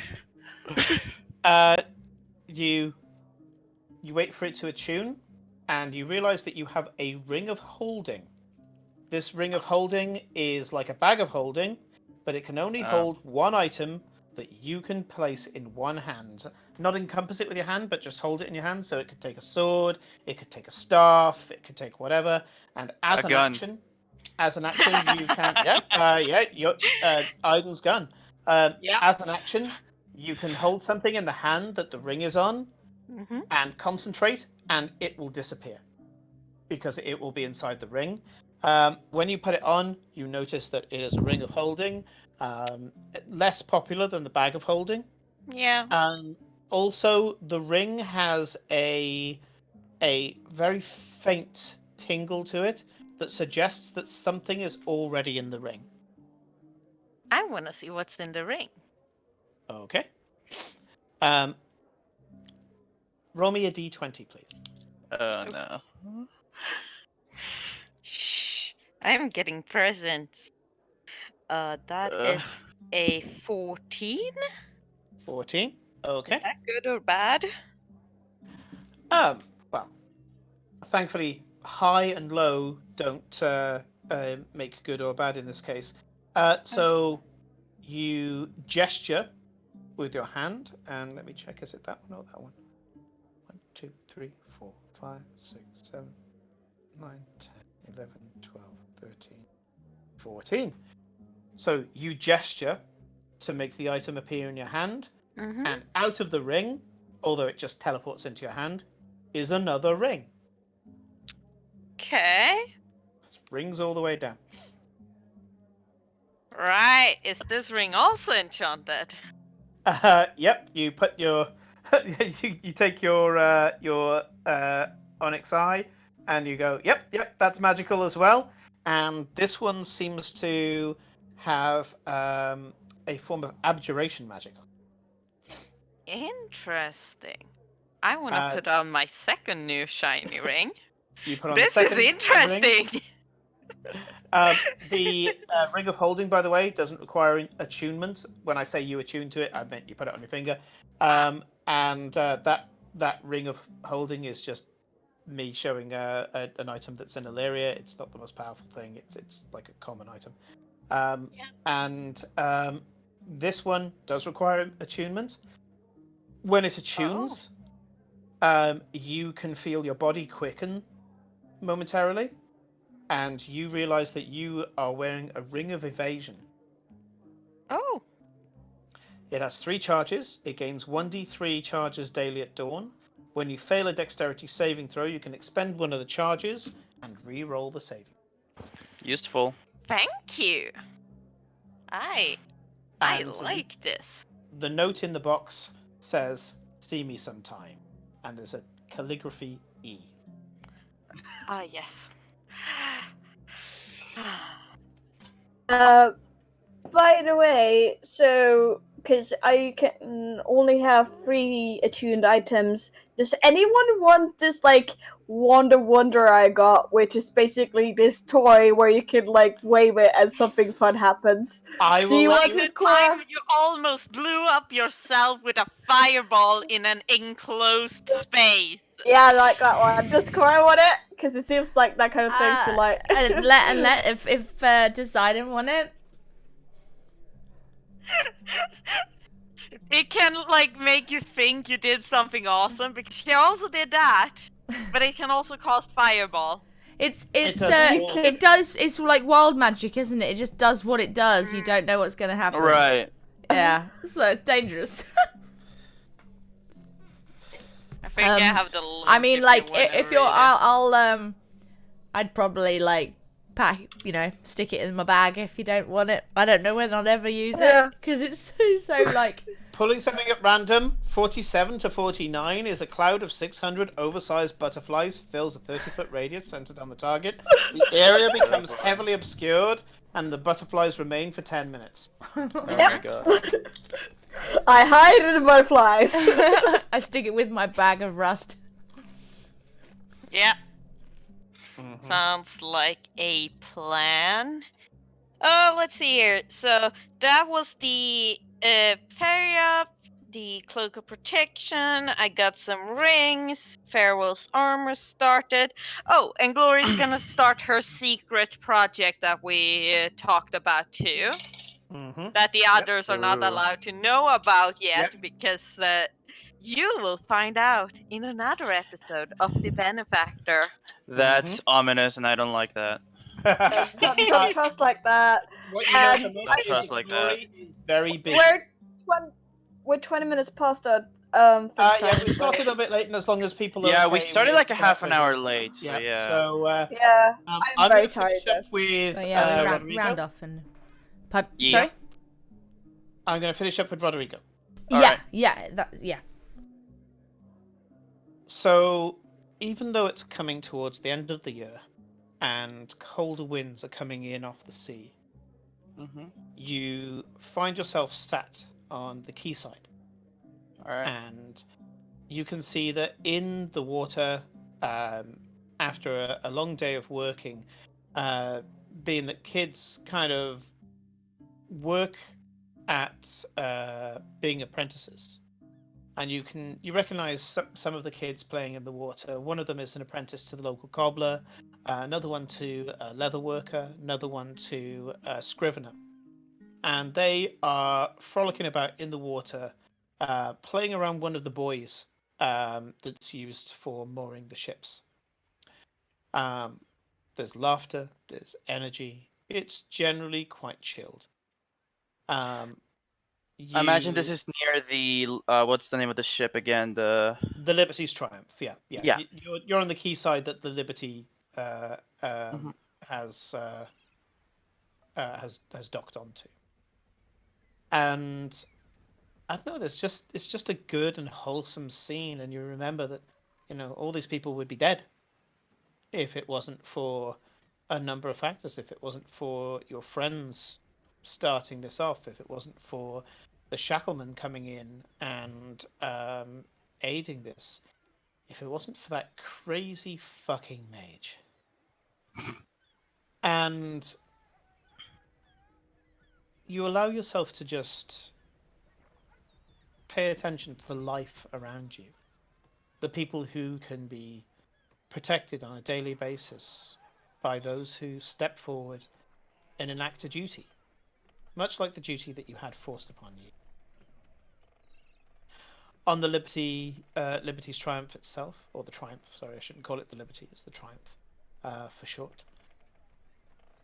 You wait for it to attune, and you realize that you have a ring of holding. This ring of holding is like a bag of holding, but it can only hold one item that you can place in one hand. Not encompass it with your hand, but just hold it in your hand. So it could take a sword, it could take a staff, it could take whatever. And as an action, you can your Aiden's gun. As an action, you can hold something in the hand that the ring is on, and concentrate, and it will disappear because it will be inside the ring. When you put it on, you notice that it is a ring of holding, less popular than the bag of holding.
Yeah.
Also, the ring has a very faint tingle to it that suggests that something is already in the ring.
I want to see what's in the ring.
Okay. Roll me a d20, please.
Oh no.
Shh. I'm getting presents. That is a 14.
14. Okay.
Is that good or bad?
Well, thankfully, high and low don't make good or bad in this case. So you gesture with your hand, and let me check, is it that one or that one? 1, 2, 3, 4, 5, 6, 7, 9, 10, 11, 12, 13, 14. So you gesture to make the item appear in your hand, and out of the ring, although it just teleports into your hand, is another ring.
Okay.
Rings all the way down.
Right. Is this ring also enchanted?
Yep. You put your you take your onyx eye, and you go, yep, that's magical as well. And this one seems to have a form of abjuration magic.
Interesting. I want to put on my second new shiny ring.
You put on
This
the second
is interesting.
Ring. The ring of holding, by the way, doesn't require attunement. When I say you attune to it, I meant you put it on your finger. And that ring of holding is just me showing an item that's in Illyria. It's not the most powerful thing. It's like a common item. And this one does require attunement. When it attunes, you can feel your body quicken momentarily, and you realize that you are wearing a ring of evasion.
Oh.
It has 3 charges. It gains 1d3 charges daily at dawn. When you fail a dexterity saving throw, you can expend one of the charges and re-roll the saving.
Useful.
Thank you. I like this.
The note in the box says, "See me sometime," and there's a calligraphy E.
Ah, yes.
By the way, so because I can only have 3 attuned items, does anyone want this like Wonder I got, which is basically this toy where you can like wave it and something fun happens?
Do you
like the time you almost blew up yourself with a fireball in an enclosed space.
Yeah, like that one. Does Cora want it? Because it seems like that kind of thing she like.
And let if Poseidon want it.
It can like make you think you did something awesome because she also did that, but it can also cast fireball.
It's like wild magic, isn't it? It just does what it does. You don't know what's gonna happen.
Right.
Yeah, so it's dangerous.
I think I have the link.
I mean, like if you're, I'd probably like pack, stick it in my bag if you don't want it. I don't know when I'll ever use it because it's so like.
Pulling something at random, 47 to 49 is a cloud of 600 oversized butterflies fills a 30-foot radius centered on the target. The area becomes heavily obscured, and the butterflies remain for 10 minutes.
Oh my god.
I hide in the butterflies.
I stick it with my bag of rust.
Yeah. Sounds like a plan. Let's see here. So that was the Feria, the Cloak of Protection. I got some rings. Farewell's armor started. Oh, and Glory's gonna start her secret project that we talked about too. That the others are not allowed to know about yet because you will find out in another episode of the Benefactor.
That's ominous, and I don't like that.
Don't trust like that.
What you know at the
Don't
moment
trust
is
like
Glory is very busy.
We're 20 minutes past our
Yeah,
time,
we
so-
started a bit late, and as long as people are
Yeah,
okay
we started
with
like a
that,
half an
we're
hour
good.
late. So yeah.
So
Yeah,
I'm
very
gonna finish
tired
up with
So yeah, we
Rodrigo.
round off and.
Yeah.
Sorry.
I'm gonna finish up with Rodrigo.
Alright.
Yeah.
So, even though it's coming towards the end of the year, and colder winds are coming in off the sea, you find yourself sat on the quayside.
Alright.
And you can see that in the water, after a long day of working, being that kids kind of work at being apprentices, and you recognize some of the kids playing in the water. One of them is an apprentice to the local cobbler, another one to a leather worker, another one to a scrivener, and they are frolicking about in the water, playing around one of the buoys that's used for mooring the ships. There's laughter, there's energy. It's generally quite chilled.
I imagine this is near the what's the name of the ship again? The
Liberty's Triumph. Yeah.
Yeah.
You're on the quayside that the Liberty has docked onto, and I don't know. It's just a good and wholesome scene, and you remember that, all these people would be dead if it wasn't for a number of factors. If it wasn't for your friends starting this off, if it wasn't for the Shackleman coming in and aiding this, if it wasn't for that crazy fucking mage. And you allow yourself to just pay attention to the life around you. The people who can be protected on a daily basis by those who step forward and enact a duty, much like the duty that you had forced upon you. On the Liberty's Triumph itself, or the Triumph, sorry, I shouldn't call it the Liberty, it's the Triumph for short.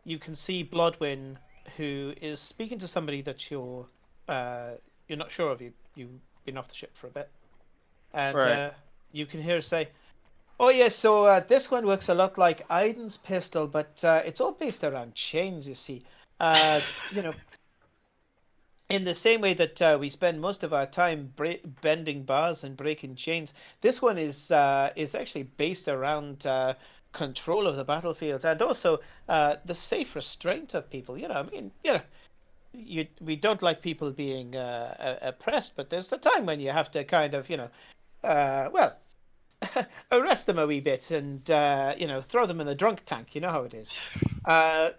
You can see Blodwyn, who is speaking to somebody that you're not sure of. You've been off the ship for a bit, and
right.
You can hear her say, "Oh yes, so this one works a lot like Aiden's pistol, but it's all based around chains. You see, in the same way that we spend most of our time bending bars and breaking chains, this one is actually based around control of the battlefield and also the safe restraint of people. We don't like people being oppressed, but there's a time when you have to kind of, arrest them a wee bit and throw them in the drunk tank. You know how it is. So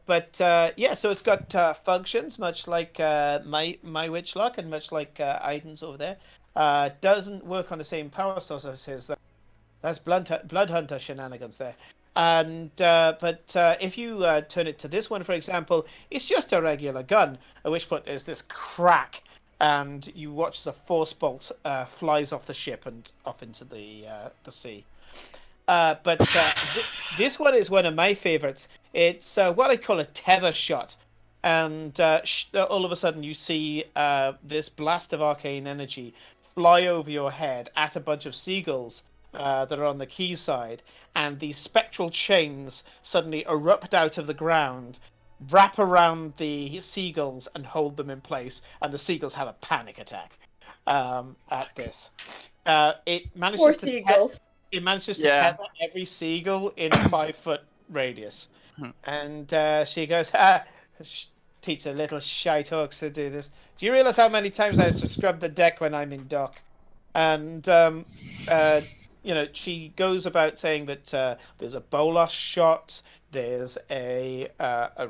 it's got functions much like my Witchlock and much like Aiden's over there. Doesn't work on the same power source as his. That's Blood Hunter shenanigans there. And if you turn it to this one, for example, it's just a regular gun. At which point there's this crack, and you watch as a force bolt flies off the ship and off into the sea. This one is one of my favorites. It's what I call a tether shot, and all of a sudden you see this blast of arcane energy fly over your head at a bunch of seagulls that are on the quayside, and these spectral chains suddenly erupt out of the ground, wrap around the seagulls and hold them in place, and the seagulls have a panic attack at this. It manages
Poor
to
seagulls.
It manages to tether every seagull in a 5-foot radius. And she goes, teach a little shite hawks to do this. Do you realise how many times I have to scrub the deck when I'm in dock? And she goes about saying that there's a bolas shot, there's a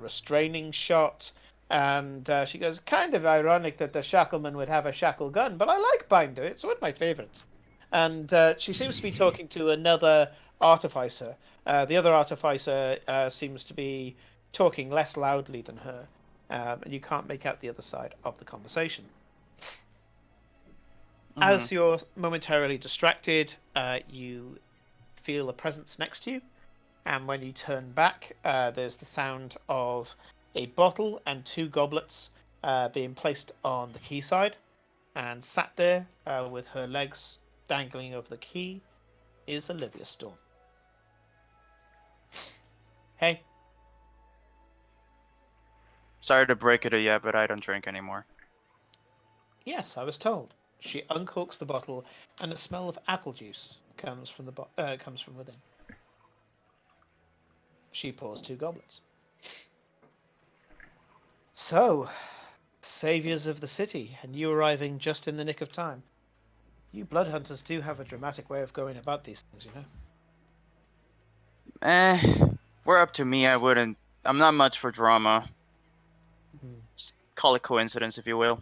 restraining shot, and she goes, kind of ironic that the shackleman would have a shackle gun, but I like binder. It's one of my favorites. And she seems to be talking to another artificer. The other artificer seems to be talking less loudly than her, and you can't make out the other side of the conversation. As you're momentarily distracted, you feel a presence next to you, and when you turn back, there's the sound of a bottle and 2 goblets being placed on the quayside, and sat there with her legs dangling over the quay is Olivia Storm. Hey.
Sorry to break it to you, but I don't drink anymore.
Yes, I was told. She uncorks the bottle, and a smell of apple juice comes from within. She pours 2 goblets. So, saviors of the city, and you arriving just in the nick of time. You blood hunters do have a dramatic way of going about these things, you know.
Were up to me, I wouldn't. I'm not much for drama. Just call it coincidence, if you will.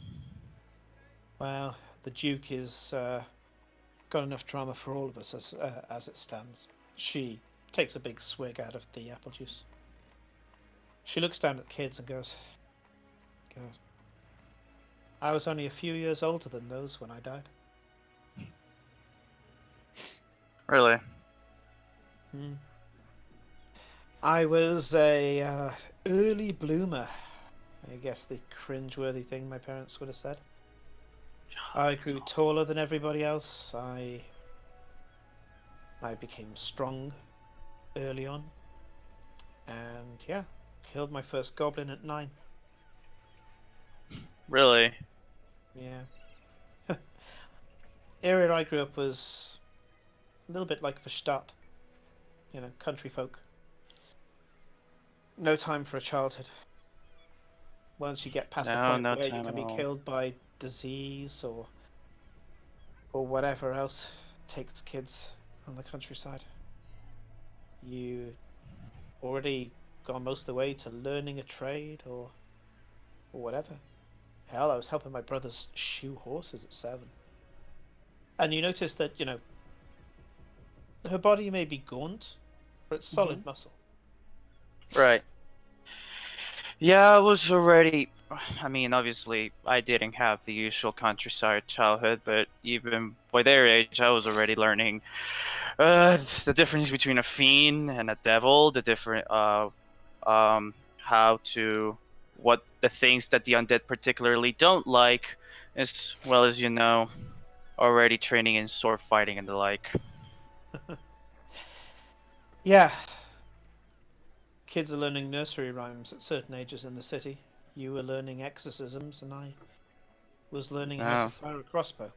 Well, the Duke is got enough drama for all of us as it stands. She takes a big swig out of the apple juice. She looks down at the kids and goes, God, I was only a few years older than those when I died.
Really?
I was a early bloomer. I guess the cringeworthy thing my parents would have said. I grew taller than everybody else. I became strong early on. And yeah, killed my first goblin at 9.
Really?
Yeah. Area I grew up was a little bit like Verstadt. Country folk. No time for a childhood. Once you get past the point where you can be killed by disease or whatever else takes kids on the countryside, you already gone most of the way to learning a trade or whatever. Hell, I was helping my brothers shoe horses at 7. And you notice that, her body may be gaunt, but it's solid muscle.
Right. Yeah, I was already. I mean, obviously, I didn't have the usual countryside childhood, but even by their age, I was already learning the difference between a fiend and a devil, the different what the things that the undead particularly don't like, as well as already training in sword fighting and the like.
Yeah. Kids are learning nursery rhymes at certain ages in the city. You were learning exorcisms, and I was learning how to fire a crossbow.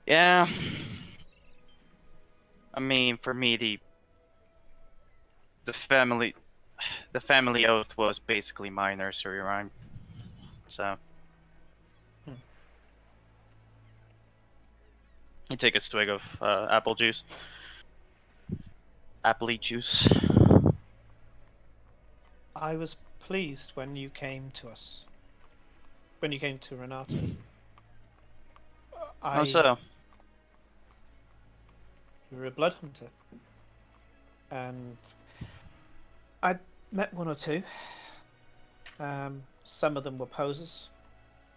Yeah. I mean, for me, the family oath was basically my nursery rhyme. So. You take a swig of apple juice. Apple juice.
I was pleased when you came to us. When you came to Renata.
How so?
You were a blood hunter. And I met 1 or 2. Some of them were posers.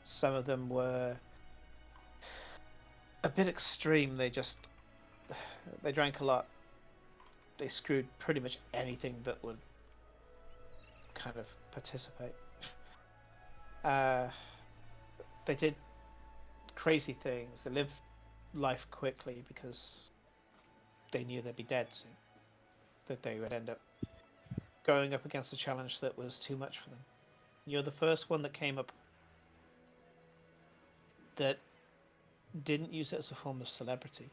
Some of them were a bit extreme. They drank a lot. They screwed pretty much anything that would kind of participate. They did crazy things. They lived life quickly because they knew they'd be dead soon. That they would end up going up against a challenge that was too much for them. You're the first one that came up that didn't use it as a form of celebrity.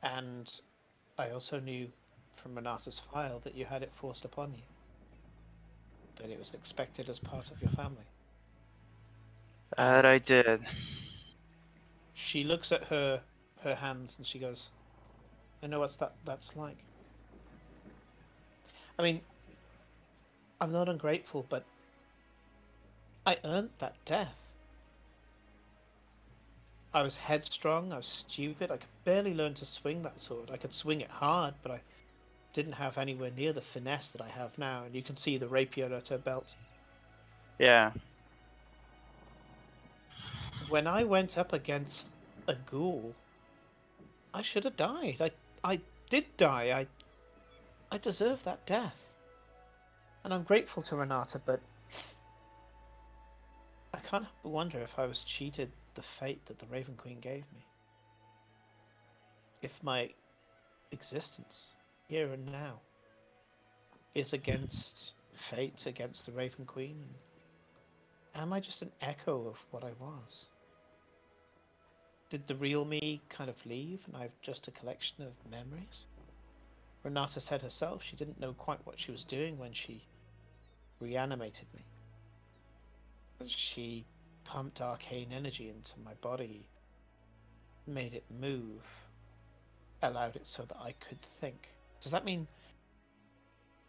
And I also knew from Renata's file that you had it forced upon you. That it was expected as part of your family.
That I did.
She looks at her hands and she goes, I know what's that's like. I mean, I'm not ungrateful, but I earned that death. I was headstrong, I was stupid, I could barely learn to swing that sword. I could swing it hard, but I didn't have anywhere near the finesse that I have now, and you can see the rapier at her belt.
Yeah.
When I went up against a ghoul, I should have died. I did die. I deserve that death. And I'm grateful to Renata, but I can't help but wonder if I was cheated the fate that the Raven Queen gave me. If my existence, here and now, is against fate, against the Raven Queen, am I just an echo of what I was? Did the real me kind of leave and I've just a collection of memories? Renata said herself she didn't know quite what she was doing when she reanimated me. She pumped arcane energy into my body, made it move, allowed it so that I could think. Does that mean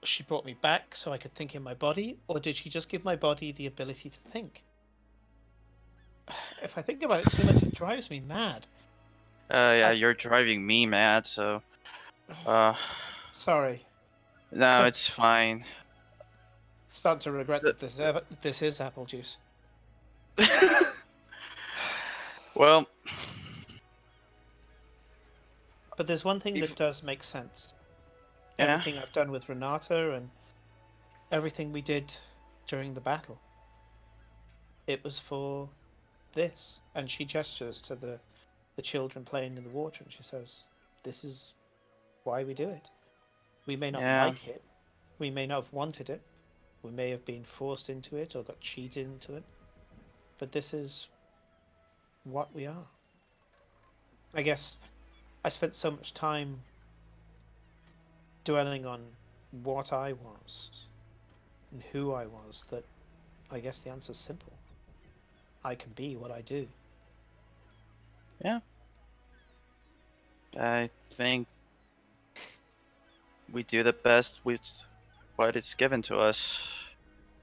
she brought me back so I could think in my body, or did she just give my body the ability to think? If I think about it too much, it drives me mad.
Yeah, you're driving me mad, so...
Sorry.
No, it's fine.
Starting to regret that this is apple juice.
Well...
But there's one thing that does make sense.
Yeah.
Everything I've done with Renata and everything we did during the battle. It was for this. And she gestures to the children playing in the water and she says, this is why we do it. We may not like it. We may not have wanted it. We may have been forced into it or got cheated into it. But this is what we are. I guess I spent so much time dwelling on what I was and who I was that I guess the answer's simple. I can be what I do.
Yeah. I think we do the best with what is given to us,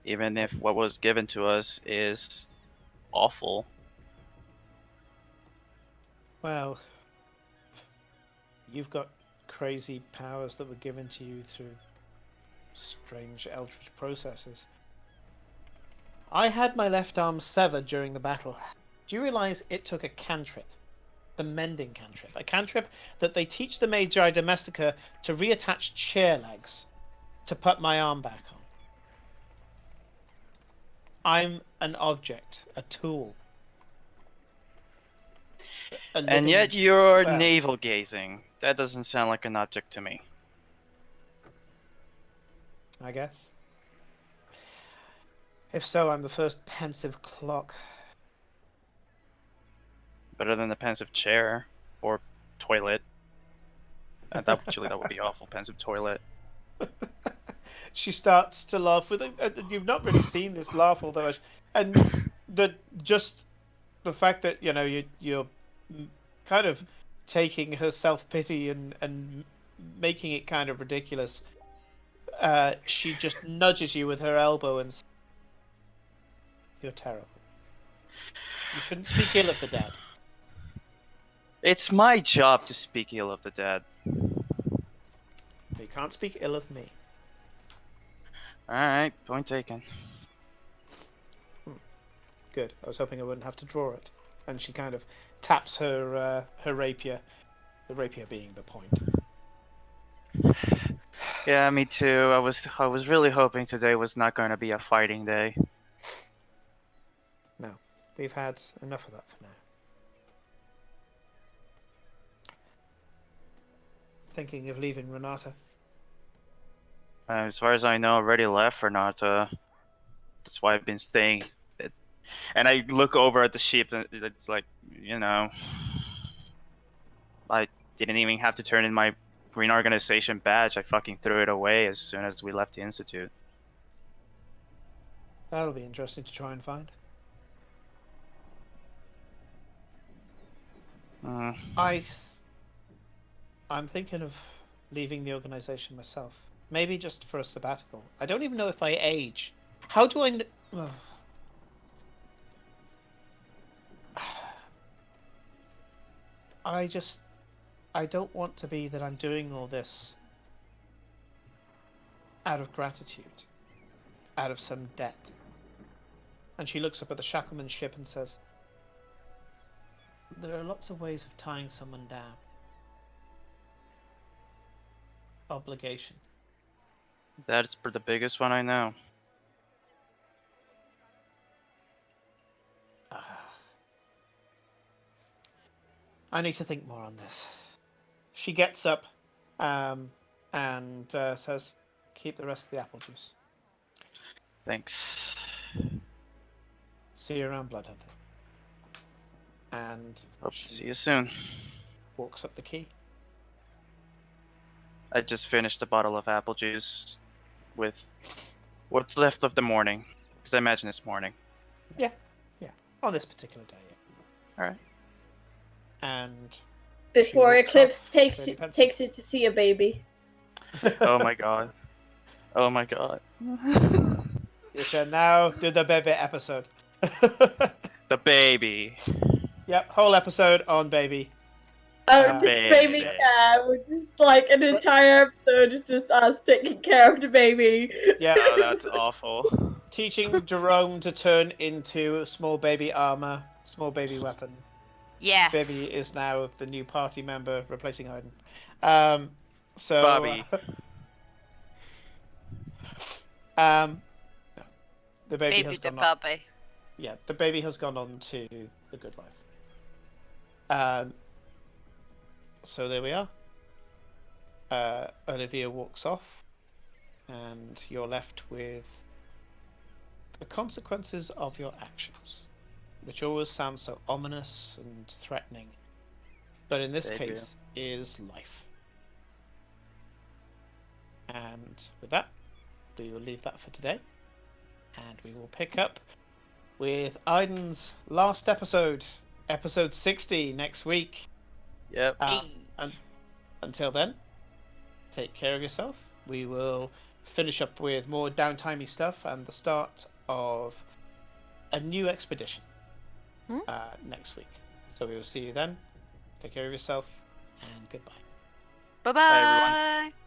even if what was given to us is awful.
Well, you've got crazy powers that were given to you through strange eldritch processes. I had my left arm severed during the battle. Do you realize it took a cantrip? The mending cantrip. A cantrip that they teach the Magi Domestica to reattach chair legs to put my arm back on. I'm an object, a tool.
And yet you're navel gazing. That doesn't sound like an object to me.
I guess. If so, I'm the first pensive clock.
Better than the pensive chair or toilet. That would be awful. Pensive toilet.
She starts to laugh with it. You've not really seen this laugh all that much, and the fact that you're kind of taking her self-pity and making it kind of ridiculous. She just nudges you with her elbow and says, "You're terrible. You shouldn't speak ill of the dead."
It's my job to speak ill of the dead.
You can't speak ill of me.
Alright, point taken.
Good. I was hoping I wouldn't have to draw it. And she kind of taps her rapier, the rapier being the point.
Yeah, me too. I was really hoping today was not going to be a fighting day.
No, we've had enough of that for now. Thinking of leaving Renata.
As far as I know, already left Renata. That's why I've been staying. And I look over at the ship, and it's like, I didn't even have to turn in my Green Organization badge. I fucking threw it away as soon as we left the Institute.
That'll be interesting to try and find.
I'm thinking of leaving the organization myself. Maybe just for a sabbatical. I don't even know if I age. How do I? I don't want to be that I'm doing all this out of gratitude, out of some debt. And she looks up at the Shackleman ship and says, there are lots of ways of tying someone down. Obligation.
That's the biggest one I know.
I need to think more on this. She gets up and says, keep the rest of the apple juice.
Thanks.
See you around, Bloodhunter. And
Hope to see you soon.
Walks up the key.
I just finished a bottle of apple juice with what's left of the morning. Because I imagine it's morning.
Yeah. On this particular day. Yeah.
Alright.
And
Before
walks
Eclipse
off,
takes
really
takes you to see a baby.
Oh my god. Oh my god.
You shall now do the baby episode.
The baby.
Yep, whole episode on baby.
Just baby
Baby.
care. We're just like an entire episode is just us taking care of the baby.
Yeah.
Oh, that's awful.
Teaching Jerome to turn into small baby armor, small baby weapon.
Yes.
Baby is now the new party member, replacing Iden. So
Bobby.
The baby
Baby
has
the
gone on.
puppy.
Yeah, the baby has gone on to the good life. So there we are. Olivia walks off, and you're left with the consequences of your actions, which always sounds so ominous and threatening, but in this case is life. And with that, we will leave that for today, and we will pick up with Aiden's last episode, episode 60, next week.
Yep.
And until then, take care of yourself. We will finish up with more downtimey stuff and the start of a new expedition next week. So we will see you then. Take care of yourself, and goodbye.
Bye
Bye, everyone.
bye.